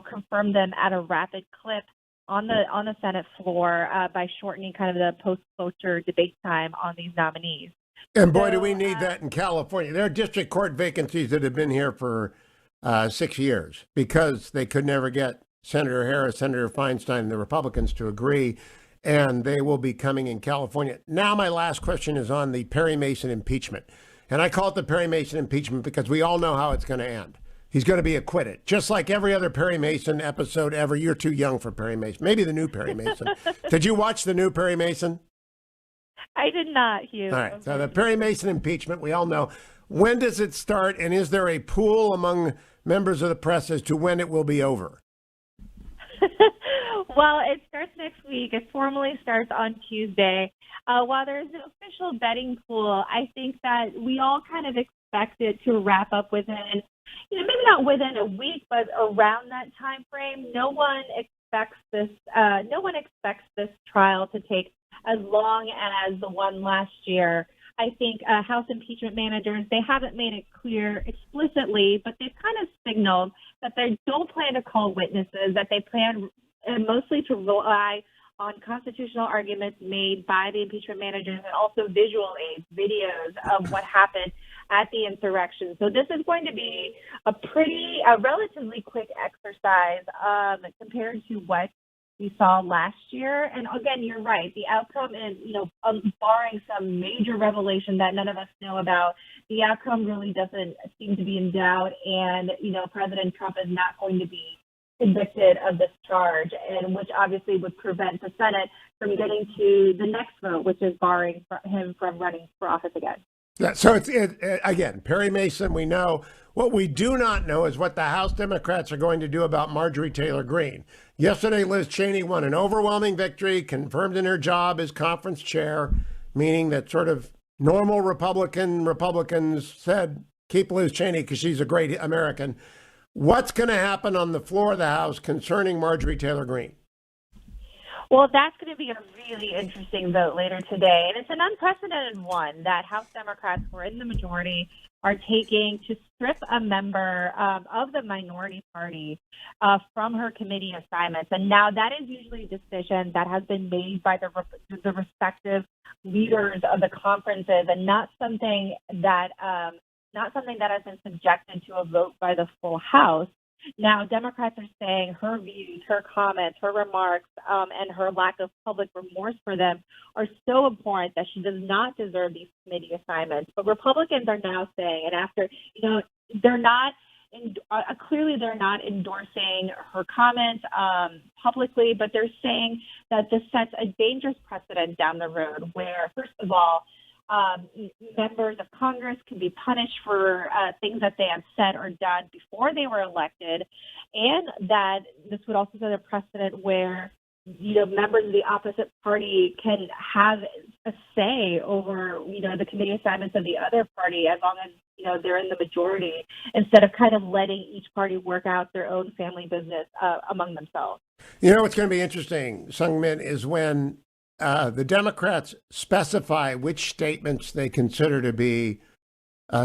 confirm them at a rapid clip on the Senate floor by shortening kind of the post-cloture debate time on these nominees. And boy, do we need that in California. There are district court vacancies that have been here for 6 years because they could never get Senator Harris, Senator Feinstein, and the Republicans to agree, and they will be coming in California. Now my last question is on the Perry Mason impeachment. And I call it the Perry Mason impeachment because we all know how it's going to end. He's going to be acquitted, just like every other Perry Mason episode ever. You're too young for Perry Mason. Maybe the new Perry Mason. Did you watch the new Perry Mason? I did not, Hugh. All right. So the Perry Mason impeachment, we all know. When does it start, and is there a pool among members of the press as to when it will be over? Well, it starts next week. It formally starts on Tuesday. While there's an official betting pool, I think that we all kind of expect it to wrap up within, maybe not within a week, but around that time frame. No one expects this trial to take as long as the one last year. I think House impeachment managers, they haven't made it clear explicitly, but they've kind of signaled that they don't plan to call witnesses, that they plan mostly to rely on constitutional arguments made by the impeachment managers and also visual aids, videos of what happened at the insurrection. So this is going to be a relatively quick exercise compared to what we saw last year. And again, you're right. The outcome is, barring some major revelation that none of us know about, the outcome really doesn't seem to be in doubt. And, President Trump is not going to be convicted of this charge, and which obviously would prevent the Senate from getting to the next vote, which is barring him from running for office again. Yeah, so it's again, Perry Mason, we know. What we do not know is what the House Democrats are going to do about Marjorie Taylor Greene. Yesterday, Liz Cheney won an overwhelming victory, confirmed in her job as conference chair, meaning that sort of normal Republicans said, keep Liz Cheney because she's a great American. What's going to happen on the floor of the House concerning Marjorie Taylor Greene? Well, that's going to be a really interesting vote later today. And it's an unprecedented one that House Democrats, who are in the majority, are taking to strip a member of the minority party from her committee assignments. And now that is usually a decision that has been made by the respective leaders of the conferences, and not something that has been subjected to a vote by the full House. Now, Democrats are saying her views, her comments, her remarks, and her lack of public remorse for them are so important that she does not deserve these committee assignments. But Republicans are now saying, and after, they're not clearly they're not endorsing her comments publicly, but they're saying that this sets a dangerous precedent down the road where, first of all, members of Congress can be punished for things that they have said or done before they were elected, and that this would also set a precedent where members of the opposite party can have a say over, the committee assignments of the other party as long as, they're in the majority, instead of kind of letting each party work out their own family business among themselves. What's going to be interesting, Seung, is when the Democrats specify which statements they consider to be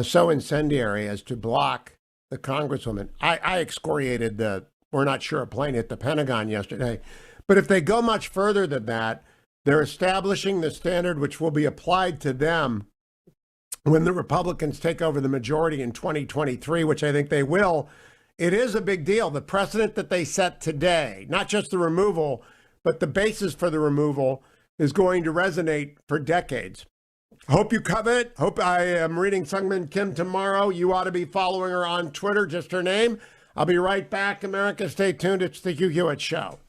so incendiary as to block the Congresswoman. I excoriated the "we're not sure" a plane hit the Pentagon yesterday. But if they go much further than that, they're establishing the standard which will be applied to them when the Republicans take over the majority in 2023, which I think they will. It is a big deal. The precedent that they set today, not just the removal, but the basis for the removal, is going to resonate for decades. Hope you cover it. Hope I am reading Seung Kim tomorrow. You ought to be following her on Twitter, just her name. I'll be right back. America, stay tuned. It's the Hugh Hewitt Show.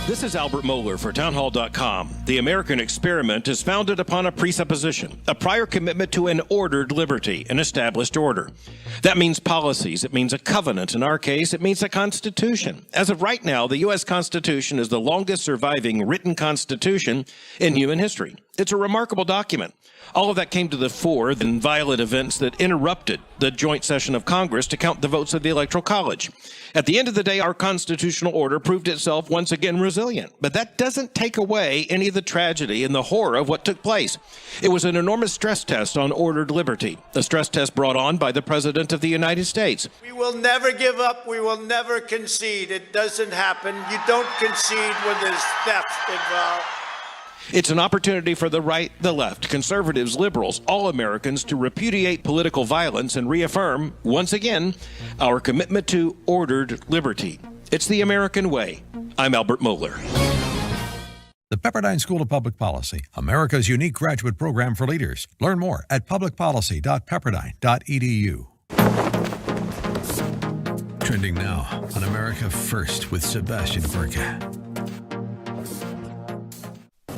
This is Albert Mohler for townhall.com. The American experiment is founded upon a presupposition, a prior commitment to an ordered liberty, an established order. That means policies. It means a covenant. In our case, it means a constitution. As of right now, the U.S. Constitution is the longest surviving written constitution in human history. It's a remarkable document. All of that came to the fore in violent events that interrupted the joint session of Congress to count the votes of the Electoral College. At the end of the day, our constitutional order proved itself once again resilient. But that doesn't take away any of the tragedy and the horror of what took place. It was an enormous stress test on ordered liberty, a stress test brought on by the President of the United States. We will never give up. We will never concede. It doesn't happen. You don't concede when there's theft involved. It's an opportunity for the right, the left, conservatives, liberals, all Americans to repudiate political violence and reaffirm, once again, our commitment to ordered liberty. It's the American way. I'm Albert Mohler. The Pepperdine School of Public Policy, America's unique graduate program for leaders. Learn more at publicpolicy.pepperdine.edu. Trending now on America First with Sebastian Gorka.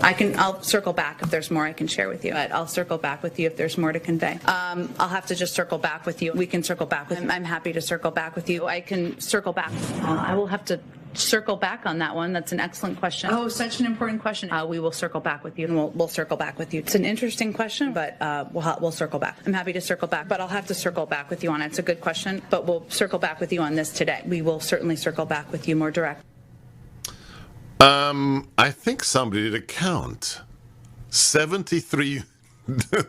I'll circle back if there's more I can share with you. I'll circle back with you if there's more to convey. I'll have to just circle back with you. We can circle back with I'm happy to circle back with you. I can circle back. I will have to circle back on that one. That's an excellent question. Oh, such an important question. We will circle back with you, and we'll circle back with you. It's an interesting question, but we'll circle back. I'm happy to circle back, but I'll have to circle back with you on it. It's a good question, but we'll circle back with you on this today. We will certainly circle back with you more direct. I think somebody did a count. 73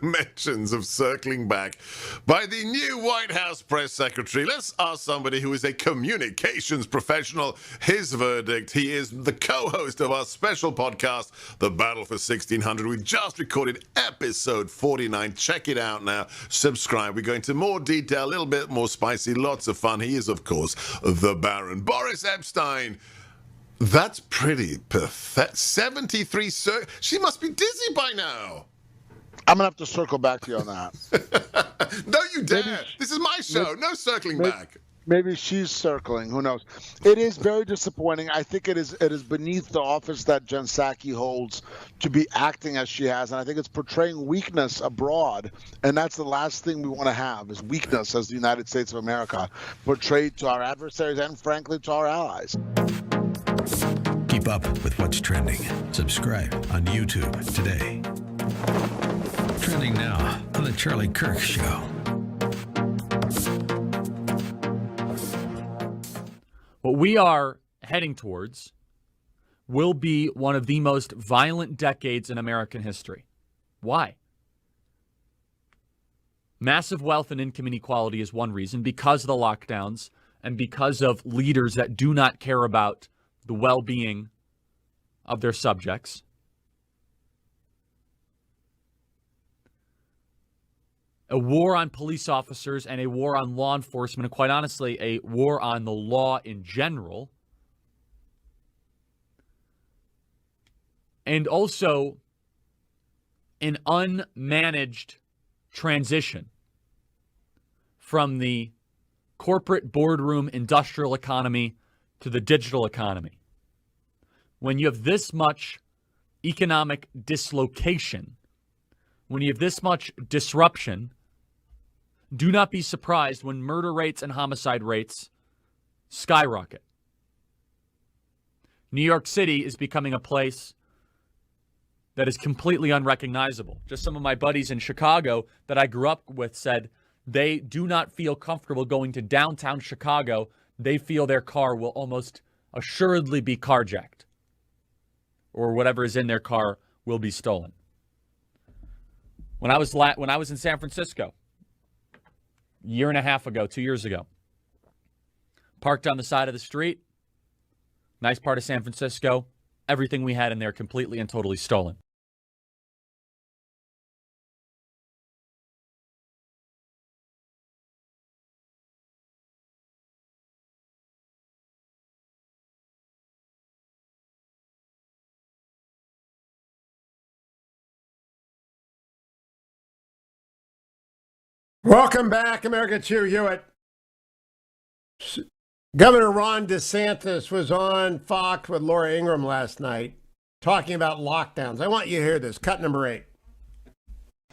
mentions of circling back by the new White House press secretary. Let's ask somebody who is a communications professional his verdict. He is the co-host of our special podcast, The Battle for 1600. We just recorded episode 49. Check it out now. Subscribe. We go into more detail, a little bit more spicy, lots of fun. He is, of course, the Baron. Boris Epstein. That's pretty pathetic. 73 she must be dizzy by now. I'm going to have to circle back to you on that. Don't you dare. This is my show. No circling back. Maybe she's circling. Who knows? It is very disappointing. I think it is beneath the office that Jen Psaki holds to be acting as she has. And I think it's portraying weakness abroad. And that's the last thing we want to have is weakness as the United States of America portrayed to our adversaries and, frankly, to our allies. Keep up with what's trending. Subscribe on YouTube today. Trending now on The Charlie Kirk Show. What we are heading towards will be one of the most violent decades in American history. Why? Massive wealth and income inequality is one reason, because of the lockdowns and because of leaders that do not care about the well-being of their subjects. A war on police officers and a war on law enforcement, and quite honestly, a war on the law in general. and also an unmanaged transition from the corporate boardroom industrial economy to the digital economy. When you have this much economic dislocation, when you have this much disruption, do not be surprised when murder rates and homicide rates skyrocket. New York City is becoming a place that is completely unrecognizable. Just some of my buddies in Chicago that I grew up with said they do not feel comfortable going to downtown Chicago. They feel their car will almost assuredly be carjacked, or whatever is in their car will be stolen. When I was in San Francisco, a year and a half ago, 2 years ago, parked on the side of the street, nice part of San Francisco, everything we had in there completely and totally stolen. Welcome back, America. It's Hugh Hewitt. Governor Ron DeSantis was on Fox with Laura Ingraham last night talking about lockdowns. I want you to hear this. Cut number 8.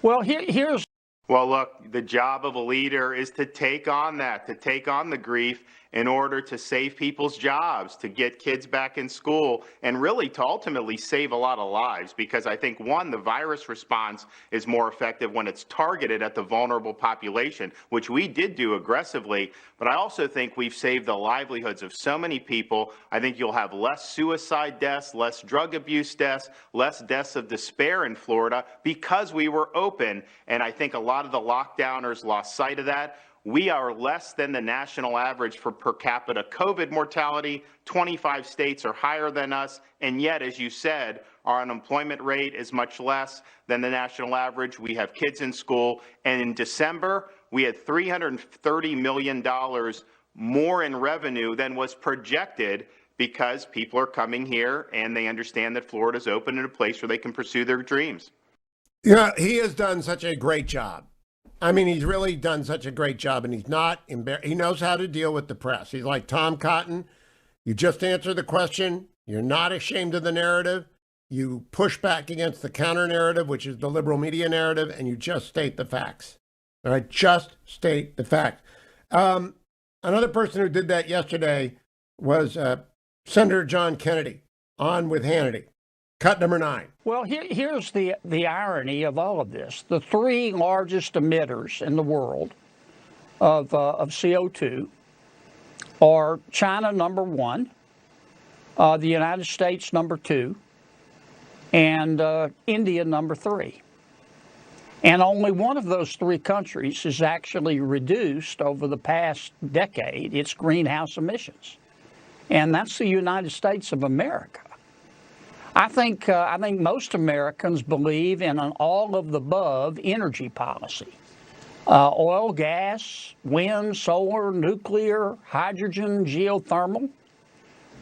Well, here's... Well, look, the job of a leader is to take on that, to take on the grief in order to save people's jobs, to get kids back in school, and really to ultimately save a lot of lives. Because I think, one, the virus response is more effective when it's targeted at the vulnerable population, which we did do aggressively. But I also think we've saved the livelihoods of so many people. I think you'll have less suicide deaths, less drug abuse deaths, less deaths of despair in Florida because we were open. And I think a lot of the lockdowners lost sight of that. We are less than the national average for per capita COVID mortality. 25 states are higher than us. And yet, as you said, our unemployment rate is much less than the national average. We have kids in school. And in December, we had $330 million more in revenue than was projected because people are coming here and they understand that Florida's open in a place where they can pursue their dreams. Yeah, he has done such a great job. I mean, he's really done such a great job, and he's not embarrassed. He knows how to deal with the press. He's like Tom Cotton. You just answer the question. You're not ashamed of the narrative. You push back against the counter narrative, which is the liberal media narrative, and you just state the facts. All right, just state the facts. Another person who did that yesterday was Senator John Kennedy on with Hannity. Cut number 9. Well, here's the irony of all of this. The 3 largest emitters in the world of CO2 are China, number 1, the United States, number 2, and India, number 3. And only one of those 3 countries has actually reduced over the past decade its greenhouse emissions, and that's the United States of America. I think most Americans believe in an all-of-the-above energy policy. Oil, gas, wind, solar, nuclear, hydrogen, geothermal.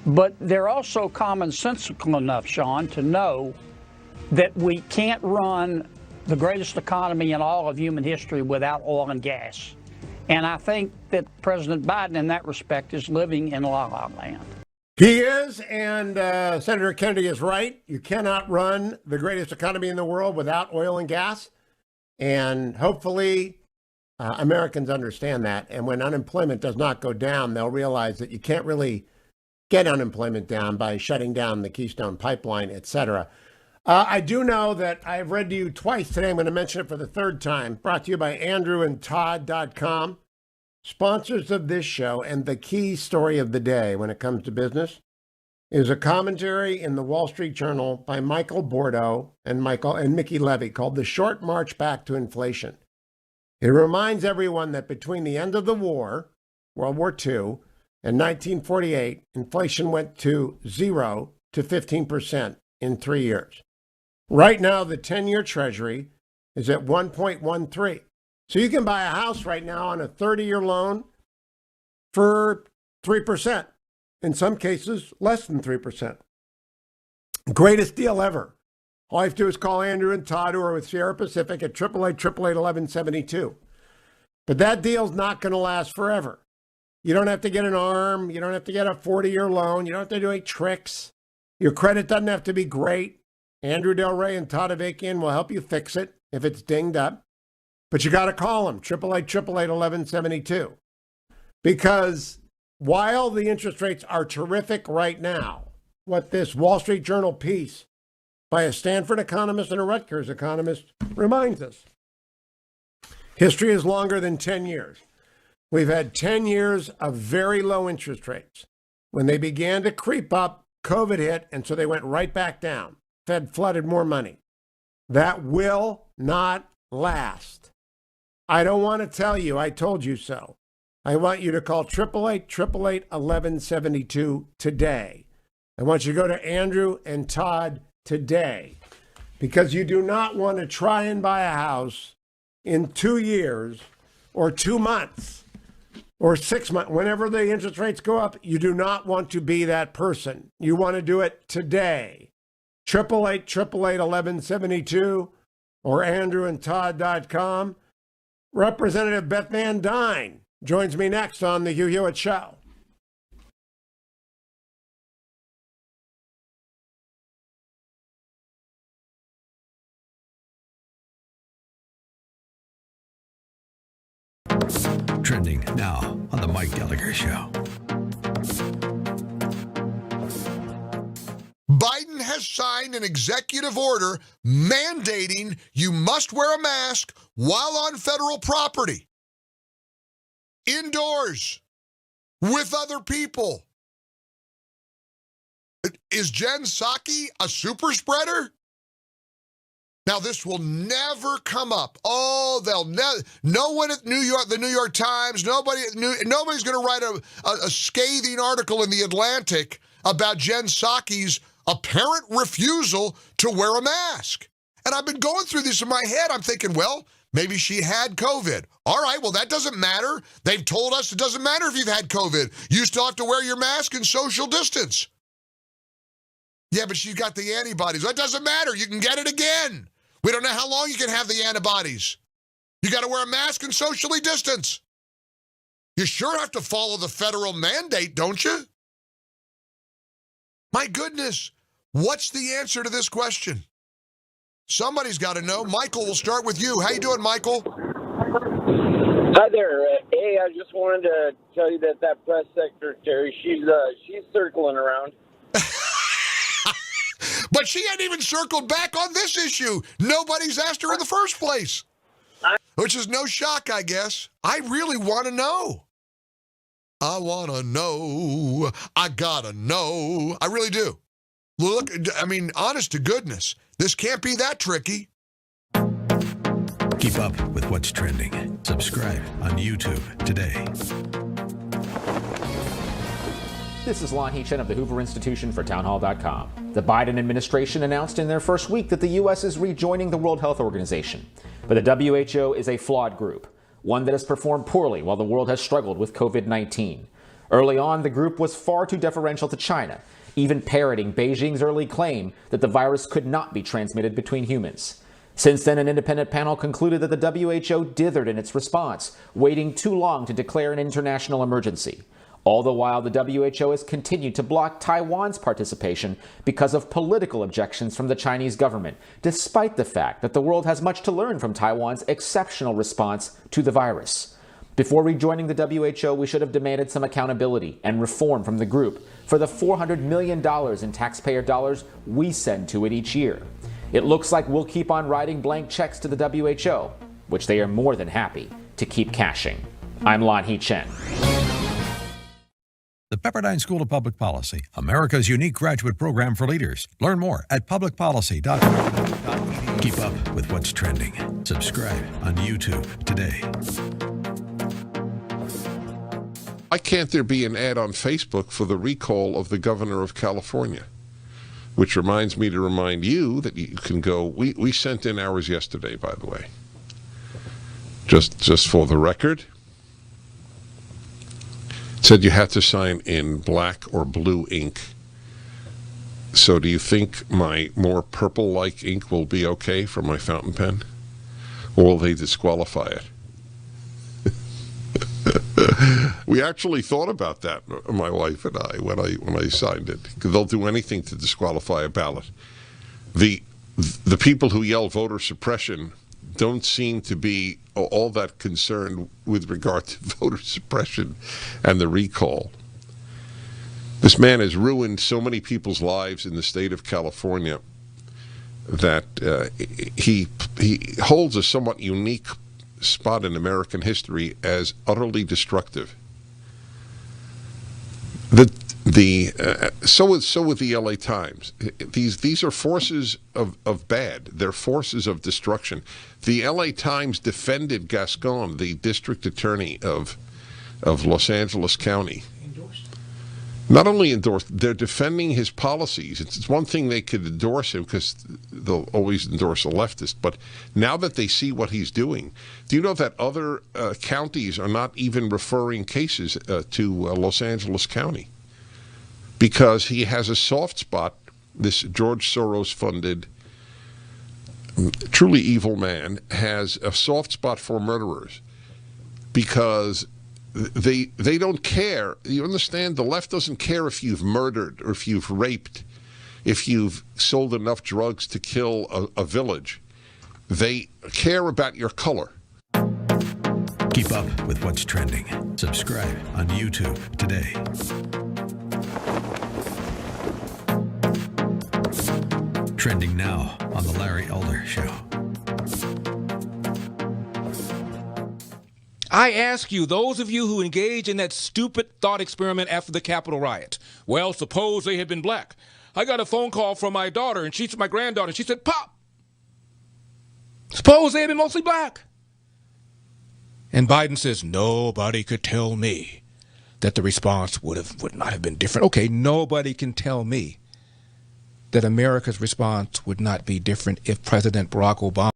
But they're also commonsensical enough, Sean, to know that we can't run the greatest economy in all of human history without oil and gas. And I think that President Biden, in that respect, is living in la-la land. He is, and Senator Kennedy is right. You cannot run the greatest economy in the world without oil and gas. And hopefully Americans understand that. And when unemployment does not go down, they'll realize that you can't really get unemployment down by shutting down the Keystone Pipeline, et cetera. I do know that I've read to you twice today. I'm going to mention it for the 3rd time. Brought to you by AndrewandTodd.com. Sponsors of this show, and the key story of the day when it comes to business is a commentary in the Wall Street Journal by Michael Bordeaux and Mickey Levy called The Short March Back to Inflation. It reminds everyone that between the end of the war, World War II, and 1948, inflation went to 0 to 15% in 3 years. Right now, the 10-year Treasury is at 1.13. So you can buy a house right now on a 30-year loan for 3%. In some cases, less than 3%. Greatest deal ever. All you have to do is call Andrew and Todd, who are with Sierra Pacific, at 888-888-1172. But that deal's not going to last forever. You don't have to get an arm. You don't have to get a 40-year loan. You don't have to do any tricks. Your credit doesn't have to be great. Andrew Del Rey and Todd Avakian will help you fix it if it's dinged up. But you got to call them, 888-888-1172. Because while the interest rates are terrific right now, what this Wall Street Journal piece by a Stanford economist and a Rutgers economist reminds us, history is longer than 10 years. We've had 10 years of very low interest rates. When they began to creep up, COVID hit, and so they went right back down. Fed flooded more money. That will not last. I don't want to tell you, I told you so. I want you to call 888-888-1172 today. I want you to go to Andrew and Todd today, because you do not want to try and buy a house in 2 years or 2 months or 6 months. Whenever the interest rates go up, you do not want to be that person. You want to do it today. 888-888-1172 or andrewandtodd.com. Representative Beth Van Duyne joins me next on the Hugh Hewitt Show. Trending now on the Mike Gallagher Show. Biden has signed an executive order mandating you must wear a mask while on federal property, indoors, with other people. Is Jen Psaki a super spreader? Now, this will never come up. Oh, they'll never. No one at the New York Times, nobody's going to write a scathing article in the Atlantic about Jen Psaki's apparent refusal to wear a mask. And I've been going through this in my head. I'm thinking, well, maybe she had COVID. All right, well, that doesn't matter. They've told us it doesn't matter if you've had COVID. You still have to wear your mask and social distance. Yeah, but she's got the antibodies. That doesn't matter. You can get it again. We don't know how long you can have the antibodies. You got to wear a mask and socially distance. You sure have to follow the federal mandate, don't you? My goodness, what's the answer to this question? Somebody's got to know. Michael, we'll start with you. How you doing, Michael? Hi there. Hey, I just wanted to tell you that press secretary, she's circling around. But she hadn't even circled back on this issue. Nobody's asked her in the first place. Which is no shock, I guess. I really want to know. I want to know. I got to know. I really do. Look, I mean, honest to goodness, this can't be that tricky. Keep up with what's trending. Subscribe on YouTube today. This is Lon Chen of the Hoover Institution for Townhall.com. The Biden administration announced in their first week that the U.S. is rejoining the World Health Organization. But the WHO is a flawed group, one that has performed poorly while the world has struggled with COVID-19. Early on, the group was far too deferential to China, even parroting Beijing's early claim that the virus could not be transmitted between humans. Since then, an independent panel concluded that the WHO dithered in its response, waiting too long to declare an international emergency. All the while, the WHO has continued to block Taiwan's participation because of political objections from the Chinese government, despite the fact that the world has much to learn from Taiwan's exceptional response to the virus. Before rejoining the WHO, we should have demanded some accountability and reform from the group for the $400 million in taxpayer dollars we send to it each year. It looks like we'll keep on writing blank checks to the WHO, which they are more than happy to keep cashing. I'm Lon Chen. The Pepperdine School of Public Policy, America's unique graduate program for leaders. Learn more at publicpolicy.edu. Keep up with what's trending. Subscribe on YouTube today. Why can't there be an ad on Facebook for the recall of the governor of California? Which reminds me to remind you that you can go, we sent in ours yesterday, by the way. Just for the record. It said you had to sign in black or blue ink So do you think my more purple-like ink will be okay for my fountain pen? Or will they disqualify it? We actually thought about that, my wife and I, when I signed it. They'll do anything to disqualify a ballot. The people who yell voter suppression don't seem to be all that concerned with regard to voter suppression and the recall. This man has ruined so many people's lives in the state of California that he holds a somewhat unique spot in American history as utterly destructive. So with the LA Times. These are forces of bad. They're forces of destruction. The LA Times defended Gascon, the district attorney of Los Angeles County. Not only endorsed, they're defending his policies. It's one thing they could endorse him because they'll always endorse a leftist, but now that they see what he's doing, do you know that other counties are not even referring cases to Los Angeles County? Because he has a soft spot, this George Soros-funded, truly evil man has a soft spot for murderers because they don't care. You understand? The left doesn't care if you've murdered or if you've raped, if you've sold enough drugs to kill a village. They care about your color. Keep up with what's trending. Subscribe on YouTube today. Trending now on The Larry Elder Show. I ask you, those of you who engage in that stupid thought experiment after the Capitol riot, well, suppose they had been black. I got a phone call from my daughter, and she's my granddaughter, and she said, Pop, suppose they had been mostly black. And Biden says, nobody could tell me that the response would not have been different. Okay, nobody can tell me that America's response would not be different if President Barack Obama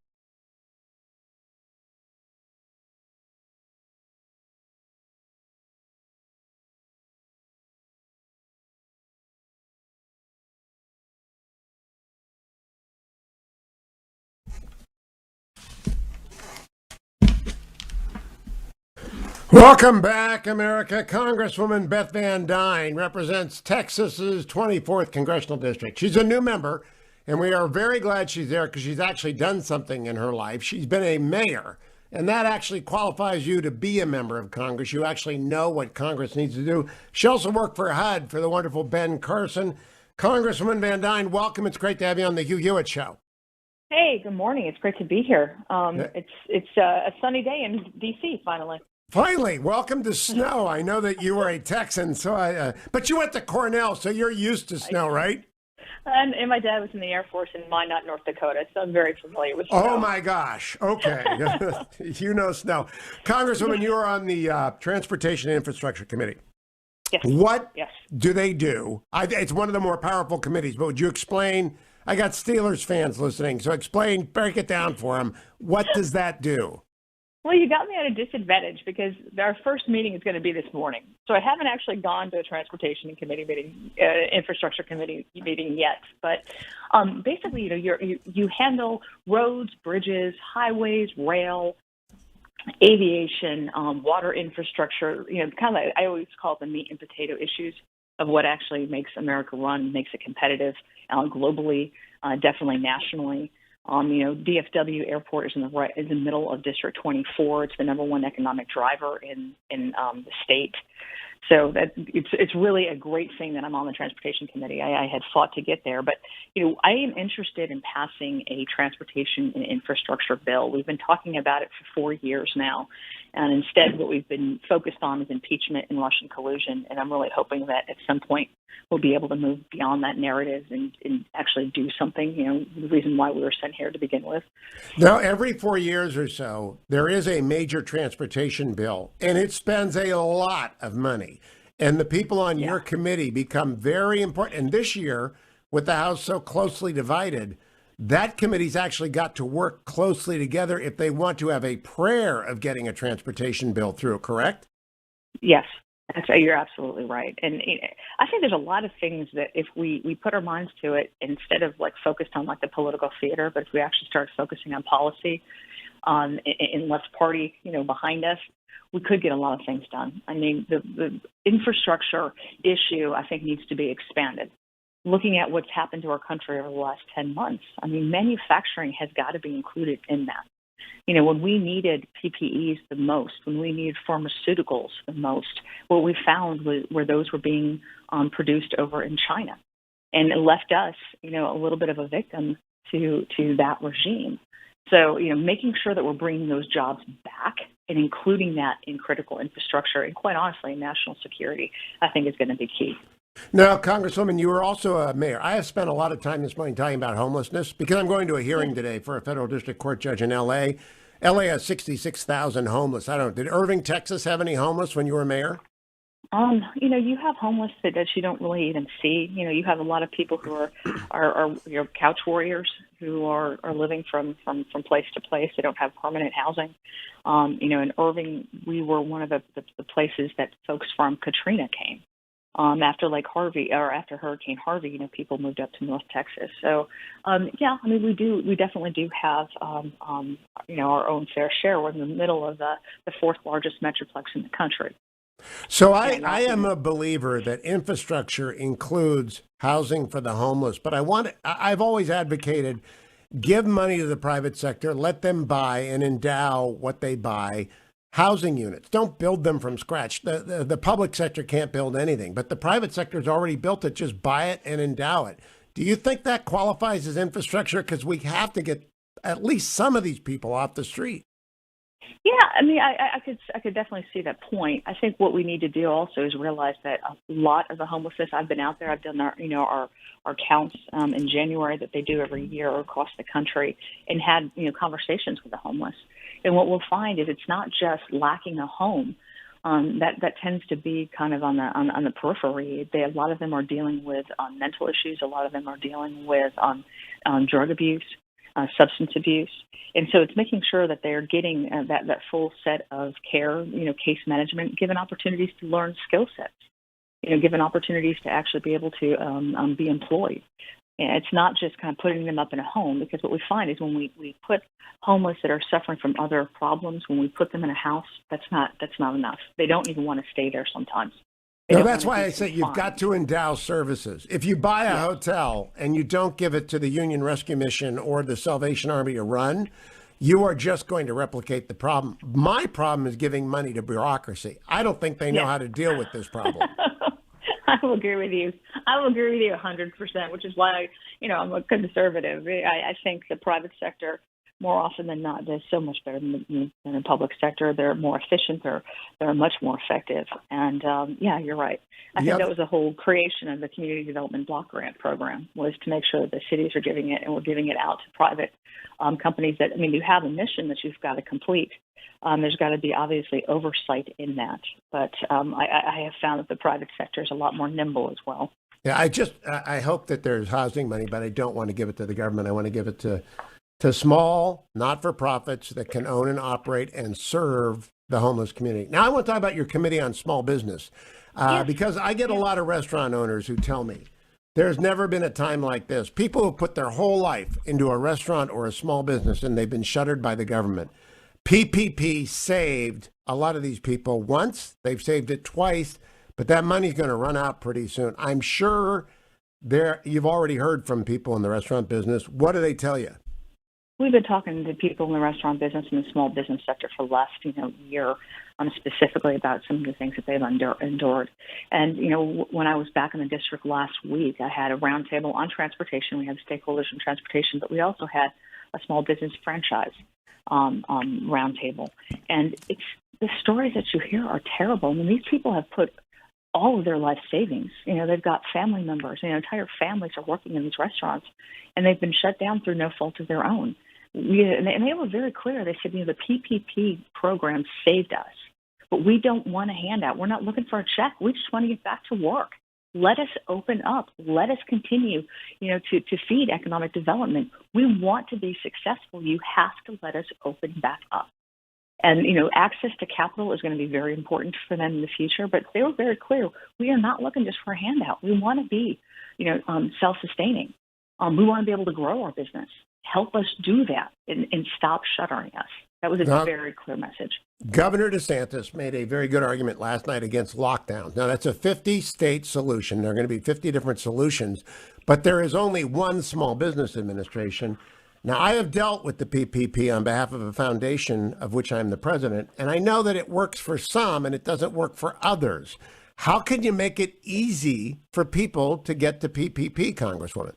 Welcome back, America. Congresswoman Beth Van Duyne represents Texas's 24th Congressional District. She's a new member, and we are very glad she's there because she's actually done something in her life. She's been a mayor, and that actually qualifies you to be a member of Congress. You actually know what Congress needs to do. She also worked for HUD for the wonderful Ben Carson. Congresswoman Van Duyne, welcome. It's great to have you on the Hugh Hewitt Show. Hey, good morning. It's great to be here. It's a sunny day in D.C. finally. Finally, welcome to snow. I know that you were a Texan, so but you went to Cornell, so you're used to snow, right? And my dad was in the Air Force in Minot, North Dakota, so I'm very familiar with snow. Oh, my gosh. Okay. You know snow. Congresswoman, you are on the Transportation and Infrastructure Committee. Yes. What do they do? It's one of the more powerful committees, but would you explain? I got Steelers fans listening, so break it down for them. What does that do? Well, you got me at a disadvantage because our first meeting is going to be this morning. So I haven't actually gone to a transportation committee meeting, infrastructure committee meeting yet. But basically, you handle roads, bridges, highways, rail, aviation, water infrastructure. Kind of I always call it the meat and potato issues of what actually makes America run, makes it competitive globally, definitely nationally. DFW Airport is in the middle of District 24. It's the number one economic driver in the state. So that it's really a great thing that I'm on the Transportation Committee. I had fought to get there, but I am interested in passing a transportation and infrastructure bill. We've been talking about it for 4 years now, and instead what we've been focused on is impeachment and Russian collusion. And I'm really hoping that at some point we'll be able to move beyond that narrative and actually do something. The reason why we were sent here to begin with. Now, every 4 years or so, there is a major transportation bill, and it spends a lot of money. And the people on your committee become very important. And this year, with the House so closely divided, that committee's actually got to work closely together if they want to have a prayer of getting a transportation bill through, correct? Yes, You're absolutely right. And I think there's a lot of things that if we put our minds to it, instead of like focused on like the political theater, but if we actually start focusing on policy, and less party, behind us, we could get a lot of things done. I mean, the infrastructure issue, I think, needs to be expanded. Looking at what's happened to our country over the last 10 months, I mean, manufacturing has got to be included in that. When we needed PPEs the most, when we needed pharmaceuticals the most, what we found were those were being produced over in China. And it left us, a little bit of a victim to that regime. So, making sure that we're bringing those jobs back and including that in critical infrastructure and, quite honestly, national security, I think is going to be key. Now, Congresswoman, you were also a mayor. I have spent a lot of time this morning talking about homelessness because I'm going to a hearing today for a federal district court judge in L.A. L.A. has 66,000 homeless. I don't know. Did Irving, Texas have any homeless when you were mayor? You have homeless that you don't really even see. You have a lot of people who are couch warriors who are living from place to place. They don't have permanent housing. In Irving, we were one of the places that folks from Katrina came. After after Hurricane Harvey, people moved up to North Texas. So, we definitely do have, our own fair share. We're in the middle of the fourth largest metroplex in the country. So I am a believer that infrastructure includes housing for the homeless, but I've always advocated give money to the private sector, let them buy and endow what they buy. Housing units. Don't build them from scratch. The public sector can't build anything, but the private sector's already built it. Just buy it and endow it. Do you think that qualifies as infrastructure? Because we have to get at least some of these people off the street. Yeah, I could definitely see that point. I think what we need to do also is realize that a lot of the homelessness. I've been out there. I've done our counts in January that they do every year across the country, and had conversations with the homeless. And what we'll find is it's not just lacking a home. That tends to be kind of on the periphery. A lot of them are dealing with mental issues. A lot of them are dealing with drug abuse, substance abuse. And so it's making sure that they're getting that full set of care, case management, given opportunities to learn skill sets, given opportunities to actually be able to be employed. And it's not just kind of putting them up in a home, because what we find is when we put homeless that are suffering from other problems, when we put them in a house, that's not enough. They don't even want to stay there sometimes. No, that's why I say you've got to endow services. If you buy a hotel and you don't give it to the Union Rescue Mission or the Salvation Army to run, you are just going to replicate the problem. My problem is giving money to bureaucracy. I don't think they know how to deal with this problem. I will agree with you. 100%, which is why, I'm a conservative. I think the private sector, more often than not, does so much better than the public sector. They're more efficient. They're much more effective. And, you're right. I think that was the whole creation of the Community Development Block Grant Program, was to make sure that the cities are giving it, and we're giving it out to private companies that, you have a mission that you've got to complete. There's got to be obviously oversight in that. But I have found that the private sector is a lot more nimble as well. Yeah, I hope that there's housing money, but I don't want to give it to the government. I want to give it to small, not-for-profits that can own and operate and serve the homeless community. Now, I want to talk about your Committee on Small Business, because I get a lot of restaurant owners who tell me there's never been a time like this. People who put their whole life into a restaurant or a small business, and they've been shuttered by the government. PPP saved a lot of these people once. They've saved it twice, but that money's going to run out pretty soon. I'm sure you've already heard from people in the restaurant business. What do they tell you? We've been talking to people in the restaurant business and the small business sector for the last year, specifically about some of the things that they've endured. And when I was back in the district last week, I had a roundtable on transportation. We had stakeholders in transportation, but we also had a small business franchise roundtable. And it's the stories that you hear are terrible. I mean, these people have put all of their life savings. They've got family members. Entire families are working in these restaurants, and they've been shut down through no fault of their own. And they were very clear. They said, the PPP program saved us, but we don't want a handout. We're not looking for a check. We just want to get back to work. Let us open up. Let us continue, to feed economic development. We want to be successful. You have to let us open back up. And, access to capital is going to be very important for them in the future. But they were very clear. We are not looking just for a handout. We want to be, self-sustaining. We want to be able to grow our business. Help us do that and stop shuttering us. That was a very clear message. Governor DeSantis made a very good argument last night against lockdowns. Now, that's a 50-state solution. There are going to be 50 different solutions, but there is only one Small Business Administration. Now, I have dealt with the PPP on behalf of a foundation of which I'm the president, and I know that it works for some and it doesn't work for others. How can you make it easy for people to get to PPP, Congresswoman?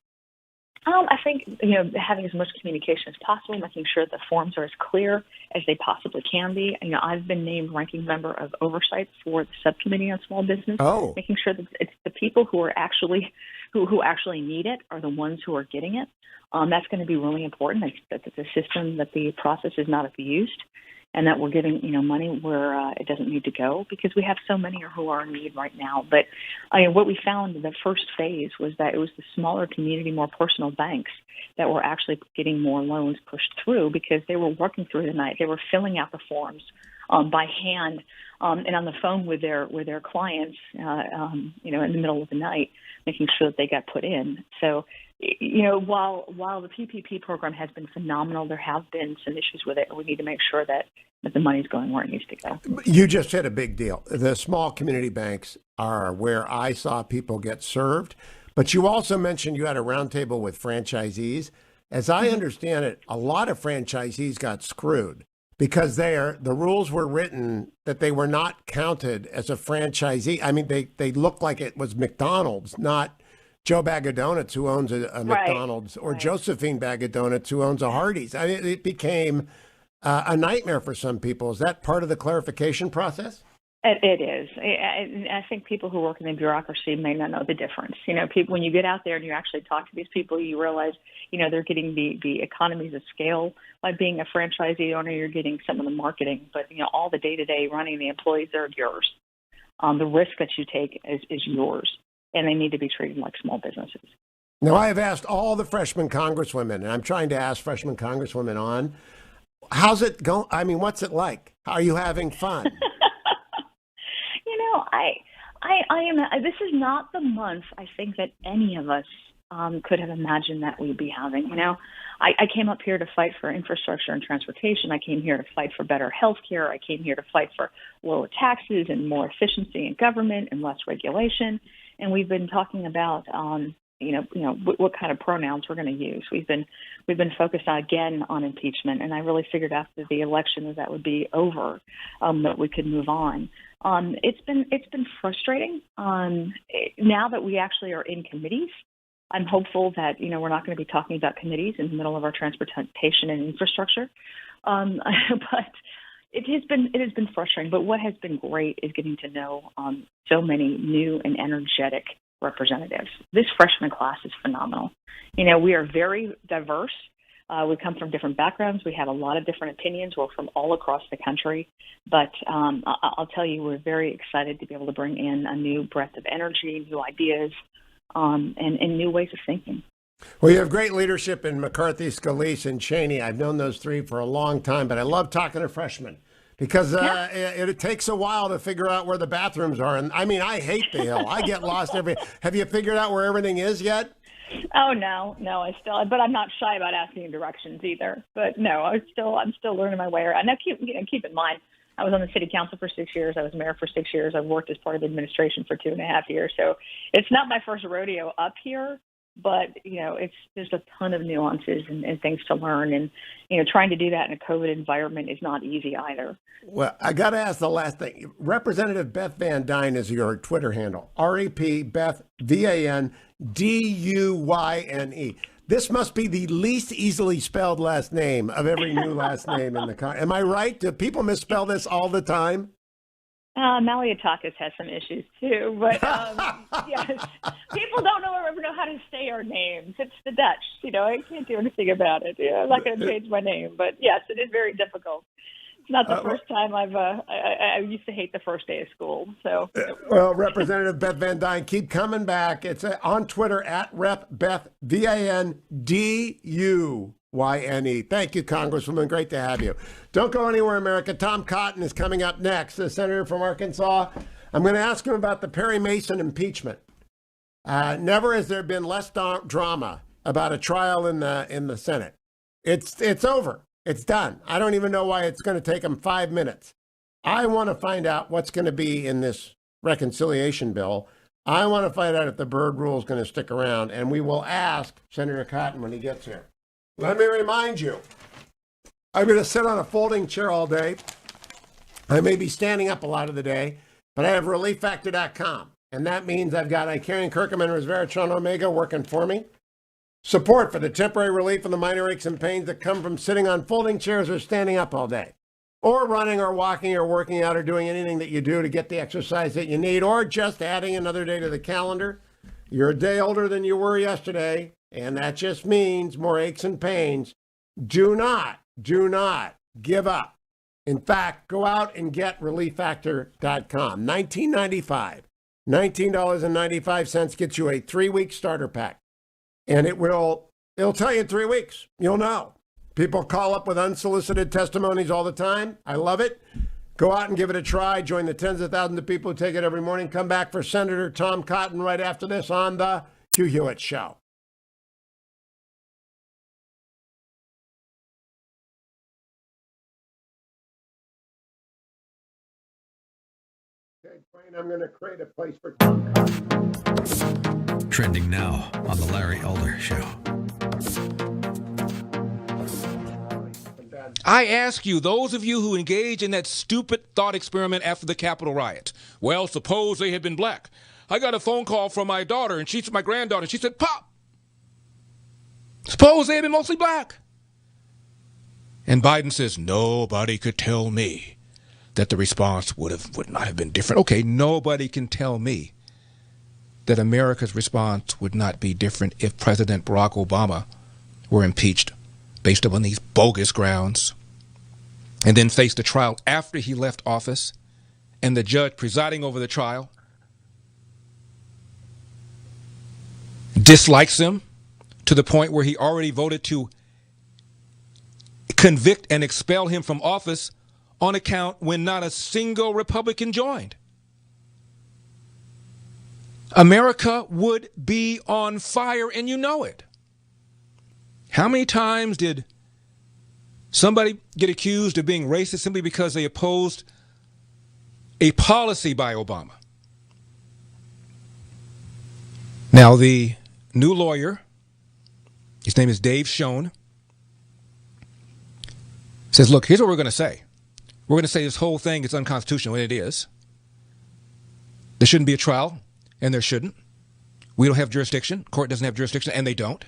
I think, having as much communication as possible, making sure the forms are as clear as they possibly can be. I've been named ranking member of oversight for the subcommittee on small business, making sure that it's the people who are actually who actually need it are the ones who are getting it. That's going to be really important, that the system, that the process is not abused, and that we're giving, money where it doesn't need to go, because we have so many who are in need right now. But what we found in the first phase was that it was the smaller community, more personal banks that were actually getting more loans pushed through, because they were working through the night. They were filling out the forms by hand and on the phone with their clients, in the middle of the night, making sure that they got put in. So, while the PPP program has been phenomenal, there have been some issues with it. We need to make sure that the money's going where it needs to go. You just hit a big deal. The small community banks are where I saw people get served. But you also mentioned you had a roundtable with franchisees. As I understand it, a lot of franchisees got screwed because the rules were written that they were not counted as a franchisee. I mean, they looked like it was McDonald's, not Joe Bag of Donuts, who owns a McDonald's, or Josephine Bag of Donuts, who owns a Hardee's. I mean, it became a nightmare for some people. Is that part of the clarification process? It is. I think people who work in the bureaucracy may not know the difference. People, when you get out there and you actually talk to these people, you realize, they're getting the economies of scale by being a franchisee owner. You're getting some of the marketing, but all the day-to-day running, the employees are yours. The risk that you take is yours, and they need to be treated like small businesses. Now, I have asked all the freshman congresswomen, and I'm trying to ask freshman congresswomen on, how's it going? I mean, what's it like? Are you having fun? I am. This is not the month I think that any of us could have imagined that we'd be having. I came up here to fight for infrastructure and transportation. I came here to fight for better health care. I came here to fight for lower taxes and more efficiency in government and less regulation. And we've been talking about, what kind of pronouns we're going to use. We've been focused again on impeachment, and I really figured after the election that would be over, that we could move on. It's been frustrating. Now that we actually are in committees, I'm hopeful that we're not going to be talking about committees in the middle of our transportation and infrastructure. But it has been frustrating. But what has been great is getting to know so many new and energetic representatives. This freshman class is phenomenal. We are very diverse. We come from different backgrounds. We have a lot of different opinions. We're from all across the country. But I'll tell you, we're very excited to be able to bring in a new breadth of energy, new ideas, and new ways of thinking. Well, you have great leadership in McCarthy, Scalise, and Cheney. I've known those three for a long time, but I love talking to freshmen because it takes a while to figure out where the bathrooms are. And I mean, I hate the Hill. I get lost Have you figured out where everything is yet? Oh, no, but I'm not shy about asking directions either. But no, I'm still learning my way around. Now, keep in mind, I was on the city council for 6 years. I was mayor for 6 years. I've worked as part of the administration for 2.5 years. So it's not my first rodeo up here, but there's a ton of nuances and things to learn. And trying to do that in a COVID environment is not easy either. Well, I got to ask the last thing. Representative Beth Van Duyne is your Twitter handle. REP Beth VANDUYNE. This must be the least easily spelled last name of every new last name in the country. Am I right? Do people misspell this all the time? Maliatakis has some issues too, but yes, people don't ever know how to say our names. It's the Dutch, I can't do anything about it. I'm not going to change my name, but yes, it is very difficult. It's not the first time I used to hate the first day of school. So, well, Representative Beth Van Duyne, keep coming back. It's on Twitter @RepBeth VANDUYNE. Thank you, Congresswoman. Great to have you. Don't go anywhere, America. Tom Cotton is coming up next, the senator from Arkansas. I'm going to ask him about the Perry Mason impeachment. Never has there been less drama about a trial in the Senate. It's over. It's done. I don't even know why it's going to take them 5 minutes. I want to find out what's going to be in this reconciliation bill. I want to find out if the Byrd rule is going to stick around, and we will ask Senator Cotton when he gets here. Let me remind you, I'm going to sit on a folding chair all day. I may be standing up a lot of the day, but I have ReliefFactor.com, and that means I've got Icarian, Curcumin, Resveratrol, Omega working for me. Support for the temporary relief from the minor aches and pains that come from sitting on folding chairs or standing up all day, or running or walking or working out or doing anything that you do to get the exercise that you need, or just adding another day to the calendar. You're a day older than you were yesterday, and that just means more aches and pains. Do not give up. In fact, go out and get ReliefFactor.com. $19.95 gets you a 3-week starter pack. And it'll tell you in 3 weeks. You'll know. People call up with unsolicited testimonies all the time. I love it. Go out and give it a try. Join the tens of thousands of people who take it every morning. Come back for Senator Tom Cotton right after this on the Hugh Hewitt Show. Okay, Dwayne, I'm going to create a place for Tom Cotton. Trending now on the Larry Elder Show. I ask you, those of you who engage in that stupid thought experiment after the Capitol riot, well, suppose they had been black. I got a phone call from my daughter, and my granddaughter, and she said, Pop, suppose they had been mostly black. And Biden says, nobody could tell me that the response would not have been different. Okay, nobody can tell me that America's response would not be different if President Barack Obama were impeached based upon these bogus grounds, and then faced a trial after he left office, and the judge presiding over the trial dislikes him to the point where he already voted to convict and expel him from office on account when not a single Republican joined. America would be on fire, and you know it. How many times did somebody get accused of being racist simply because they opposed a policy by Obama? Now, the new lawyer, his name is Dave Schoen, says, look, here's what we're going to say. We're going to say this whole thing is unconstitutional, and it is. There shouldn't be a trial, and there shouldn't. We don't have jurisdiction. Court doesn't have jurisdiction, and they don't.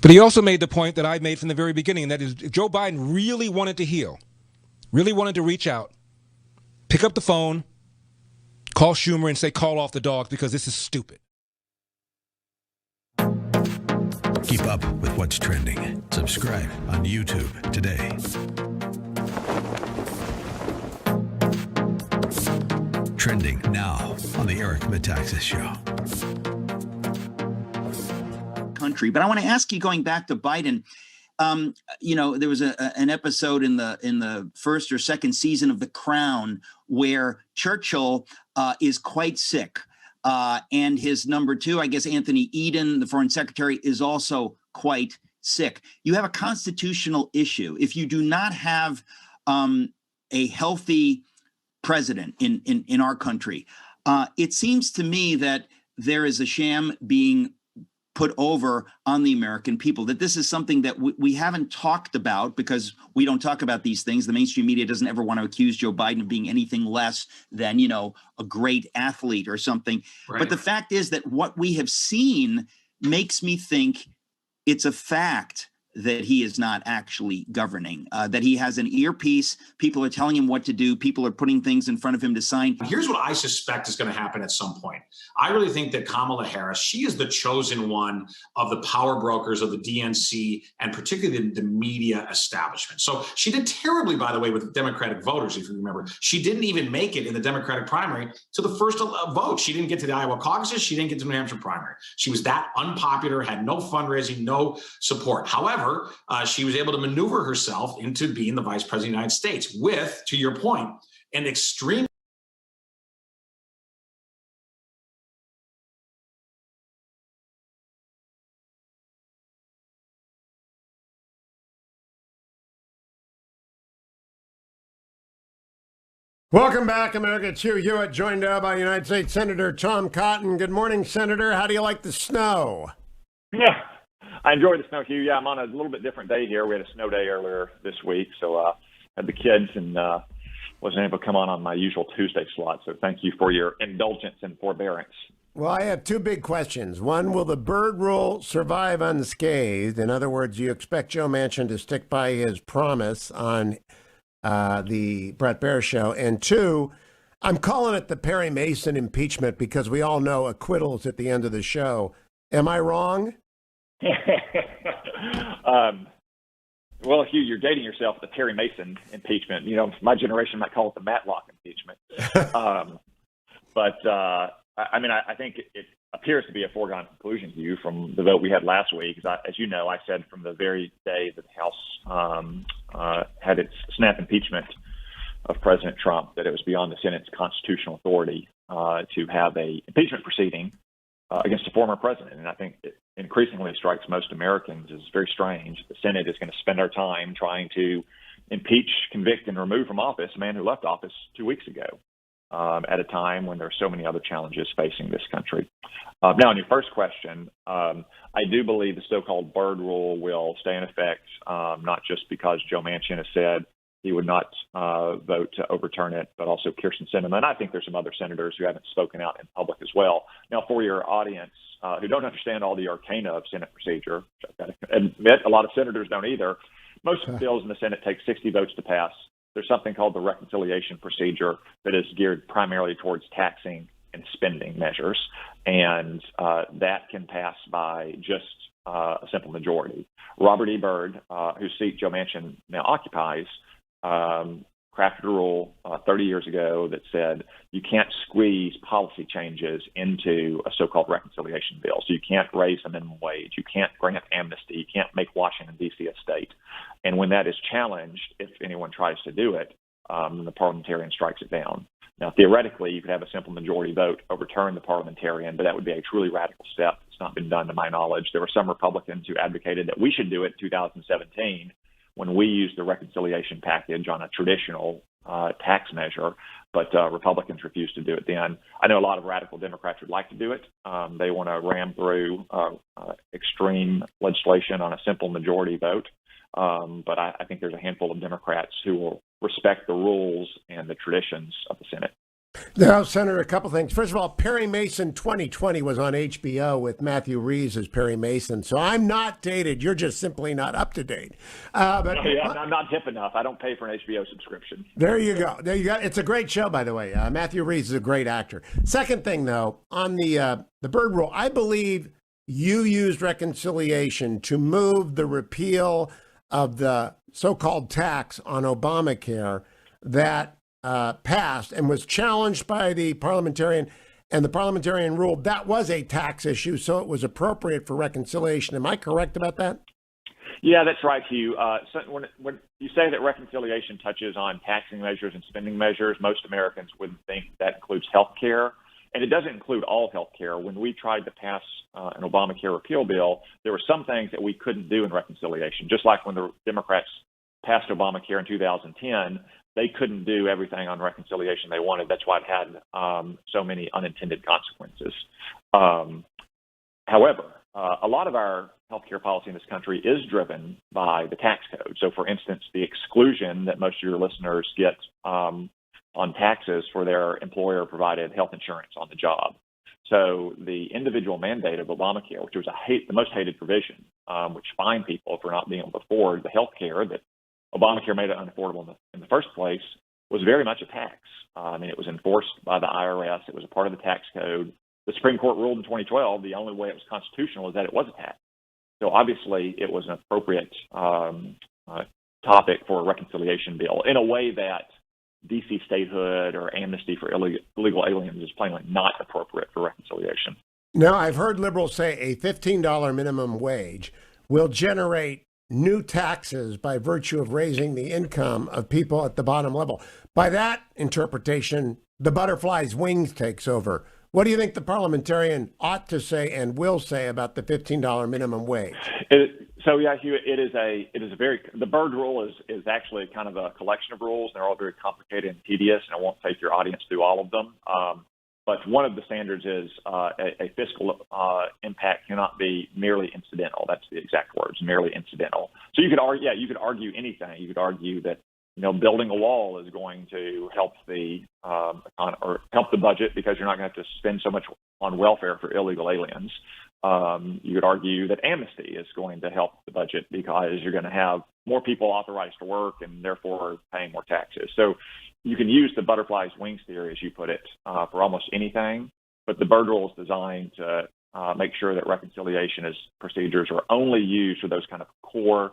But he also made the point that I made from the very beginning, and that is if Joe Biden really wanted to heal, really wanted to reach out, pick up the phone, call Schumer and say, call off the dogs because this is stupid. Keep up with what's trending. Subscribe on YouTube today. Trending now on the Eric Metaxas Show. Country. But I want to ask you, going back to Biden, there was an episode in the first or second season of The Crown where Churchill is quite sick. And his number two, I guess, Anthony Eden, the foreign secretary, is also quite sick. You have a constitutional issue. If you do not have a healthy president in our country, it seems to me that there is a sham being put over on the American people, that this is something that we haven't talked about because we don't talk about these things. The mainstream media doesn't ever want to accuse Joe Biden of being anything less than, a great athlete or something. Right. But the fact is that what we have seen makes me think it's a fact that he is not actually governing, that he has an earpiece. People are telling him what to do. People are putting things in front of him to sign. Here's what I suspect is going to happen at some point. I really think that Kamala Harris, she is the chosen one of the power brokers of the DNC and particularly the media establishment. So she did terribly, by the way, with Democratic voters, if you remember. She didn't even make it in the Democratic primary to the first vote. She didn't get to the Iowa caucuses. She didn't get to the New Hampshire primary. She was that unpopular, had no fundraising, no support. However, she was able to maneuver herself into being the vice president of the United States with, to your point, an extreme. Welcome back, America. It's Hugh Hewitt, joined now by United States Senator Tom Cotton. Good morning, Senator. How do you like the snow? Yeah, I enjoy the snow, Hugh. Yeah, I'm on a little bit different day here. We had a snow day earlier this week, so had the kids and wasn't able to come on my usual Tuesday slot. So thank you for your indulgence and forbearance. Well, I have two big questions. One, will the Byrd rule survive unscathed? In other words, do you expect Joe Manchin to stick by his promise on the Bret Baier show? And two, I'm calling it the Perry Mason impeachment because we all know acquittals at the end of the show. Am I wrong? Well, Hugh, you're dating yourself with the Perry Mason impeachment. You know, my generation might call it the Matlock impeachment. I think it appears to be a foregone conclusion to you from the vote we had last week. As you know, I said from the very day that the House had its snap impeachment of President Trump that it was beyond the Senate's constitutional authority to have a impeachment proceeding against a former president. And I think it increasingly strikes most Americans as very strange. The Senate is going to spend our time trying to impeach, convict, and remove from office a man who left office 2 weeks ago. At a time when there are so many other challenges facing this country. Now, on your first question, I do believe the so-called Byrd rule will stay in effect, not just because Joe Manchin has said he would not vote to overturn it, but also Kyrsten Sinema. And I think there's some other senators who haven't spoken out in public as well. Now, for your audience who don't understand all the arcana of Senate procedure, which I've got to admit a lot of senators don't either, most bills in the Senate take 60 votes to pass. There's something called the reconciliation procedure that is geared primarily towards taxing and spending measures, and that can pass by just a simple majority. Robert E. Byrd, whose seat Joe Manchin now occupies, crafted a rule 30 years ago that said you can't squeeze policy changes into a so-called reconciliation bill. So you can't raise the minimum wage, you can't grant amnesty, you can't make Washington, D.C. a state. And when that is challenged, if anyone tries to do it, the parliamentarian strikes it down. Now, theoretically, you could have a simple majority vote overturn the parliamentarian, but that would be a truly radical step. It's not been done to my knowledge. There were some Republicans who advocated that we should do it in 2017 when we used the reconciliation package on a traditional tax measure, but Republicans refused to do it then. I know a lot of radical Democrats would like to do it. They want to ram through extreme legislation on a simple majority vote. But I think there's a handful of Democrats who will respect the rules and the traditions of the Senate. Now, Senator, a couple things. First of all, Perry Mason 2020 was on HBO with Matthew Reeves as Perry Mason. So I'm not dated. You're just simply not up to date. I'm not hip enough. I don't pay for an HBO subscription. There you go. There you go. It's a great show, by the way. Matthew Reeves is a great actor. Second thing, though, on the Byrd rule, I believe you used reconciliation to move the repeal of the so-called tax on Obamacare that passed and was challenged by the parliamentarian, and the parliamentarian ruled that was a tax issue, so it was appropriate for reconciliation. Am I correct about that? Yeah, that's right, Hugh. So when you say that reconciliation touches on taxing measures and spending measures, most Americans would think that includes health care. And it doesn't include all health care. When we tried to pass an Obamacare repeal bill, there were some things that we couldn't do in reconciliation. Just like when the Democrats passed Obamacare in 2010, they couldn't do everything on reconciliation they wanted. That's why it had so many unintended consequences. However, a lot of our healthcare policy in this country is driven by the tax code. So, for instance, the exclusion that most of your listeners get on taxes for their employer-provided health insurance on the job. So the individual mandate of Obamacare, which was the most hated provision, which fined people for not being able to afford the health care that Obamacare made it unaffordable in the first place, was very much a tax. I mean, it was enforced by the IRS. It was a part of the tax code. The Supreme Court ruled in 2012 the only way it was constitutional is that it was a tax. So obviously it was an appropriate topic for a reconciliation bill in a way that D.C. statehood or amnesty for illegal aliens is plainly not appropriate for reconciliation. Now, I've heard liberals say a $15 minimum wage will generate new taxes by virtue of raising the income of people at the bottom level. By that interpretation, the butterfly's wings takes over. What do you think the parliamentarian ought to say and will say about the $15 minimum wage? Hugh, the Byrd rule is actually kind of a collection of rules. They're all very complicated and tedious, and I won't take your audience through all of them. But one of the standards is a fiscal impact cannot be merely incidental. That's the exact words, merely incidental. So you could argue anything. You could argue that building a wall is going to help help the budget because you're not going to have to spend so much on welfare for illegal aliens. You could argue that amnesty is going to help the budget because you're going to have more people authorized to work and therefore paying more taxes. So you can use the butterfly's wings theory, as you put it, for almost anything. But the Byrd rule is designed to make sure that reconciliation procedures are only used for those kind of core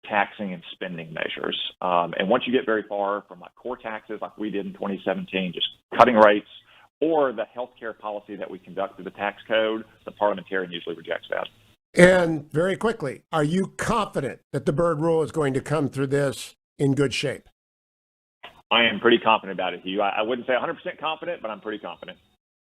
taxing and spending measures. And once you get very far from core taxes like we did in 2017, just cutting rates, or the healthcare policy that we conduct through the tax code, the parliamentarian usually rejects that. And very quickly, are you confident that the Byrd rule is going to come through this in good shape? I am pretty confident about it, Hugh. I wouldn't say 100% confident, but I'm pretty confident.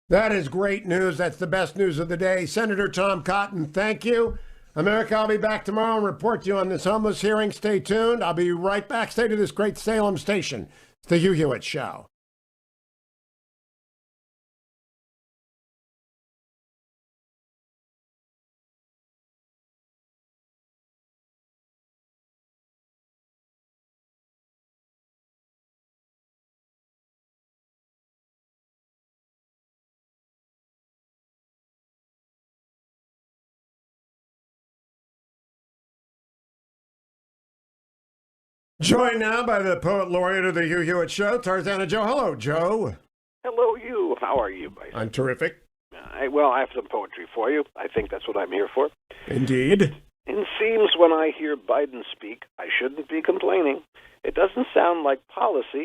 That is great news. That's the best news of the day. Senator Tom Cotton, thank you. America, I'll be back tomorrow and report to you on this homeless hearing. Stay tuned. I'll be right back. Stay to this great Salem station. It's the Hugh Hewitt Show. Joined now by the poet laureate of the Hugh Hewitt Show, Tarzana Joe. Hello, Joe. Hello, Hugh. How are you, Bison? I'm terrific. I have some poetry for you. I think that's what I'm here for. Indeed. It seems when I hear Biden speak, I shouldn't be complaining. It doesn't sound like policy.